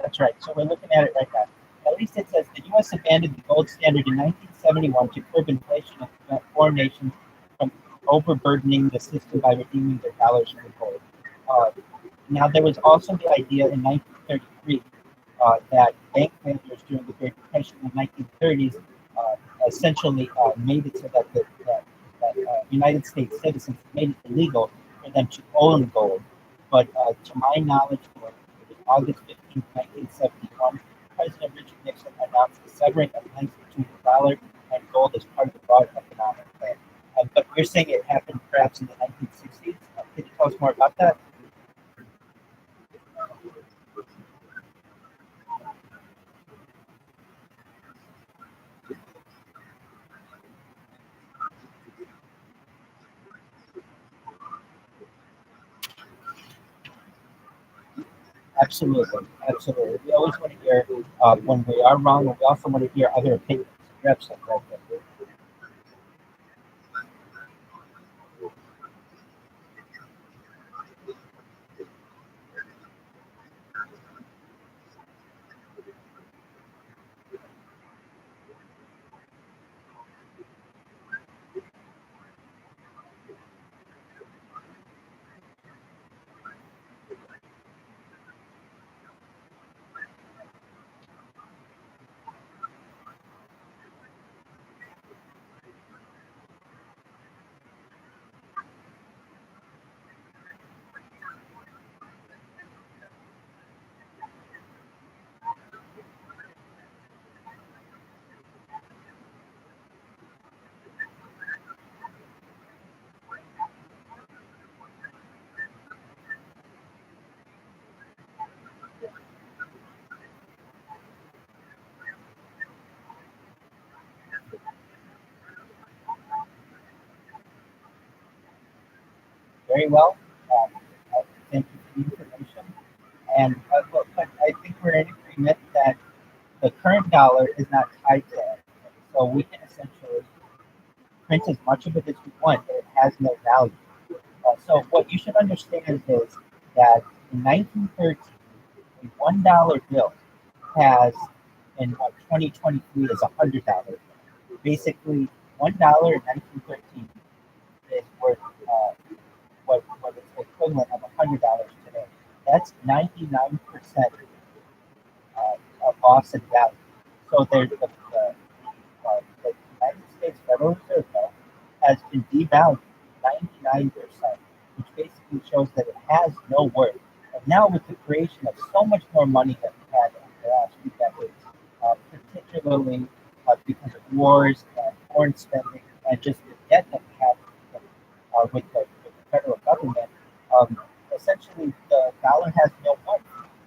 That's right. So we're looking at it right now. At least it says the U.S. abandoned the gold standard in 1971 to curb inflation and prevent foreign nations from overburdening the system by redeeming their dollars for gold. Uh, Now, there was also the idea in 1933 that bank failures during the Great Depression in the 1930s essentially made it so that United States citizens made it illegal for them to own gold. But to my knowledge, it was August 15, 1971, President Richard Nixon announced the severing of links between the dollar and gold as part of the broad economic plan. But you're saying it happened perhaps in the 1960s. Can you tell us more about that? Absolutely, absolutely. We always want to hear when we are wrong, and we also want to hear other opinions. You're absolutely right there. very well. Thank you for the information. And but I think we're in agreement that the current dollar is not tied to anything. So we can essentially print as much of it as we want, but it has no value. So what you should understand is that in 1913, a $1 bill has, in 2023, is $100. Basically, $1 in 1913 is worth what is the equivalent of $100 today. That's 99% of loss in value. So there's the United States Federal Reserve Note has been devalued 99%, which basically shows that it has no worth. And now with the creation of so much more money that we had in the last few decades, particularly because of wars and foreign spending and just the debt that we have with the federal government, essentially the dollar has no worth.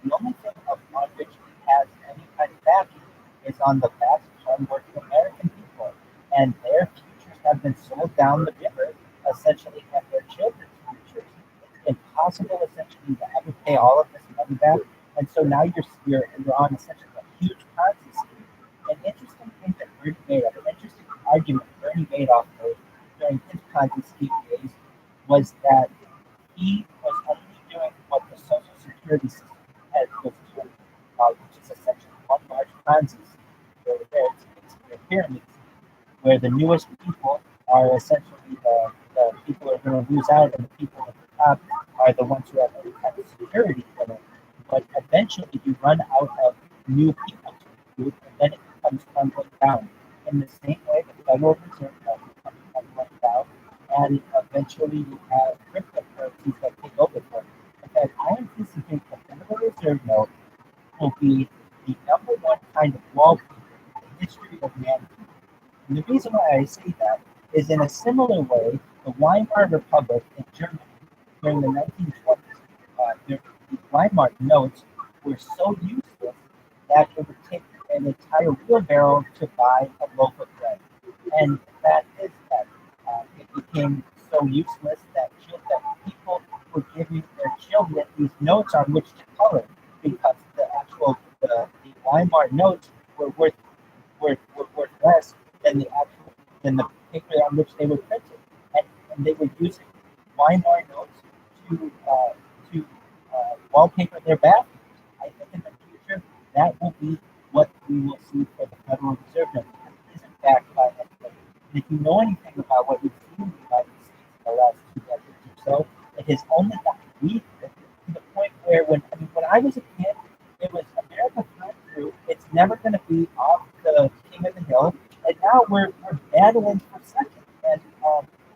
The only thing on which it has any kind of backing is on the backs of hardworking American people, and their futures have been sold down the river, essentially, and their children's futures. It's impossible, essentially, to ever pay all of this money back, and so now you're on essentially a huge Ponzi scheme. An interesting thing that Bernie made up, an interesting argument Bernie Madoff made during his Ponzi scheme days was that he was only doing what the Social Security system was doing, which is essentially one large Ponzi scheme, where it's basically a pyramid scheme, where the newest people are essentially the people who are going to lose out, and the people at the top are the ones who have any kind of security in it. But eventually, you run out of new people to recruit, and then it becomes crumbling down. In the same way, the Federal Reserve becomes crumbling down, and eventually you have cryptocurrencies that take over for it. In fact, I anticipate the Federal Reserve note will be the number one kind of wallpaper in the history of mankind. And the reason why I say that is in a similar way, the Weimar Republic in Germany during the 1920s, the Weimar notes were so useless that it would take an entire wheelbarrow to buy a loaf of bread. And that is that it became so useless that people were giving their children these notes on which to color because the Weimar notes were worth less than the paper on which they were printed, and they were using Weimar notes to wallpaper their bathrooms. I think in the future that will be what we will see for the Federal Reserve Note. It isn't backed by anything. And if you know anything about what we've seen in the United States in the last 2 decades or so, it has only gotten weaker to the point where when I was a kid, it was America through. It's never going to be off the king of the hill, and now we're battling for second. And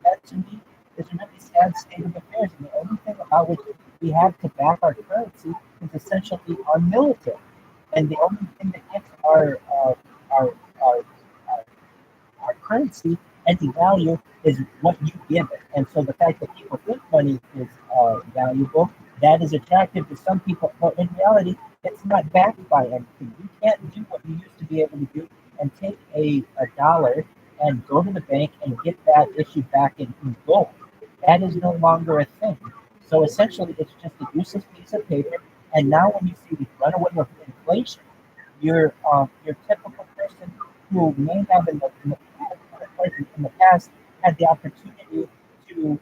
that to me is a really sad state of affairs. And the only thing about which we have to back our currency is essentially our military. And the only thing that gets our currency any value is what you give it. And so the fact that people think money is valuable, that is attractive to some people, but in reality, it's not backed by anything. You can't do what you used to be able to do and take a dollar and go to the bank and get that issued back in gold. That is no longer a thing. So essentially, it's just a useless piece of paper. And now when you see the runaway of inflation, your typical person who may have in the past had the opportunity to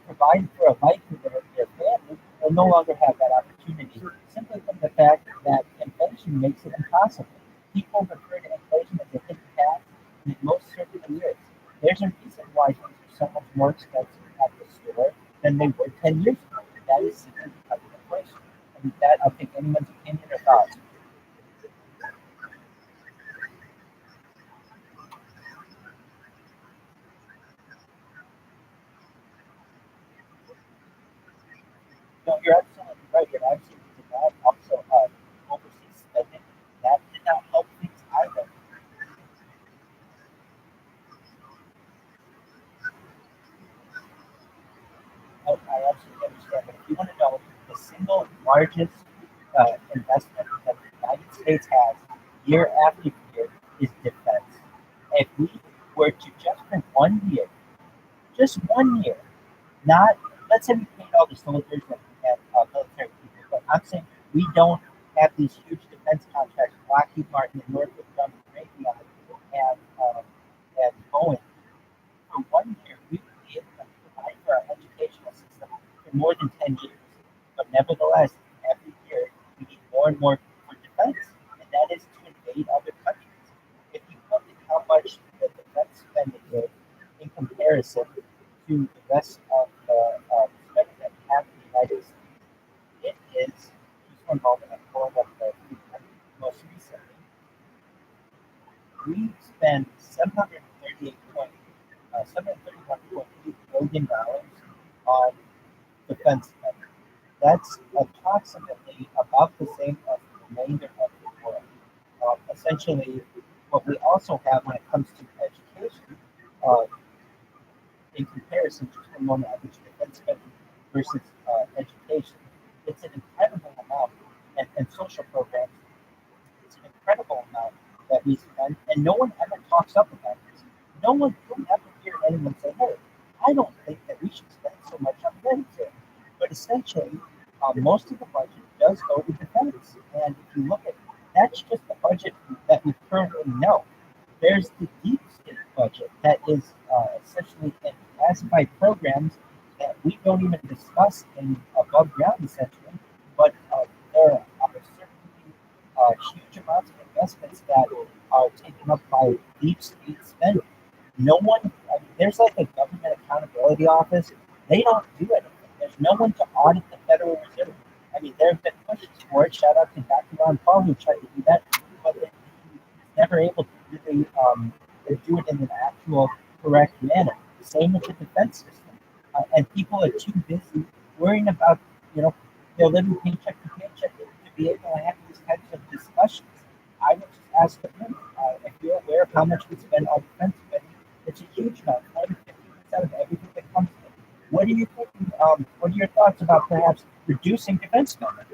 provide for a life for their family will no longer have that opportunity, simply from the fact that inflation makes it impossible. People refer to inflation as a hidden tax, and it most certainly is. There's a reason why things are so much more expensive at the store than they were 10 years ago. And that is simply because of inflation. And with that, I'll take anyone's opinion or thoughts. No, you're absolutely right. You're absolutely right. Also, overseas spending, that did not help things either. I absolutely understand. But if you want to know, the single largest investment that the United States has year after year is defense. If we were to just for 1 year, just 1 year, not let's say we paid all the soldiers and military people, but I'm saying we don't have these huge defense contracts, Lockheed Martin and Northrop Grumman, Raytheon, and Boeing. For 1 year, we would be able to provide for our educational system for more than 10 years. But nevertheless, every year we need more and more for defense, and that is to invade other countries. If you look at how much the defense spending is in comparison to the rest of the spending that we have in the United States, it is, just one moment, I'm pulling up the most recently, we spend 731.8 billion on defense spending. That's approximately about the same as the remainder of the world. Essentially, what we also have when it comes to education, uh, in comparison to the moment average defense spending versus education, it's an incredible amount, and social programs, it's an incredible amount that we spend, and no one ever talks up about this. No one, you'll never hear anyone say, "Hey, I don't think that we should spend so much on military." But essentially, most of the budget does go to defense, and if you look at, that's just the budget that we currently know. There's the deep state budget that is essentially in classified programs that we don't even discuss in above ground, essentially. But there are certainly huge amounts of investments that are taken up by deep state spending. No one, I mean, there's like a government accountability office. They don't do anything. There's no one to audit the Federal Reserve. I mean, there have been pushes for it. Shout out to Dr. Ron Paul who tried to do that, but he's never able to really do it in an actual correct manner. Same with the defense system. And people are too busy worrying about, you know, they're living paycheck to paycheck to be able to have these types of discussions. I would just ask the room, if you're aware of how much we spend on defense spending, it's a huge amount, 10 to 15% of everything that comes in. What are you thinking? What are your thoughts about perhaps reducing defense spending?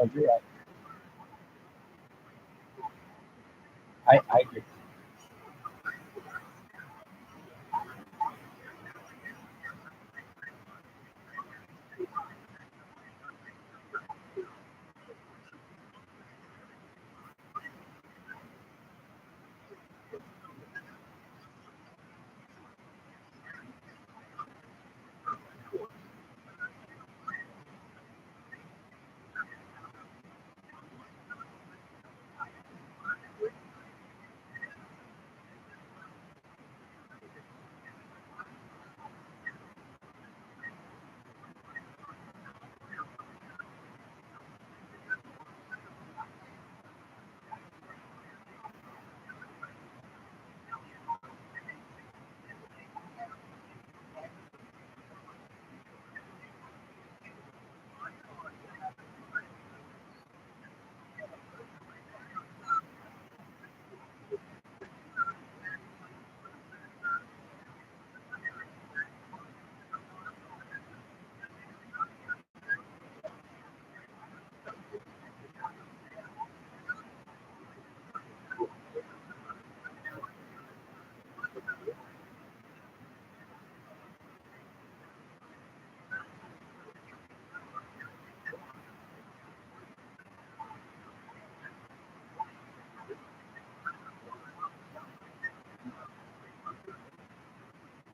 I agree. I agree.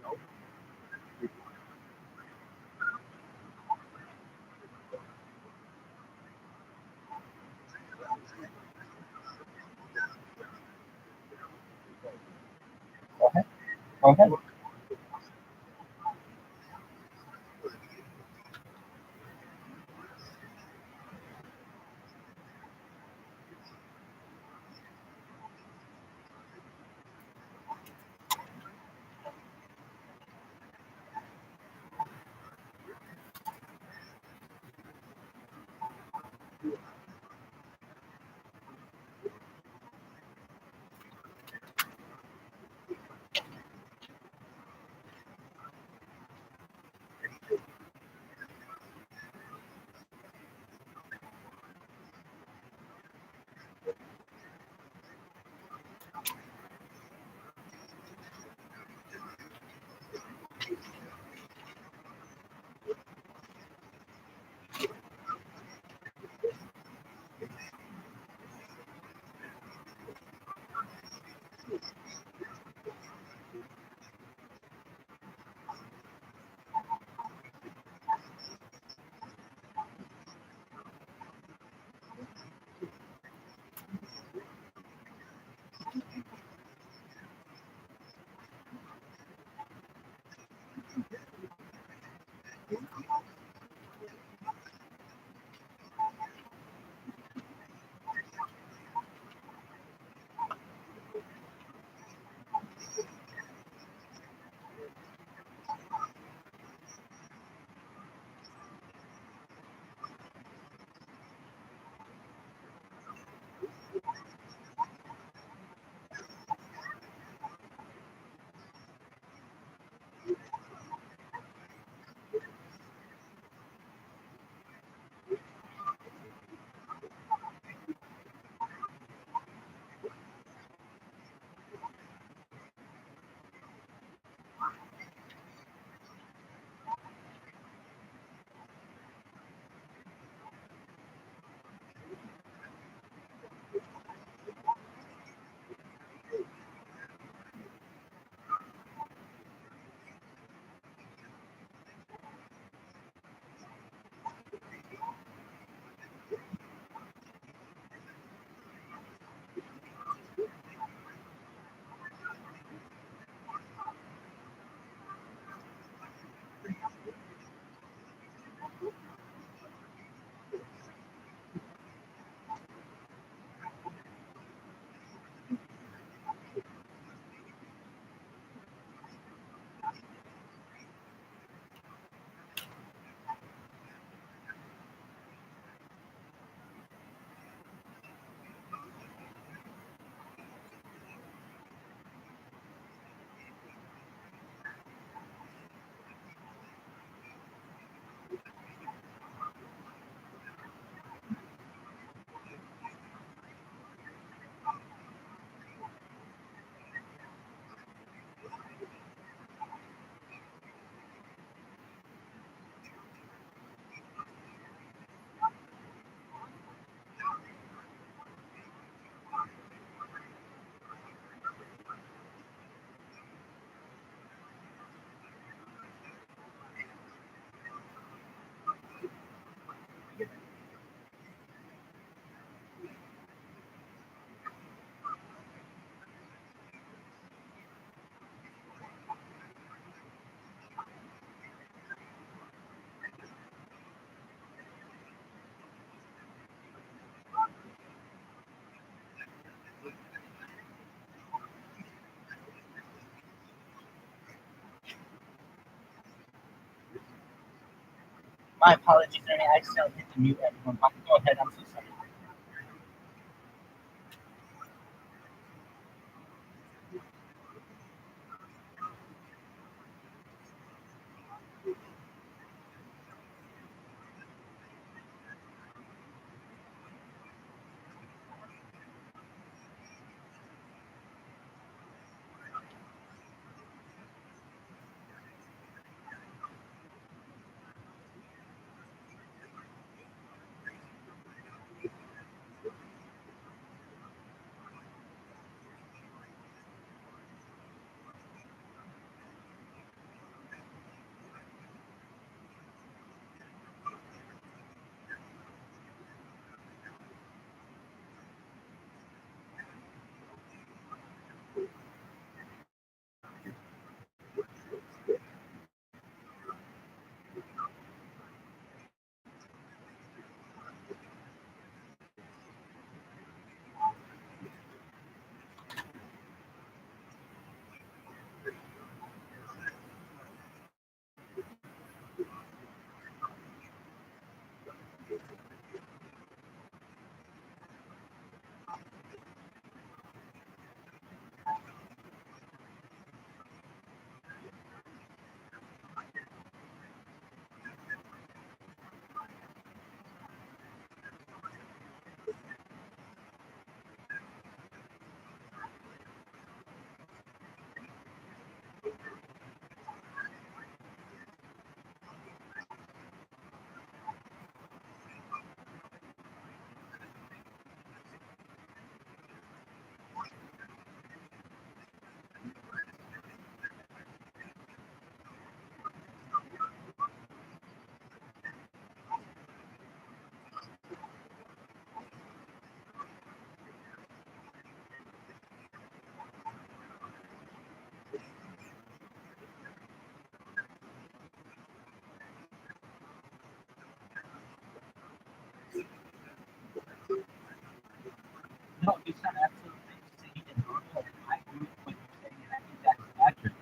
Go ahead. Go ahead. My apologies, Ernie. I accidentally hit the mute everyone. Go ahead. I'm so sorry. on absolutely insane and normal, and I agree with what you're saying, and I think that's accurate.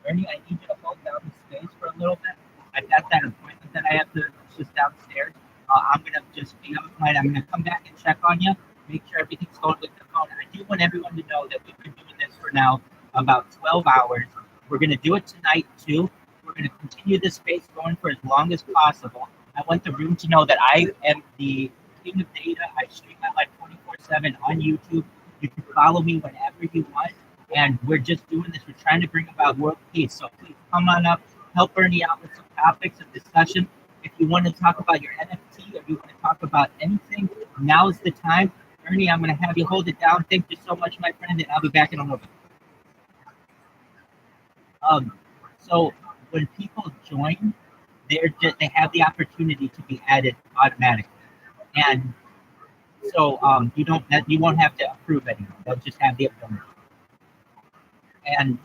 Ernie, I need you to hold down the space for a little bit. I've got that appointment that I have to just downstairs. I'm gonna just be on the flight. I'm gonna come back and check on you, make sure everything's going with the phone. I do want everyone to know that we've been doing this for now about 12 hours. We're gonna do it tonight too. We're gonna continue this space going for as long as possible. I want the room to know that I am the king of data. I stream my life 24/7 on YouTube. You can follow me whenever you want. And we're just doing this. We're trying to bring about world peace. So please come on up, help Ernie out with some topics of discussion. If you want to talk about your NFT or you want to talk about anything, now is the time. Ernie, I'm going to have you hold it down. Thank you so much, my friend, and I'll be back in a moment. So when people join, they have the opportunity to be added automatically, and so you won't have to approve anyone. They'll just have the ability. And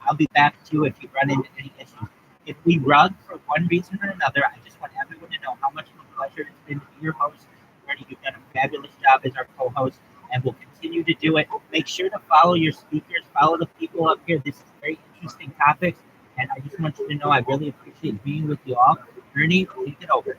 I'll be back too if you run into any issues. If we rug for one reason or another, I just want everyone to know how much of a pleasure it's been to be your host. Ernie, you've done a fabulous job as our co-host, and we'll continue to do it. Make sure to follow your speakers, follow the people up here. This is very interesting topics, and I just want you to know I really appreciate being with you all. Ernie, take it over.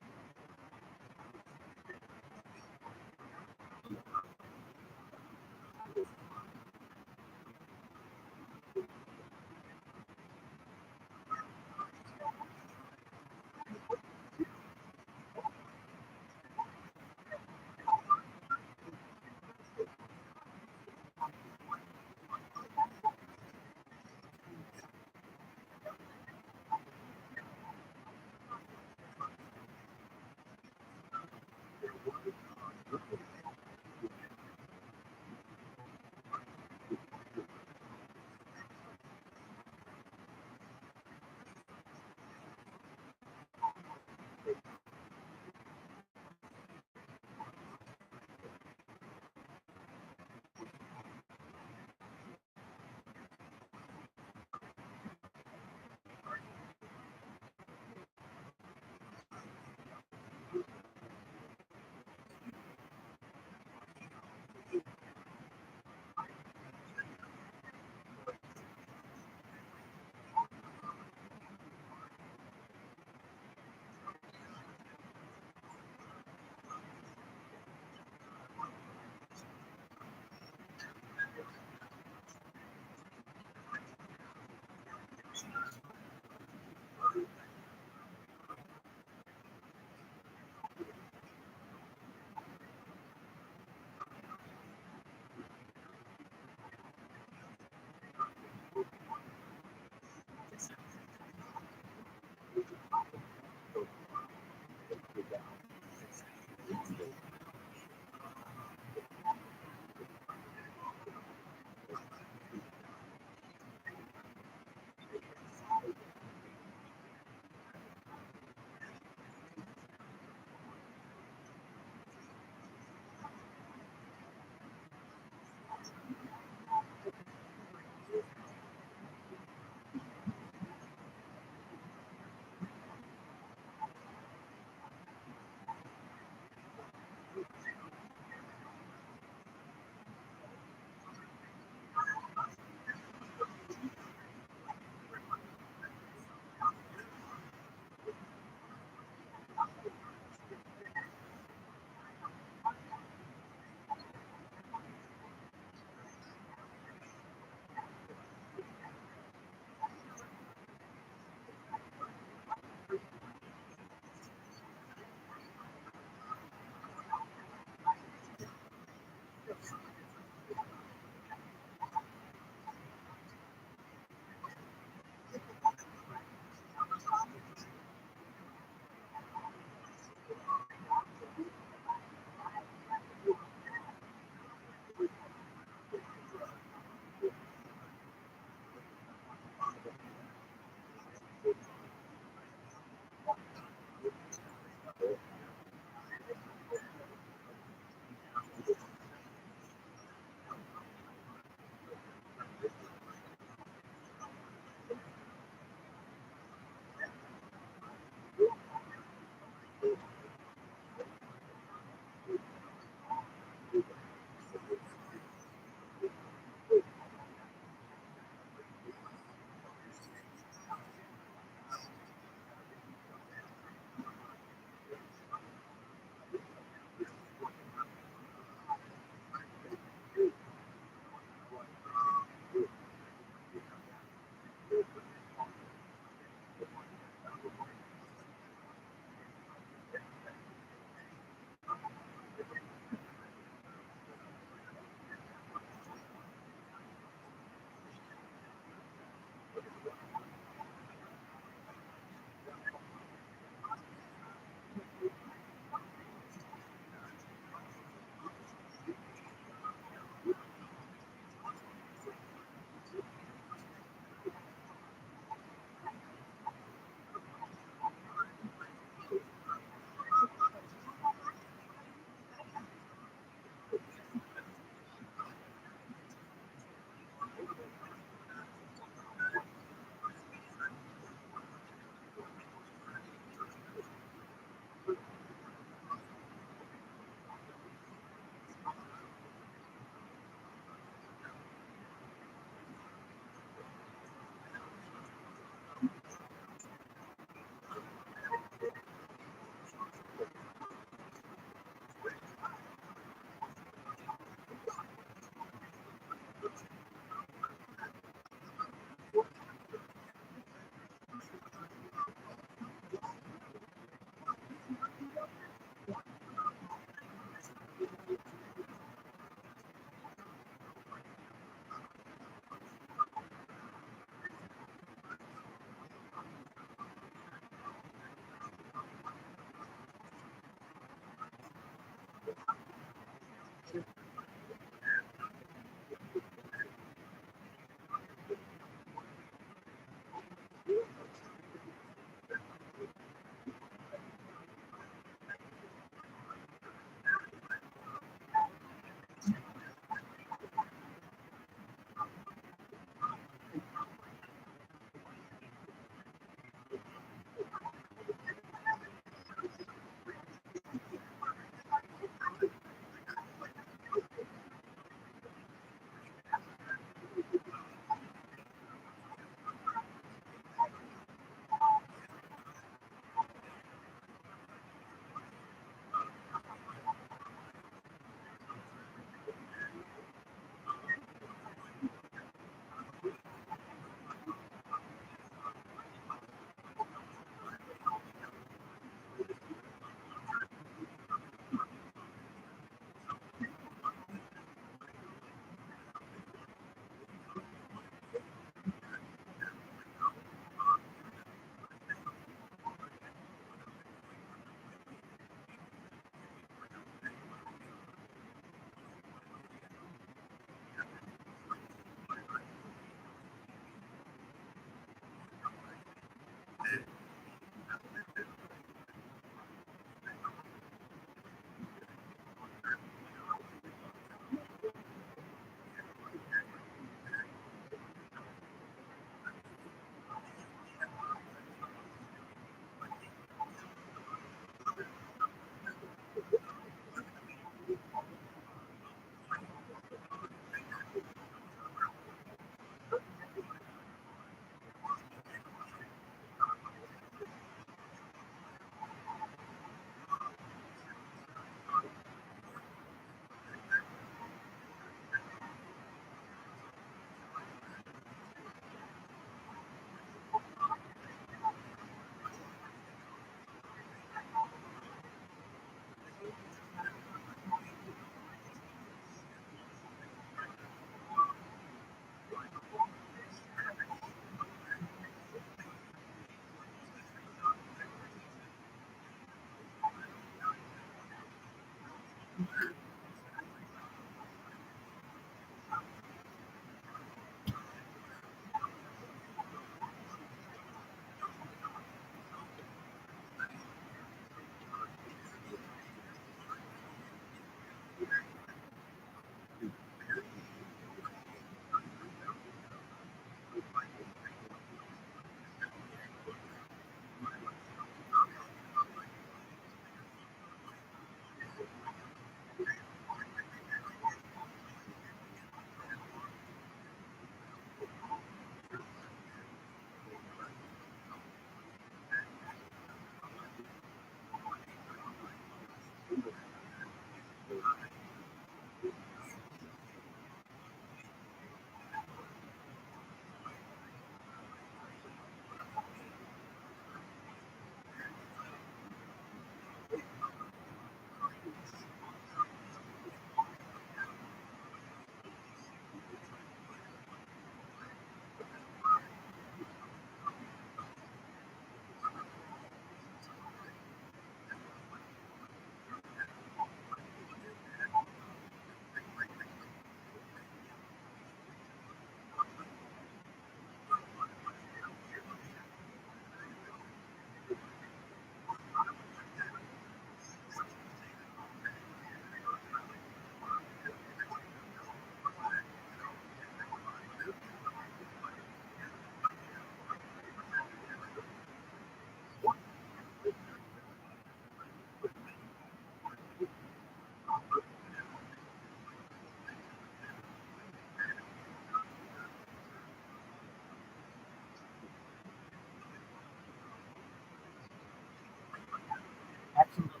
Absolutely.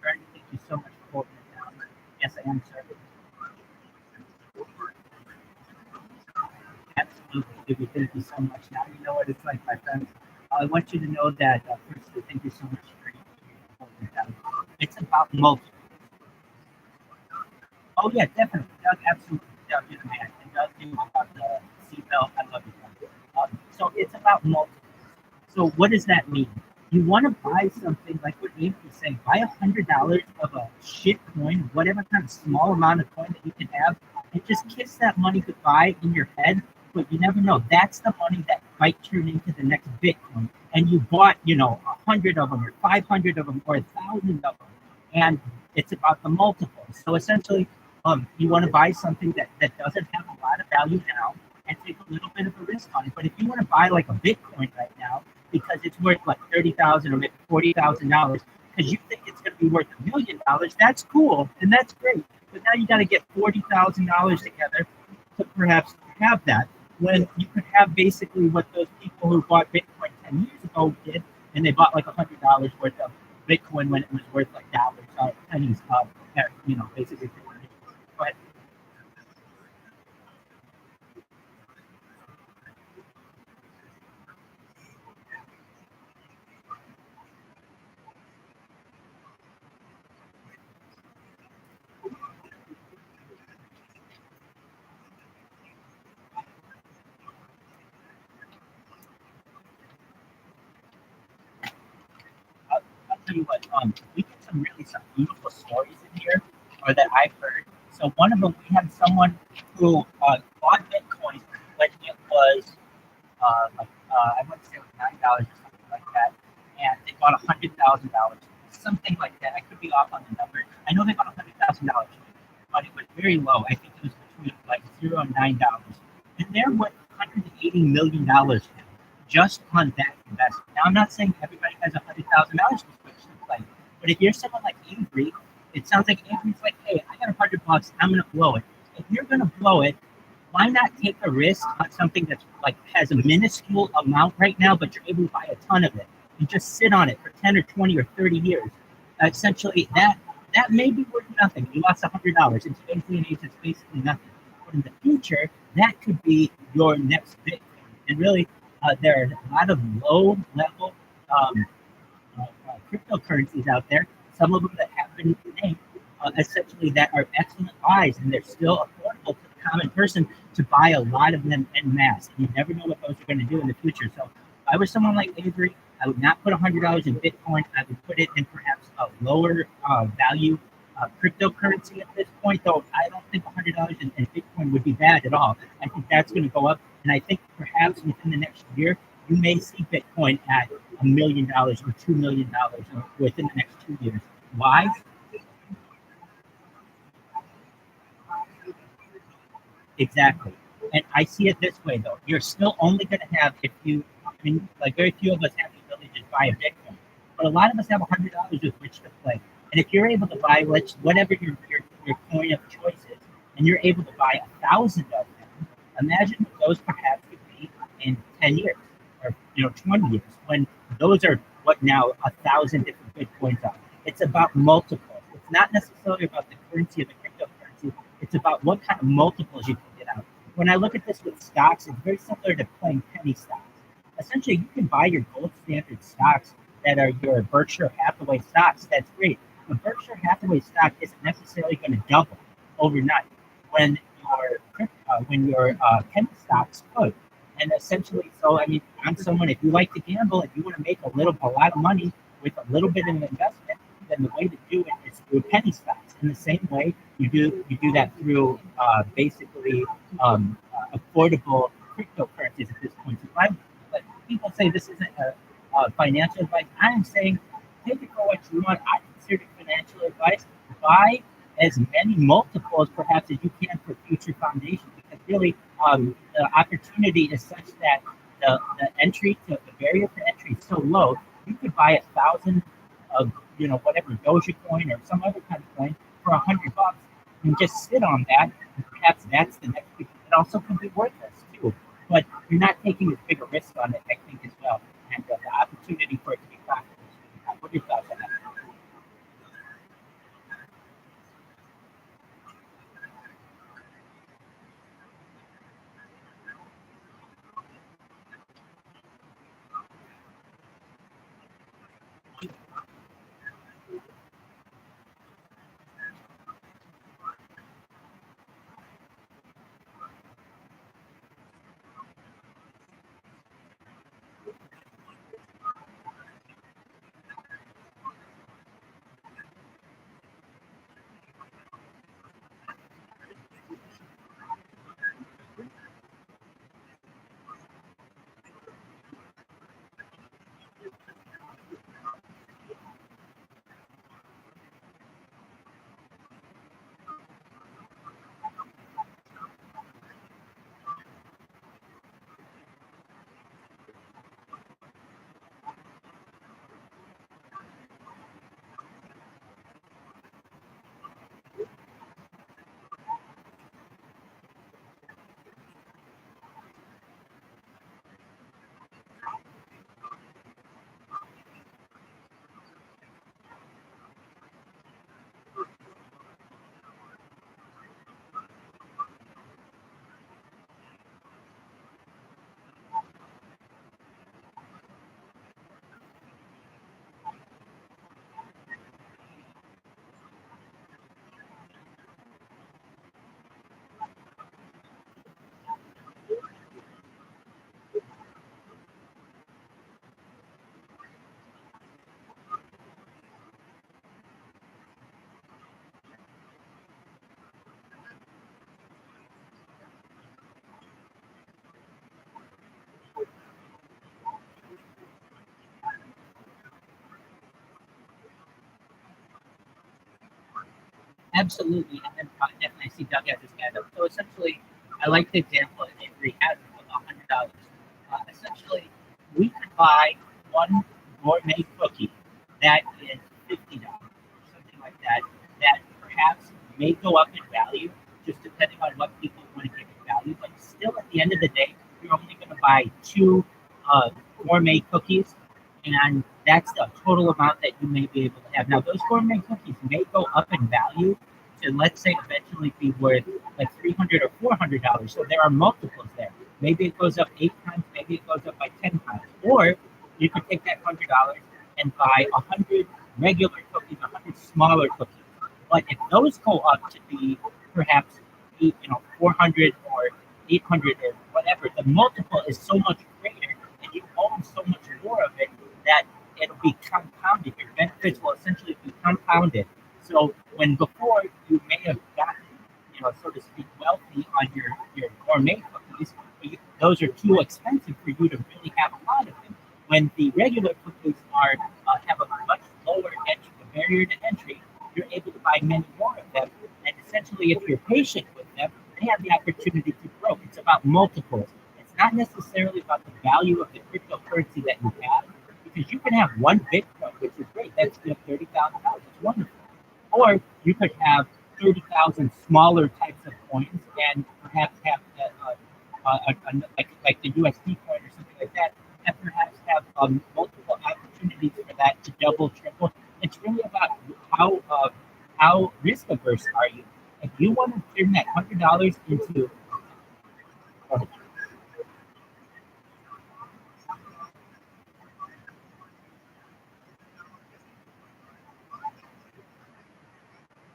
Bernie, thank you so much for holding it down. Yes, I am serving. Absolutely, Vivi, thank you so much. Now you know what it's like, my friends. I want you to know that, firstly, thank you so much for holding it down. It's about multiple. Oh, yeah, definitely. Doug, absolutely. Doug, you're the man. And Doug, you about the seatbelt. I love you. Doug. So it's about multiple. So what does that mean? You want to buy something like what Abe was saying, buy $100 of a shit coin, whatever kind of small amount of coin that you can have, and just kiss that money goodbye in your head. But you never know. That's the money that might turn into the next Bitcoin. And you bought, 100 of them or 500 of them or 1,000 of them. And it's about the multiples. So essentially, you want to buy something that doesn't have a lot of value now and take a little bit of a risk on it. But if you want to buy like a Bitcoin right now, because it's worth like $30,000 or maybe $40,000, because you think it's going to be worth $1 million, that's cool and that's great. But now you got to get $40,000 together to perhaps have that. When you could have basically what those people who bought Bitcoin 10 years ago did, and they bought like $100 worth of Bitcoin when it was worth like dollars, pennies, basically. But I'll tell you what, we get some beautiful stories in here, or that I've heard. So one of them, we had someone who bought Bitcoin when it was I want to say it was $9 or something like that, and they bought $100,000, something like that. I could be off on the number. I know they bought $100,000, but it was very low. I think it was between like $0 and $9, and they're worth $180 million just on that investment. Now, I'm not saying everybody has $100,000 to switch to play, but if you're someone like Avery, it sounds like Avery's like, hey, I got $100, I'm gonna blow it. If you're gonna blow it, why not take a risk on something that's like has a minuscule amount right now, but you're able to buy a ton of it and just sit on it for 10 or 20 or 30 years? Essentially, that may be worth nothing. You lost $100. In today's day and age, it's basically nothing. But in the future, that could be your next Bitcoin. And really, there are a lot of low-level cryptocurrencies out there. Some of them that have been named, essentially that are excellent buys, and they're still affordable to the common person to buy a lot of them en masse. And you never know what those are going to do in the future. So if I was someone like Avery, I would not put $100 in Bitcoin. I would put it in perhaps a lower value
cryptocurrency at this point, though I don't think $100 in Bitcoin would be bad at all. I think that's going to go up, and I think perhaps within the next year, you may see Bitcoin at $1 million or $2 million within the next 2 years. Why? Exactly. And I see it this way though. You're still only going to have if you. I mean, like very few of us have the ability to just buy a Bitcoin, but a lot of us have $100 with which to play. And if you're able to buy whatever your coin of choice is, and you're able to buy 1,000 of them, imagine what those perhaps could be in 10 years or 20 years when those are what now 1,000 different Bitcoins are. It's about multiples. It's not necessarily about the currency of the cryptocurrency. It's about what kind of multiples you can get out. When I look at this with stocks, it's very similar to playing penny stocks. Essentially, you can buy your gold standard stocks that are your Berkshire Hathaway stocks. That's great. The Berkshire Hathaway stock isn't necessarily going to double overnight when your penny stocks could. And essentially, so I mean, I'm someone. If you like to gamble, if you want to make a lot of money with a little bit of investment, then the way to do it is through penny stocks. In the same way, you do that through basically affordable cryptocurrencies at this point. So but people say this isn't a financial advice. I am saying take it for what you want. I consider it financial advice. Buy as many multiples perhaps as you can for future foundation, because really the opportunity is such that the barrier for entry is so low. You could buy 1,000 of whatever Dogecoin or some other kind of coin for $100 and just sit on that. And perhaps that's the next big. It also could be worthless too, but you're not taking as big a risk on it, I think, as well. And the opportunity for it to be profitable. What are your thoughts on that? Absolutely, and then definitely see Doug has his hand up. So essentially, I like the example that Avery has of $100. Essentially, we could buy one gourmet cookie that is $50, something like that. That perhaps may go up in value, just depending on what people want to give it value. But still, at the end of the day, you're only going to buy two uh, gourmet cookies, and that's the total amount that you may be able to have. Now, those gourmet cookies may go up in value to, let's say, eventually be worth like $300 or $400. So there are multiples there. Maybe it goes up 8 times, maybe it goes up by 10 times. Or you could take that $100 and buy 100 regular cookies, 100 smaller cookies. But if those go up to be perhaps 400 or 800 or whatever, the multiple is so much greater, and you own so much more of it that it'll be compounded. Your benefits will essentially be compounded. So When before you may have gotten, so to speak, wealthy on your gourmet cookies, but those are too expensive for you to really have a lot of them. When the regular cookies have a much lower barrier to entry, you're able to buy many more of them. And essentially, if you're patient with them, they have the opportunity to grow. It's about multiples. It's not necessarily about the value of the cryptocurrency that you have, because you can have one Bitcoin, which is great. That's $30,000. It's wonderful. Or you could have 30,000 smaller types of coins, and perhaps have like the USD coin or something like that, and perhaps have multiple opportunities for that to double, triple. It's really about how risk averse are you. If you want to turn that $100 into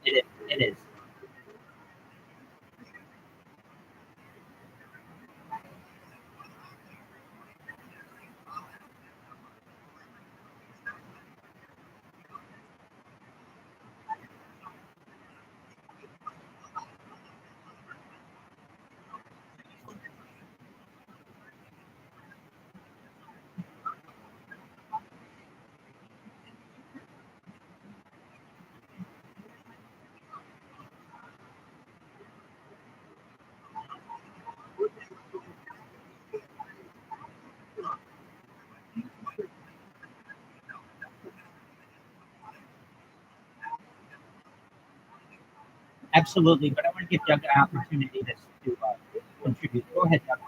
it is. Absolutely, but I want to give Doug an opportunity to contribute. Go ahead, Doug.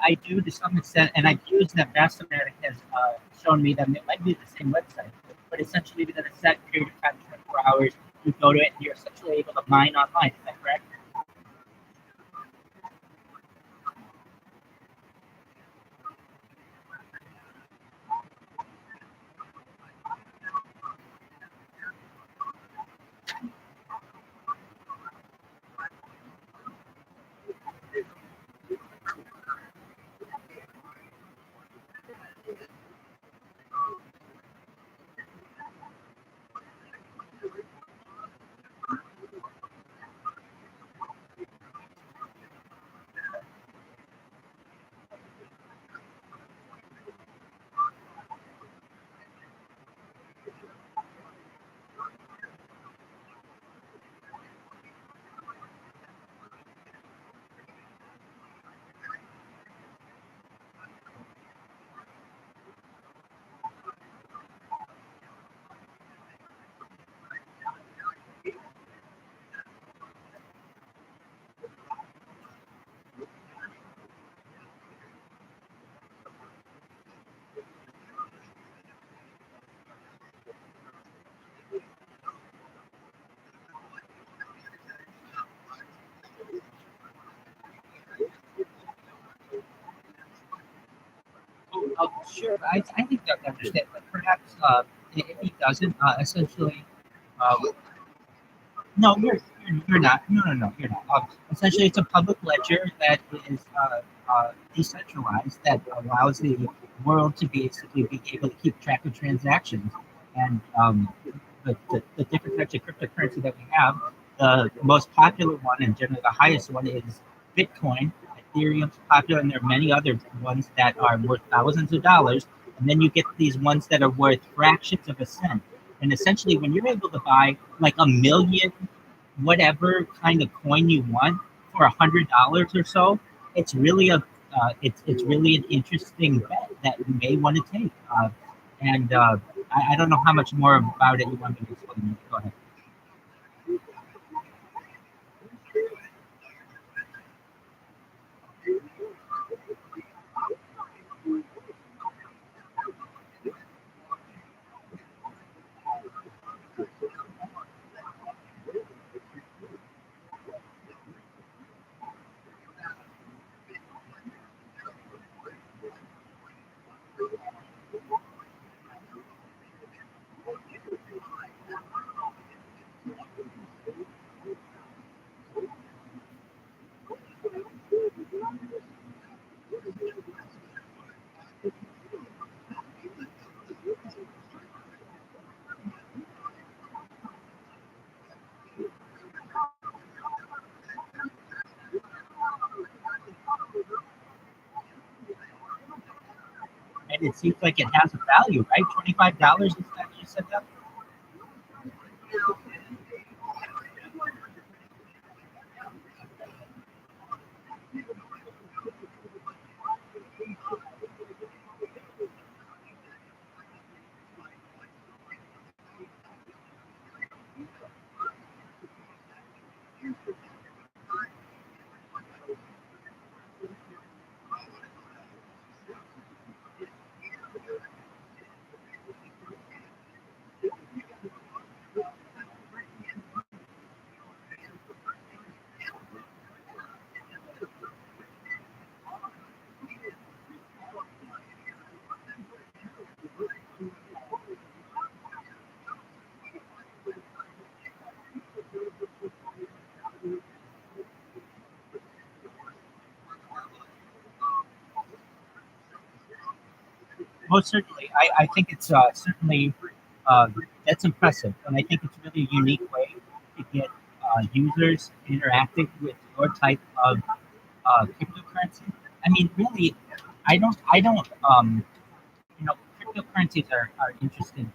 I do to some extent, and I've used that. Bastomatic has shown me that it might be the same website, but essentially within a set period of time, 24 hours, you go to it and you're essentially able to mine online. Is that correct? Sure. I think Doug understands, but perhaps if he doesn't, essentially, uh, no, you're not. No, you're not. Essentially, it's a public ledger that is decentralized, that allows the world to basically be able to keep track of transactions. And the different types of cryptocurrency that we have, the most popular one and generally the highest one is Bitcoin. Ethereum's popular, and there are many other ones that are worth thousands of dollars. And then you get these ones that are worth fractions of a cent. And essentially, when you're able to buy like a million, whatever kind of coin you want for $100 or so, it's really it's really an interesting bet that you may want to take. And I don't know how much more about it you want me to explain. Go ahead. said, it seems like it has a value, right? $25 is that you said that? Most certainly. I think it's certainly that's impressive, and I think it's really a unique way to get users interacting with your type of cryptocurrency. I mean, really, I don't. You know, cryptocurrencies are interesting.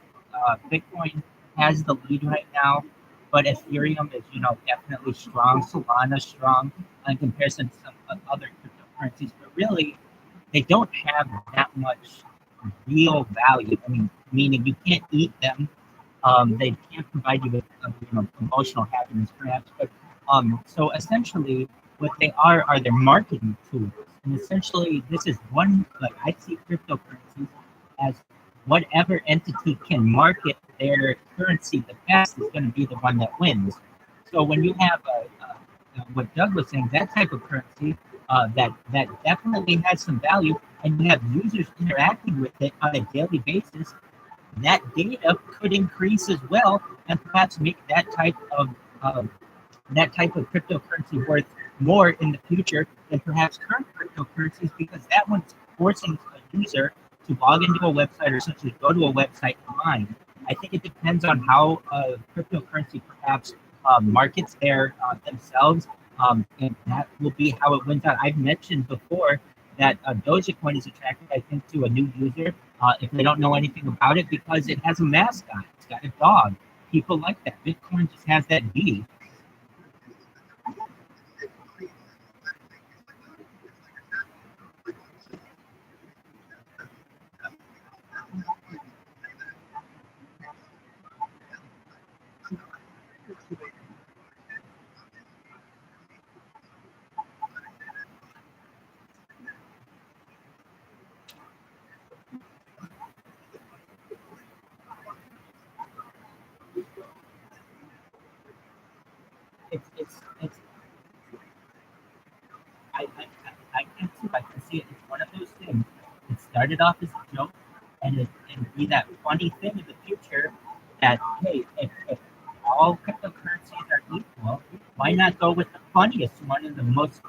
Bitcoin has the lead right now, but Ethereum is, definitely strong. Solana strong in comparison to some other cryptocurrencies, but really, they don't have that much real value. I mean, meaning you can't eat them. They can't provide you with, emotional happiness, perhaps. But so essentially, what they are their marketing tools. And essentially, this is one. Like I see cryptocurrencies as whatever entity can market their currency the best is going to be the one that wins. So when you have what Doug was saying, that type of currency that definitely has some value, and you have users interacting with it on a daily basis, that data could increase as well, and perhaps make that type of cryptocurrency worth more in the future than perhaps current cryptocurrencies, because that one's forcing a user to log into a website or essentially go to a website to mine. I think it depends on how cryptocurrency perhaps markets themselves, and that will be how it wins out. I've mentioned before that Dogecoin is attractive, I think, to a new user if they don't know anything about it, because it has a mascot. It's got a dog. People like that. Bitcoin just has that bee. It's I can see it. It's one of those things. It started off as a joke, and it'll be that funny thing in the future that, hey, if all cryptocurrencies are equal, why not go with the funniest one and the most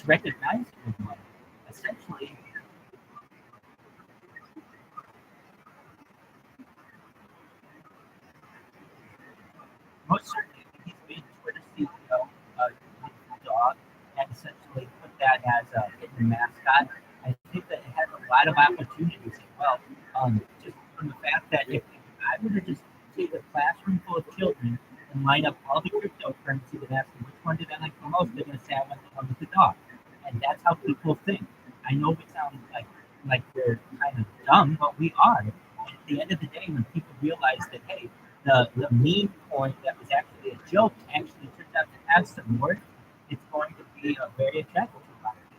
recognizable one? Essentially, most certainly, he's made Twitter CEO dog, and essentially put that as a hidden mascot. I think that it has a lot of opportunities as well. Just from the fact that if I were to just take a classroom full of children and line up all the cryptocurrency and ask them which one did I like the most, they're going to say I want the one with the dog, and that's how people think. I know we sound like we're kind of dumb, but we are. And at the end of the day, when people realize that, hey, the meme coin that was actually a joke actually turns out to have some worth, it's going to be very attractive to a lot of people.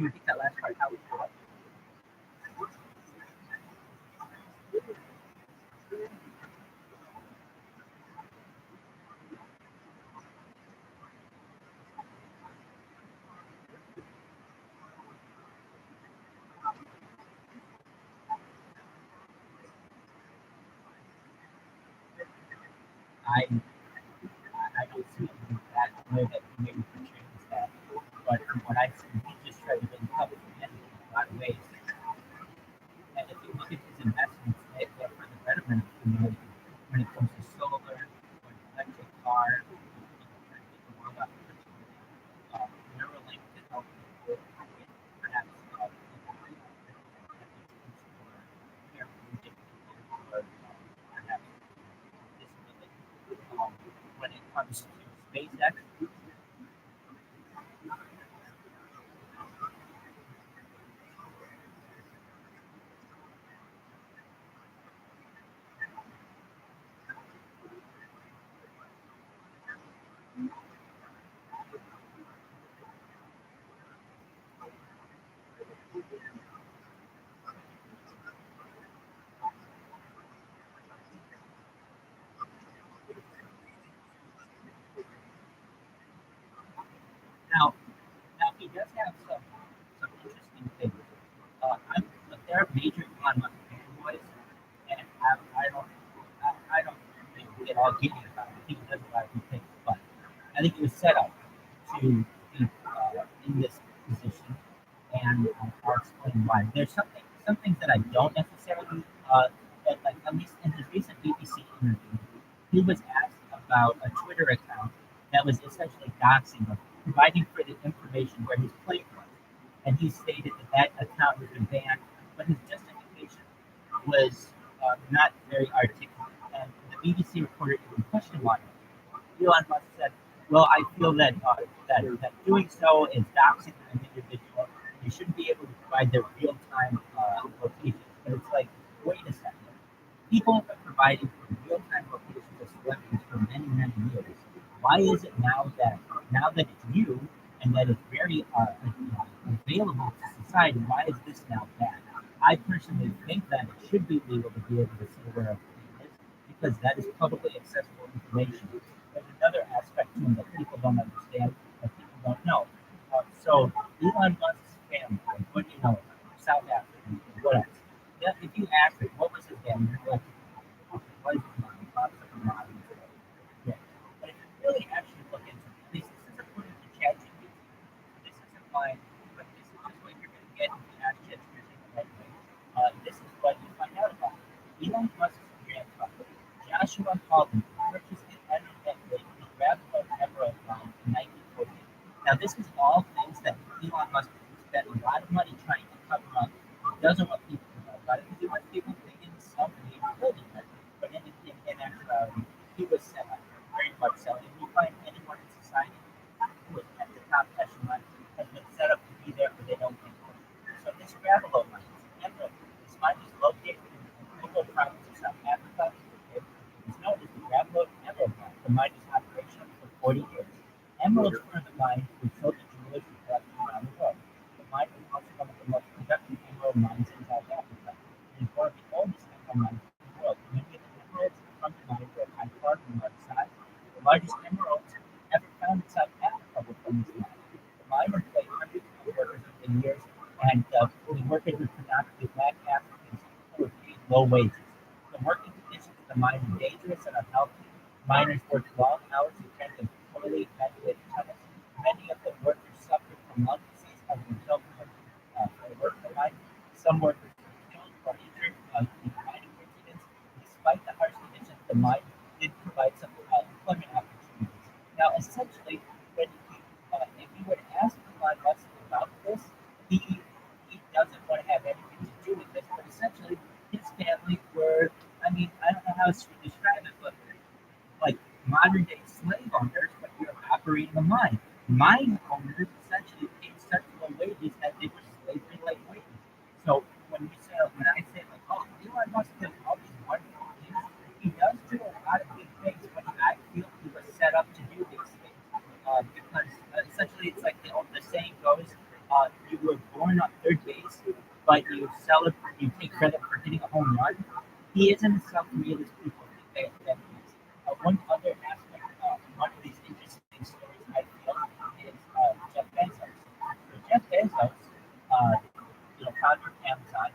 you repeat that last part? How was it? I don't see that way that he maybe portrays that. But from what I've seen, he just tried to build public opinion in a lot of ways. And if you look at his investments, they're for the betterment of the community. When it comes to solar, or electric cars, trying to get the world out of fertility, Neuralink to help people with perhaps paraplegic people or perhaps disability. When it comes to SpaceX, now he does have some interesting things. There are major Elon Musk fanboys, and I don't think we get all giddy about it. He does a lot of good things, but I think it was set up to be in this position, and I'll explain why. There's some things that I don't necessarily like. At least in his recent BBC interview, he was asked about a Twitter account that was essentially doxing him, providing for the information where his plate was. And he stated that that account has been banned, but his justification was not very articulate. And the BBC reporter even questioned why. Elon Musk said, "Well, I feel that doing so is doxing an individual. You shouldn't be able to provide their real-time locations." But it's like, wait a second. People have provided real-time locations of celebrities for many, many years. Why is it now that it's new and that it's very available to society? Why is this now bad? I personally think that it should be legal to be able to see where a thing is because that is publicly accessible information. There's another aspect to him that people don't understand, that people don't know. So Elon Musk's family, what do you know? South African, what else? Yeah, if you ask him, what was his family, you're like, what is his mom? Lots of mom. Yeah. But if you really actually look into it, at least this is according to ChatGPT. This isn't mine, but this is just what you're going to get if you ask ChatGPT the right way. This is what you find out about. Elon Musk's grandfather, Joshua Holden, purchased an internet-based Rabbi Emerald line in 1948. Now, this is all things that Elon Musk spent a lot of money trying to cover up. He doesn't want people to know about it because he wants people thinking self-made building it. But in actuality, he was very much so. If you find anyone in society who is at the top echelon has been set up to be there, but they don't think so. So this gravel mine, this mine is located in the Congo province of South Africa. It's known as the Gravel Emerald Mine. The mine is operational for 40 years. Emeralds were the mine we sold to jewelers who collected around the world. The mine is also one of the most productive emerald mines in South Africa. It is one of the oldest emerald mines in the world. Many of the emeralds from the mine were high quality and large size. The largest emeralds ever found in South Africa were from this mine. The mine employed hundreds of workers over the years, and the workers were predominantly black Africans who were paid low wages. The working conditions of the mine were dangerous and unhealthy. Miners worked long hours in kind of poorly ventilated tunnels. Many of the workers suffered from lung disease as a result of their work in the mine. Some workers were killed or injured in mining incidents. Despite the harsh conditions, the mine did provide some employment opportunities. Now, essentially, if you were to ask Elon Musk about this, he doesn't want to have anything to do with this. But essentially, his family were, I don't know how to describe it, but like modern day slave owners, but you're operating a mine. Mine owners essentially paid such low wages that they were slavery like wages. So when I say like, oh, Elon Musk does all these wonderful things, he does do a lot of good things, but I feel he was set up to do these things because essentially it's like the saying goes, you were born on third base, but you take credit for hitting a home run. He isn't as self-made as people think that he is. One other aspect of one of these interesting stories I feel is Jeff Bezos. So Jeff Bezos, uh, founder of Amazon,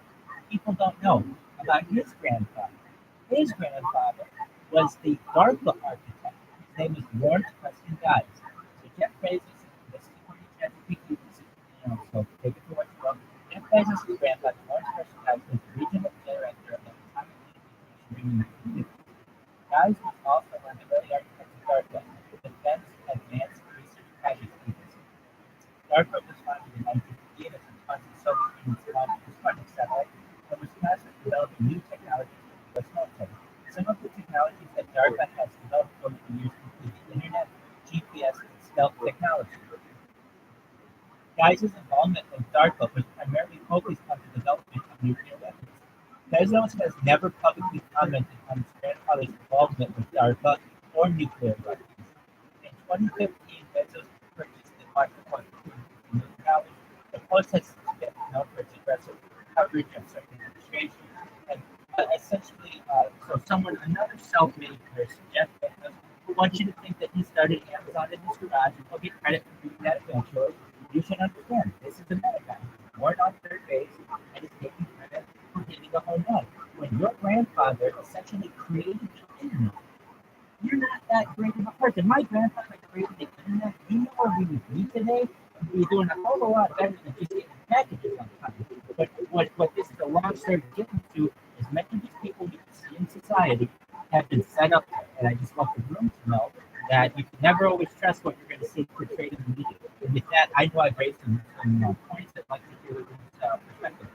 people don't know about his grandfather. His grandfather was the DARPA architect. His name is Lawrence Preston Guys. So Jeff Bezos, this is according to ChatGPT, so take it for what you will. Jeff Bezos' grandfather, Lawrence Preston Guys, was the regional director of the atomic energy. Guys was also one of the early architects of DARPA, the Defense Advanced Research Projects Agency. DARPA was founded in 1958 as a response to Soviet Union's launch of the Sputnik satellite and was tasked with developing new technologies for the U.S. military. Some of the technologies that DARPA has developed over the years include the Internet, GPS, and stealth technology. Guys' involvement with DARPA was primarily focused on the development of nuclear weapons. Bezos has never publicly commented on his grandfather's involvement with DARPA or nuclear weapons. In 2015, Bezos purchased the microphone for $250 million. The Post has been known for its aggressive coverage of certain administration. And essentially, another self-made person, Jeff Bezos, who wants you to think that he started Amazon in his garage and he'll get credit for doing that eventually. You should understand, this is a meta guy, born on third base, and is taking credit for hitting a home run. When your grandfather essentially created the internet, you're not that great of a person. My grandfather created the internet. You know where we would be today? We'd be doing a whole lot better than just getting packages on time. But what this is a long story getting to is many of these people you can see in society have been set up there. And I just want the room to know that you can never always trust what you're going to see portrayed in the media. And with that, I know I've raised some points that I'd like to hear with perspective.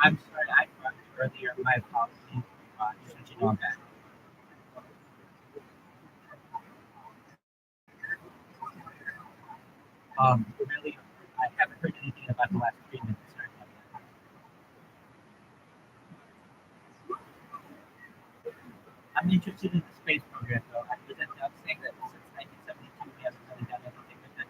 I'm sorry, I talked earlier. My apologies. Just let you know I'm back. Really, I haven't heard anything about the last 3 minutes. Sorry about that. I'm interested in the space program, though. I was saying that since 1972, we haven't really done anything with it.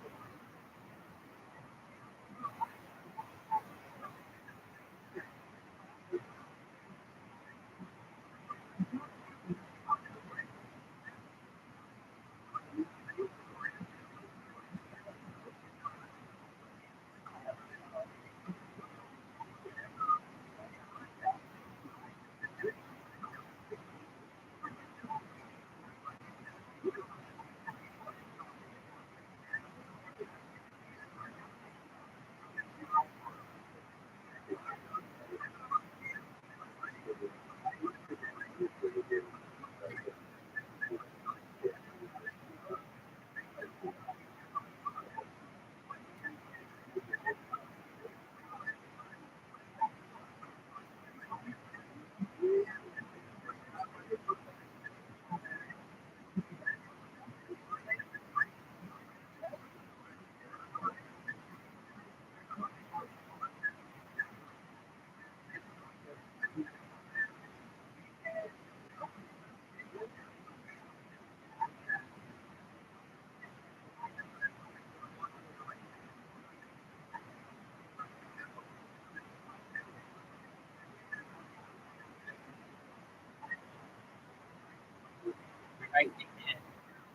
Right, they did.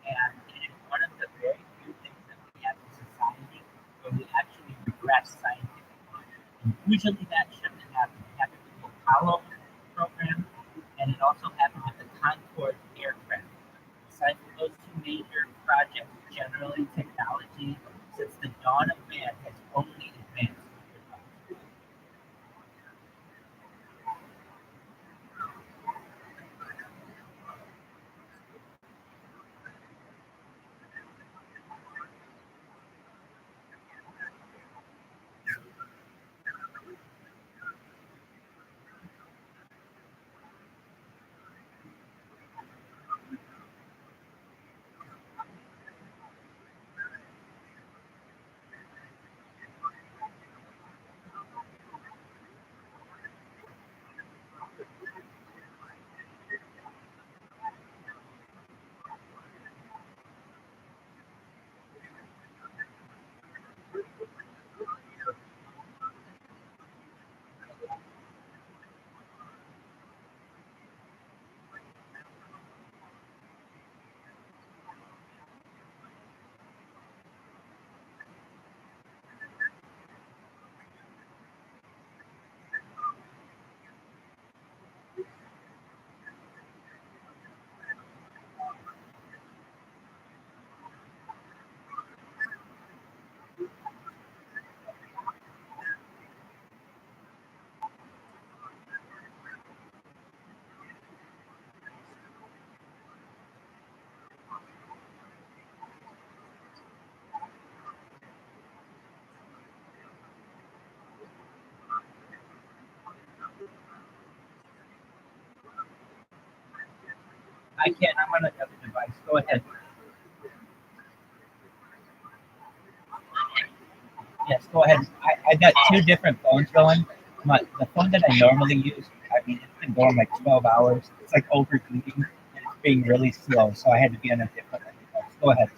And it is one of the very few things that we have in society where we actually regress scientifically. And usually that shouldn't happen. It happened with the Apollo program, and it also happened with the Concorde aircraft. Aside from those two major projects, generally technology since the dawn of man has only advanced. I can't. I'm on another device. Go ahead. Yes, go ahead. I got two different phones going. The phone that I normally use, I mean, it's been going like 12 hours. It's like overheating and it's being really slow. So I had to be on a different device. Go ahead.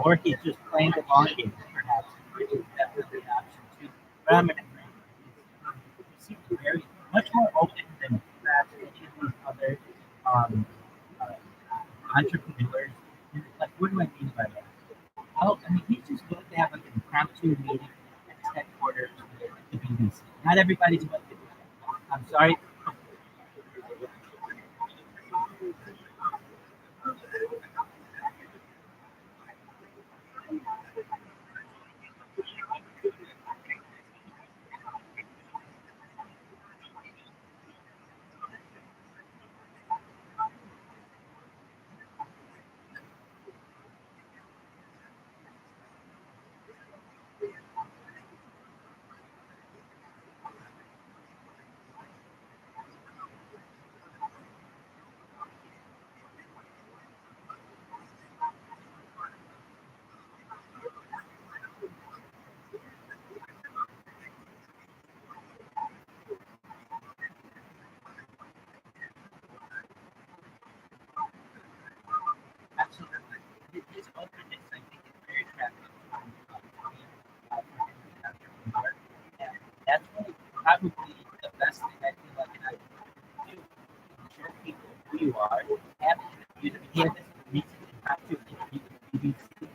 Or he's just playing the long game, perhaps, which is definitely an option too. But I'm going to agree. He seems very much more open than perhaps any of these other um, uh, entrepreneurs. Like, what do I mean by that? Well, I mean, he's just willing to have like an impromptu meeting at his headquarters with the BBC. Not everybody's willing to do that. I'm sorry. Absolutely. His openness, I think, is very attractive to me, for him as an entrepreneur. And that's really probably the best thing I feel like an entrepreneur can do. Show people who you are, have interviews. I mean, he had this recent impromptu interview with the BBC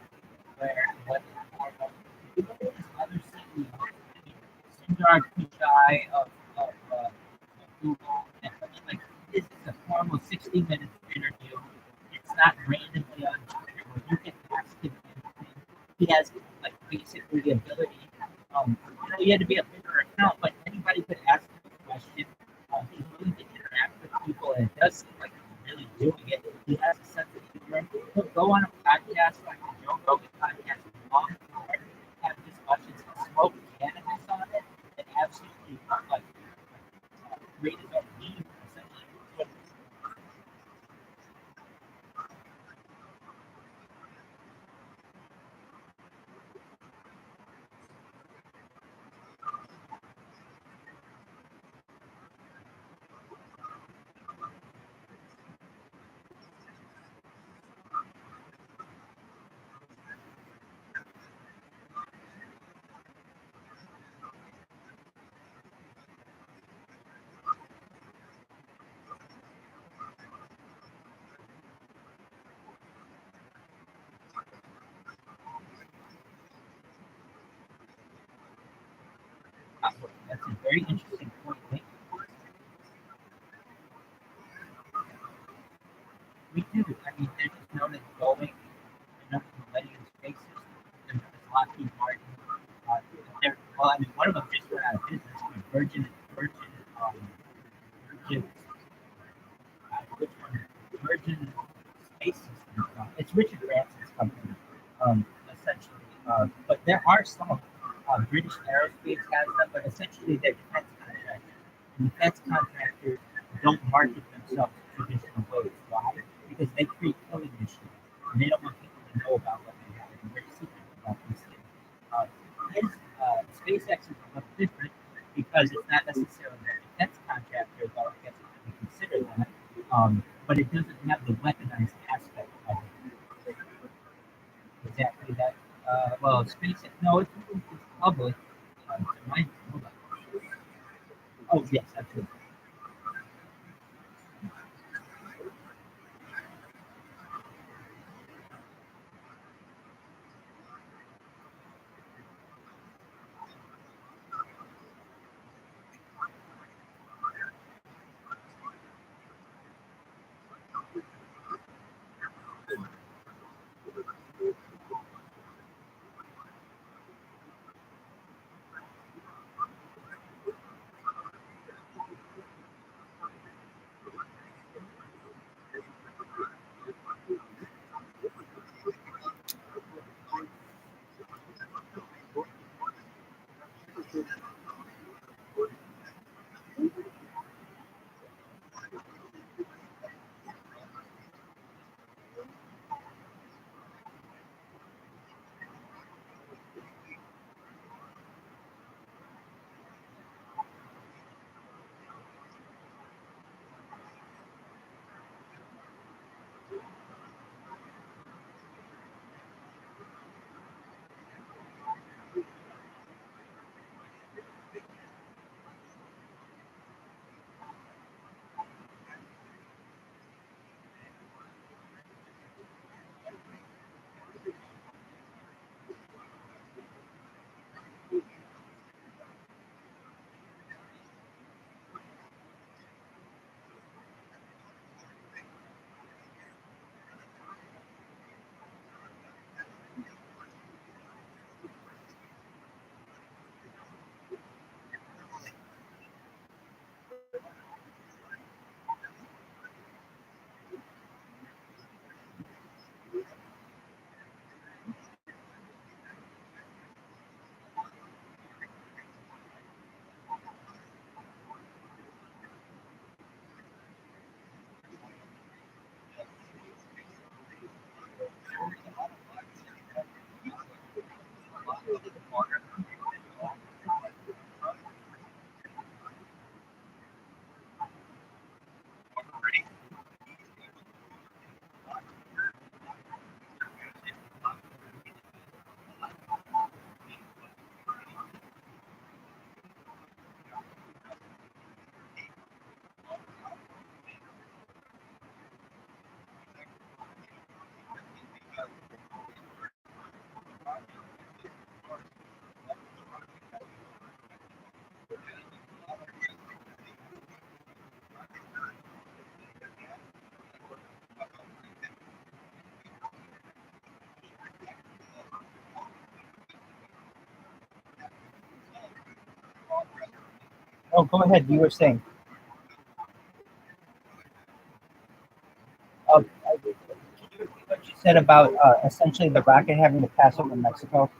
where he was foremost. You look at these other CEOs, I mean, Sundar Pichai of Google, and I mean, like, this is a formal 60 minute interview. It's not randomly on Twitter where you can ask him anything. He has like basically the ability. You had to be a bigger account, but anybody could ask him a question. He's willing to interact with people, and it does seem like he's really doing it. He has a sense of humor. He'll go on a podcast like the Joe Rogan podcast, long form, have discussions, smoke cannabis on it, and absolutely create his own meme essentially. So that's a very interesting point. We do. I mean, they're just known as going, they're known for letting in spaces. There's Lockheed Martin. Well, I mean, one of them just went out of business. Um, Virgin, which one? Virgin Space Systems. It's Richard Branson's company, essentially. But there are some. British Aerospace has them, but essentially they're defense contractors. And defense contractors don't market themselves traditional ways. Why? Because they create killing machines, and they don't want people to know about what they have. They're very secret about these things. Uh, his SpaceX is a little different because it's not necessarily a defense contractor, though I guess it could be considered that. But it doesn't have the weaponized aspect of it. Exactly that. Well, SpaceX, no, it's public. It might, hold on. Oh, yes, absolutely. Oh, go ahead. You were saying. Can you repeat what you said about essentially the rocket having to pass over Mexico?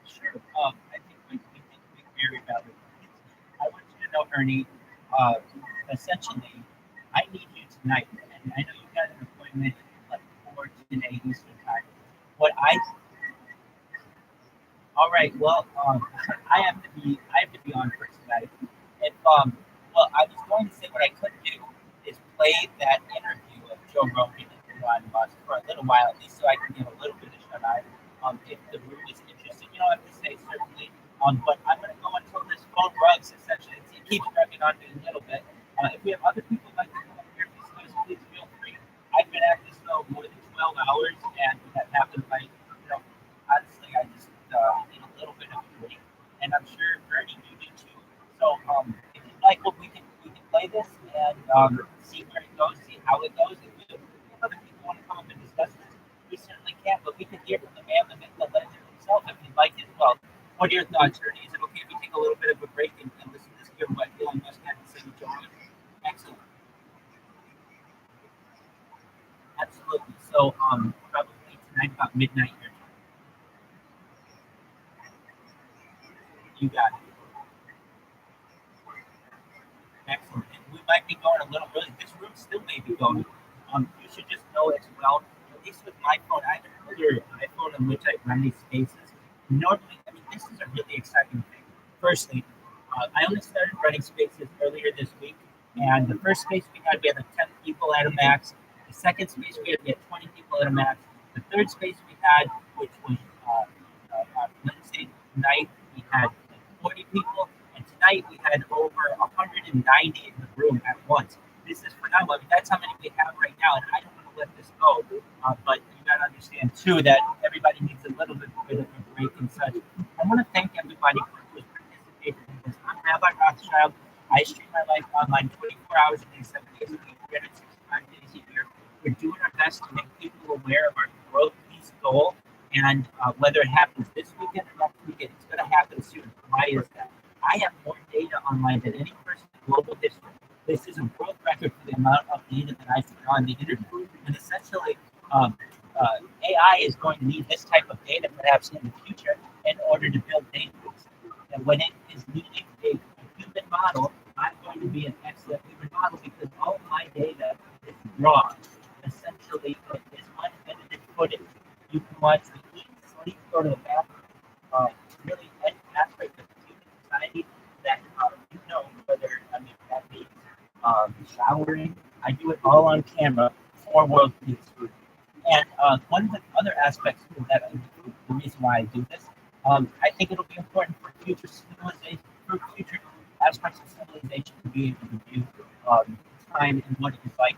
Sure. I think we make very valid points. I want you to know, Ernie, uh, essentially, I need you tonight, and I know you got an appointment at like 4 today Eastern time. What I All right. Well, I have to be on first tonight. If well, I was going to say what I could do is play that interview of Joe Rogan and Elon Musk for a little while, at least so I can give a little bit of shut eye. If the room is interested, you know, I have to say certainly. But I'm going to go until this phone rugs. Essentially, it keeps rugging on me a little bit. If we have other people like to come up here, please feel free. I've been at this for more than 12 hours, and that happened like, honestly, I just need a little bit of a break, and I'm sure Bernie, you do too. So, if you'd like, well, we can play this and see where it goes, see how it goes. If other people want to come up and discuss this, we certainly can. But we can hear from the man, the myth, the legend himself, if you'd like as well. What are your thoughts, Bernie? Is it okay if we take a little bit of a break and listen to hear what Elon Musk had to say to Joe? Excellent, absolutely. So, probably tonight about midnight your time. You got it. Excellent. And we might be going a little early. This room still may be going. You should just know as well, at least with my phone, I have an older iPhone in which I run these spaces. Normally, I mean, this is a really exciting thing. Firstly, I only started running spaces earlier this week, and the first space we had 10 people at a max. The second space we had 20 people at a max. The third space we had, which was on Wednesday night, we had like 40 people, and tonight we had over 190 in the room at once. This is phenomenal. I mean, that's how many we have right now, and I don't want to let this go. But you got to understand too that everybody needs a little bit of a break and such. I want to thank everybody for participating in this. I'm Rabbi Rothschild. I stream my life online 24 hours a day, 7 days a week, 365 days a year. We're doing our best to make people aware of our growth piece goal. And whether it happens this weekend or next weekend, it's going to happen soon. Why is that? I have more data online than any person in global history. This is a world record for the amount of data that I put on the internet. And essentially, AI is going to need this type of data perhaps in the future in order to build databases. And when it is needing a human model, I'm going to be an excellent human model because all of my data is raw. Essentially, it is unedited footage. You can watch the eat, sleep, go to the bathroom, really any aspect of human society that you know, whether, I mean, that means showering. I do it all on camera for World Peace Food. And one of the other aspects of that, the reason why I do this, I think it'll be important for future civilization, for future aspects of civilization to be able to view time and what it was like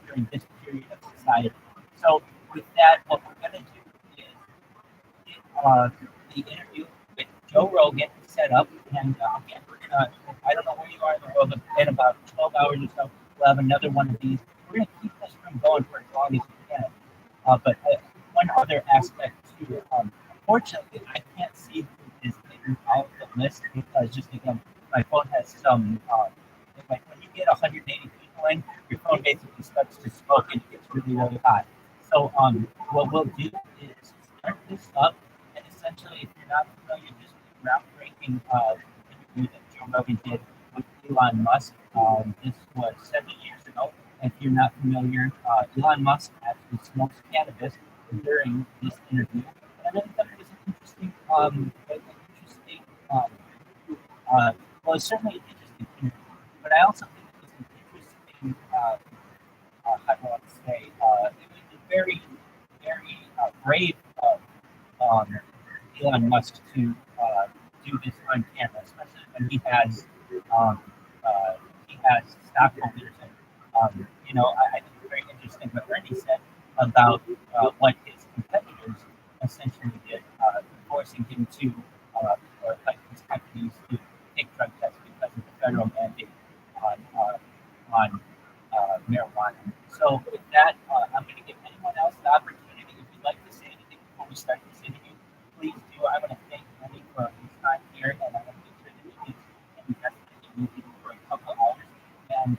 during this period of society. So with that, what we're going to do is the interview with Joe Rogan set up, and again, we're gonna. I don't know where you are in the world, but in about 12 hours or so, we'll have another one of these. We're gonna keep this room going for as long as we can. But one other aspect too, unfortunately, I can't see who is in all of the list because just again, my phone has some. Like when you get 180 people in, your phone basically starts to smoke and it gets really, really hot. So what we'll do is start this up, and essentially, if you're not familiar, this is a groundbreaking interview that Joe Rogan did with Elon Musk. This was 7 years ago. If you're not familiar, Elon Musk actually smokes cannabis during this interview. And I really thought it was an well, it's certainly an interesting interview, but I also think it was an interesting, how do I want to say, it was a very, very brave of Elon Musk to do this on camera, especially when he has stockholders. And I think it's very interesting what Bernie said about what his competitors essentially did, forcing him to, or like his companies to take drug tests because of the federal mandate on marijuana. So with that, I'm going to give anyone else the opportunity. If you'd like to say anything before we start this interview, please do. I want to thank Bernie for his time here, and I want to make sure that he gets an investment meeting for a couple of hours. And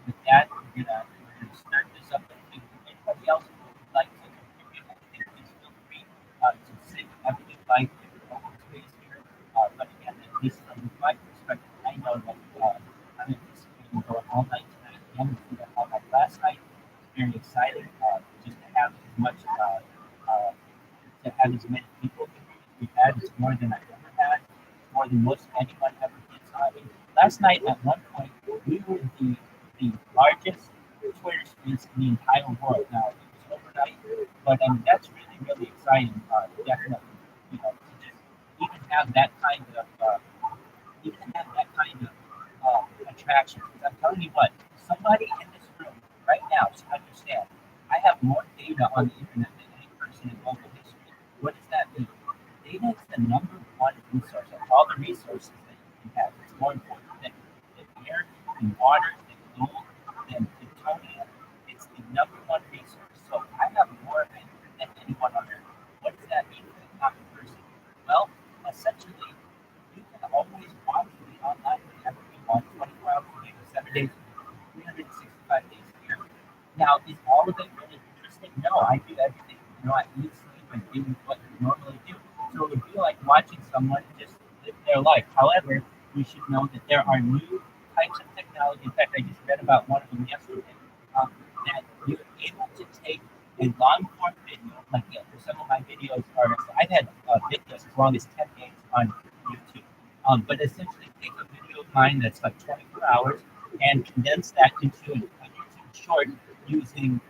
with that, we're gonna start this up. And if anybody else would like to contribute anything, please feel free to say whatever you'd like. There's open space here. But again, at least from my perspective, I know that I'm anticipating going all night tonight. Again, we did all night last night. It's very exciting just to have as much to have as many people we've had. It's more than I've ever had. It's more than most anyone ever gets. Last night at one point we were the largest Twitter space in the entire world. Now it was overnight, but that's really, really exciting. Definitely, to just even have that kind of attraction. Because I'm telling you what, somebody in this room right now should understand. I have more data on the internet than any person in global history. What does that mean? Data is the number one resource of all the resources that you can have. It's more important than air, than water, than gold, than plutonium. It's the number one resource. So I have more of it than anyone on earth. What does that mean for the common person? Well, essentially, you can always watch me online whenever you want, 24 hours a day, 7 days, 365 days a year. Now, is all of it really interesting? No, I do everything. I eat, sleep, and do what you normally do. So it would be like watching someone just live their life. However, we should know that there are new types of technology. In fact, I just read about one of them yesterday, that you're able to take a long form video, like for some of my videos are, I've had videos as long as 10 days on YouTube, but essentially take a video of mine that's like 24 hours and condense that into a YouTube short using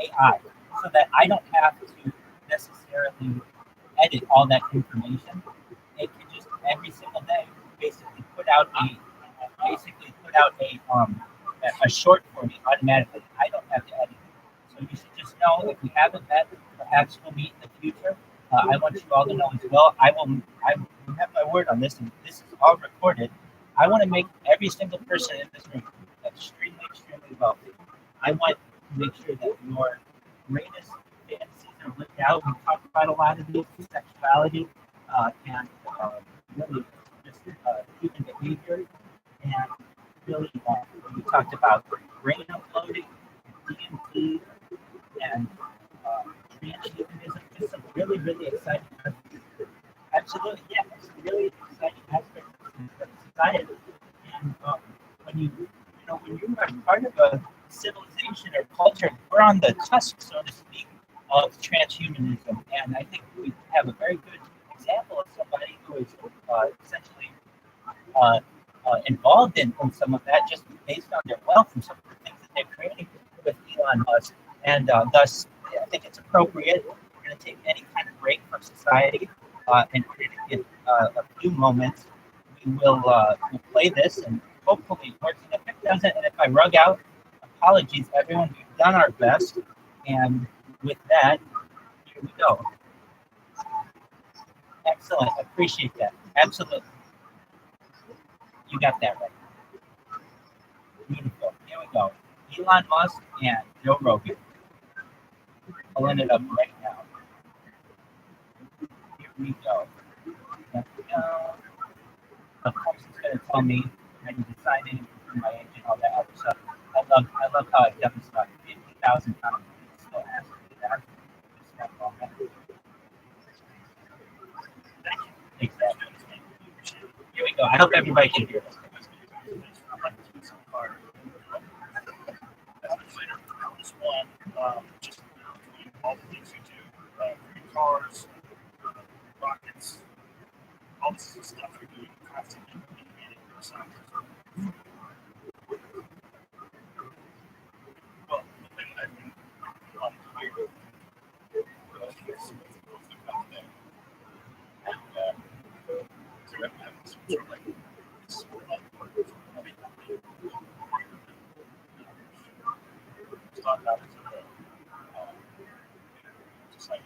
AI, so that I don't have to necessarily edit all that information. It can just every single day basically put out a short for me automatically. I don't have to edit it. So you should just know, if we haven't met, perhaps we'll meet in the future. I want you all to know as well. I have my word on this, and this is all recorded. I want to make every single person in this room extremely, extremely wealthy. I want to make sure that your greatest fantasies are lived out. We talked about a lot of these, sexuality, and really just human behavior, and really we talked about brain uploading, DMT, and transhumanism. Just some really, really exciting aspects. Absolutely, yeah, some really exciting aspects of society. And when you are part of a civilization or culture, we're on the cusp, so to speak, of transhumanism, and I think we have a very good example of somebody who is essentially involved in some of that, just based on their wealth and some of the things that they're creating with Elon Musk. And thus, I think it's appropriate. We're going to take any kind of break from society, and in a few moments, we will we'll play this, and hopefully it works. And if it doesn't, and if I rug out, apologies, everyone. We've done our best. And with that, here we go. Excellent. Appreciate that. Absolutely. You got that right. Beautiful. Here we go. Elon Musk and Joe Rogan. Pulling it up right now. Here we go. There we go. Of course, it's going to tell me I need to sign in through my agent, all that other stuff. I love how I've done stuff 50,000 times. It's still asking me that. Just one moment. Exactly. Here we go. I hope everybody can hear this.
Just all the things you do, cars, rockets, all this stuff you're doing constantly innovating yourself. Well, the thing I've been on here, so I have this sort of like start out as a just like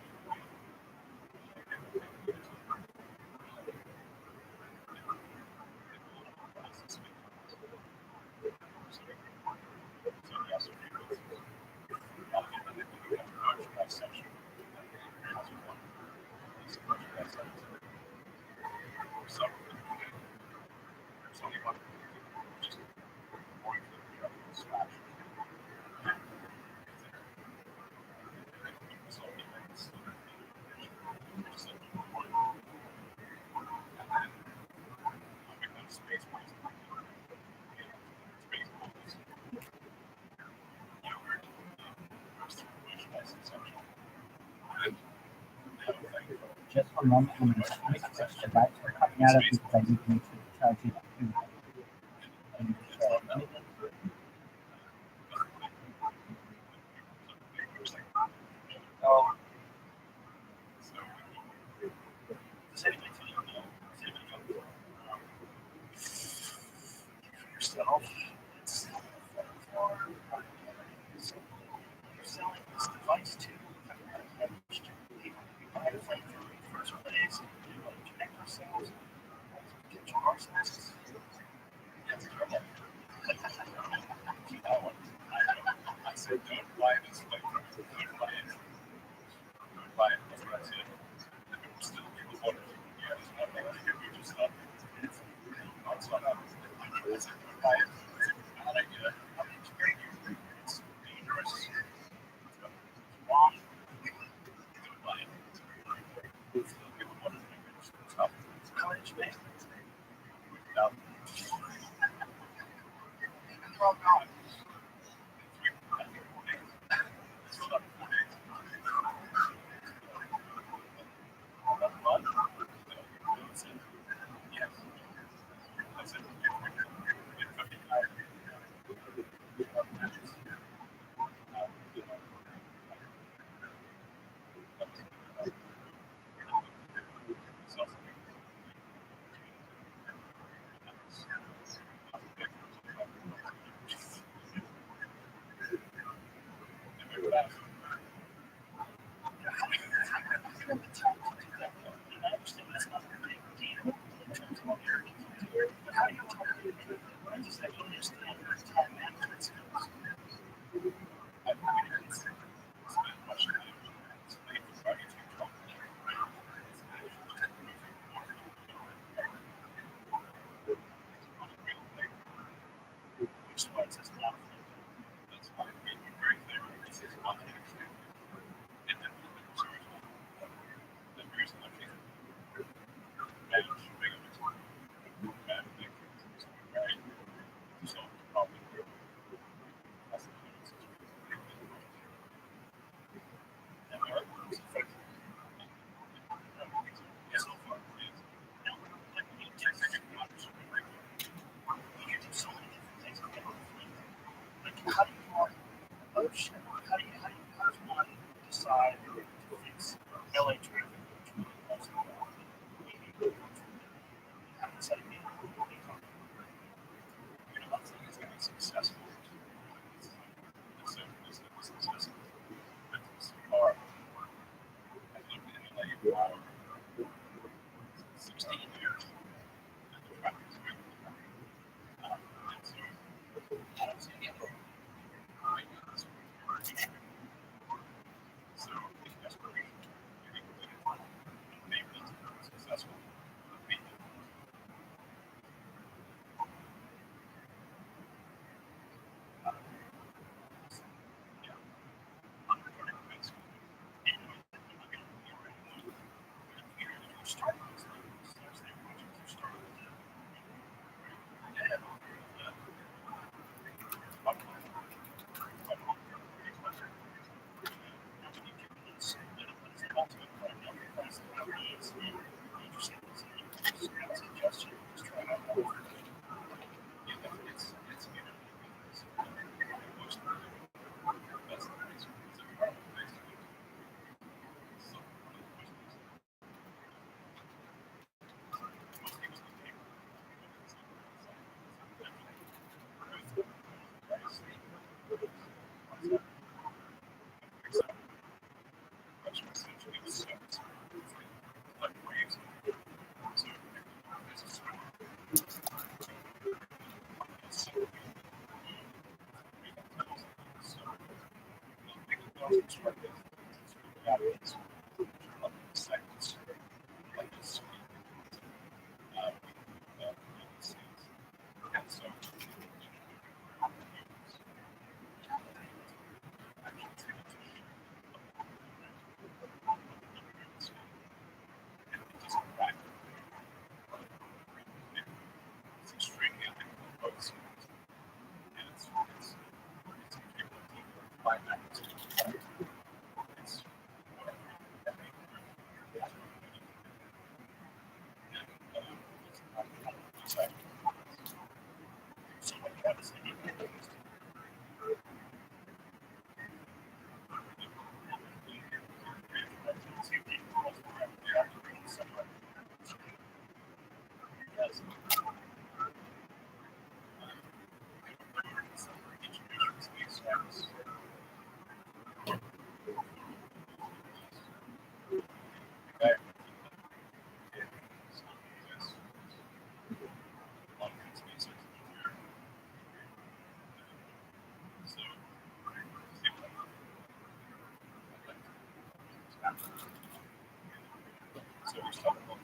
Just for a moment, I'm going to switch the lights are coming out of because I need to make sure the charging is
yourself. You're selling this device to people who buy the thing in the first place, you want to connect ourselves, get your ourselves. That's trouble. I said, don't buy this thing. Don't buy it. Don't buy it. That's what I said. If it was still people wanted to, yeah, there's nothing to get you just stuff. It's not so up. I said, don't buy it. It's a bad idea. I'm integrating you. It's dangerous. It's wrong. Don't buy it. Still people wanted to get you stuff. It's college, man. Now, they're all gone. also constructive. Yeah, it's seconds. Like this. And so it's extremely difficult. It's five minutes. It's someone has so we're talking about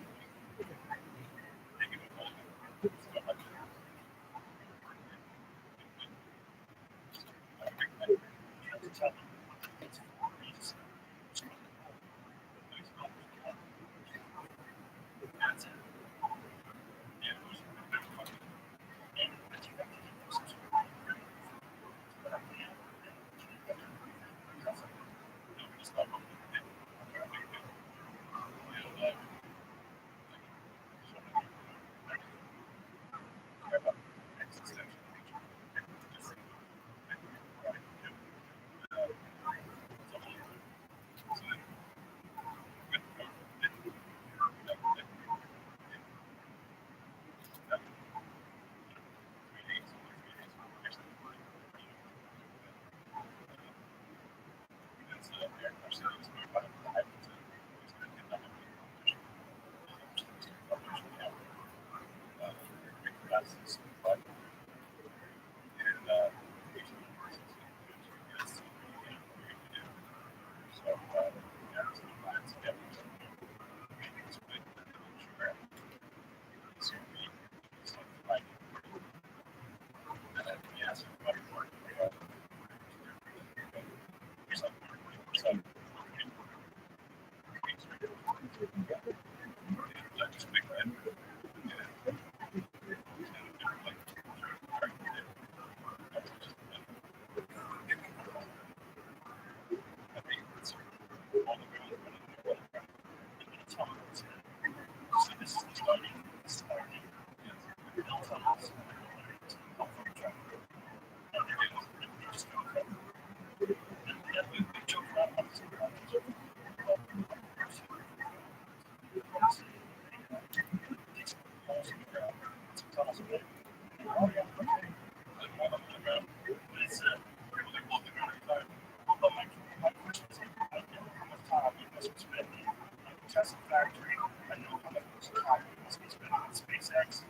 Tesla factory. I know how much time must be spent on SpaceX.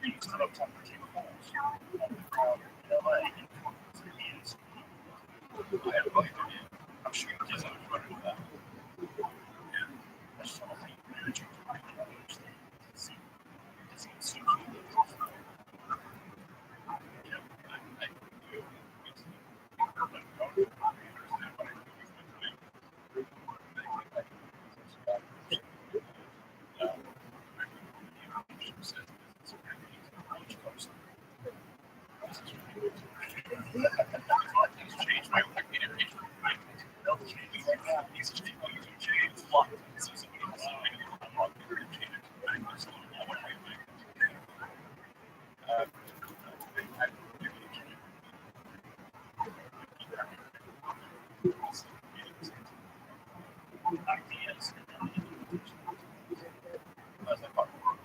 We used to have time to take calls on the ground in LA and come to the meetings. I had a buddy that did. I'm sure you guys have heard of that. And that's something managing to make it understand. See, it's so cool. Yeah, I do. It's urban code. I understand what I do with my time. Ideas. As I talk about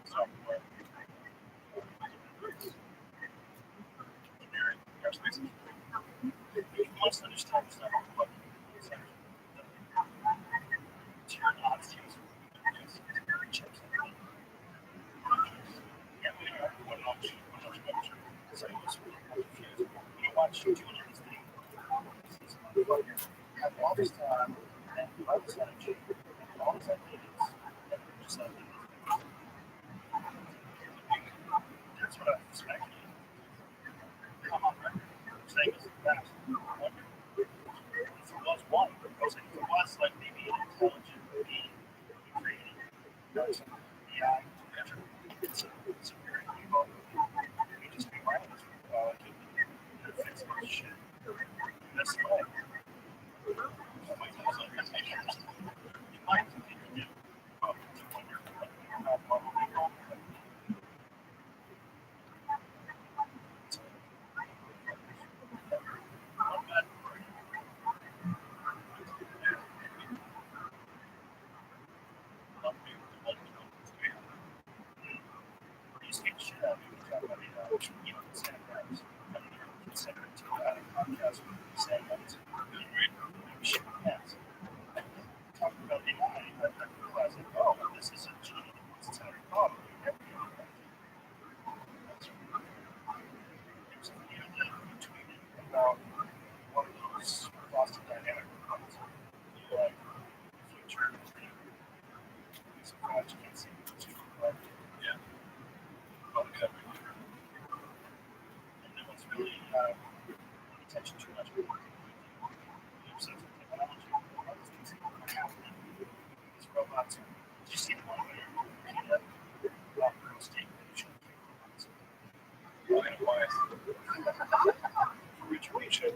software. first time, and I was going to change it. And all I did is, just like, that's what I was expecting. Come on, right? Saying is fast. If it was one, because if it was like maybe an intelligent being creating, yeah, it's a very new book. You just be honest. It fits my shit. That's the way. You might have some limitations. You might continue to do. When you're not probably wrong. Not bad for you. Not being able to you skate the shit out of me when you talk about Santa Cruz. Consider it to a podcast with Sam Evans. Shit pants. Talking about AI, I realized that, oh, this is a gene. It's a problem. There's a video that you tweeted about one of those Boston Dynamic products. You like future thing. So far, you can't see it. Yeah. Okay. And no one's really paying attention too much. Obsessed with technology. All these things are happening. These robots. Did you see the one where real estate should be robots? Why? Which we should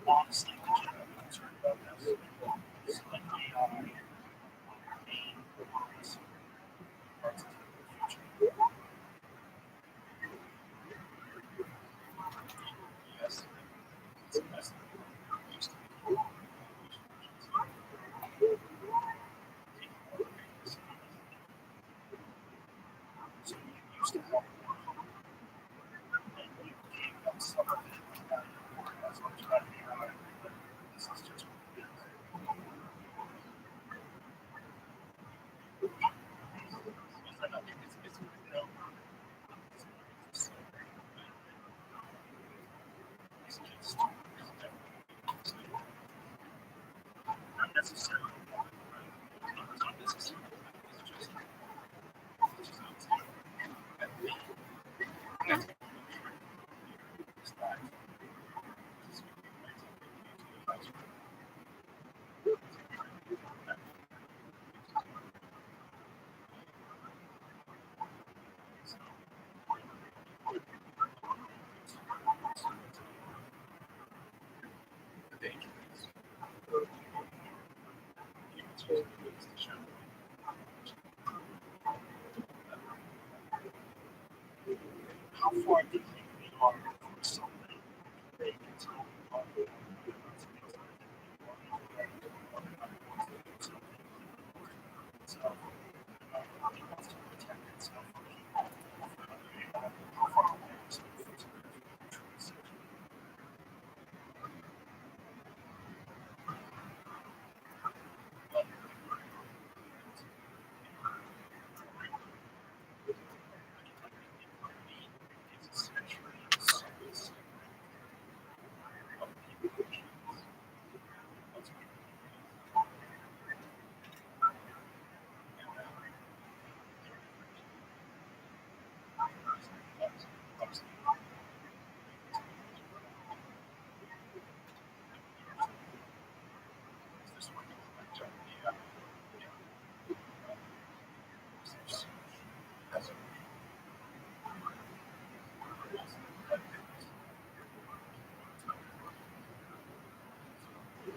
honestly, I'm concerned about this. It's like AI being robots. Parts of the future. Yes. It's a mess. Used to be. So you used to have one, and you gave them some of it. That's what you're trying to be. This is just what it is. I don't think it's no. These kids not necessarily. It's not necessarily. It's just the danger is humans use the show.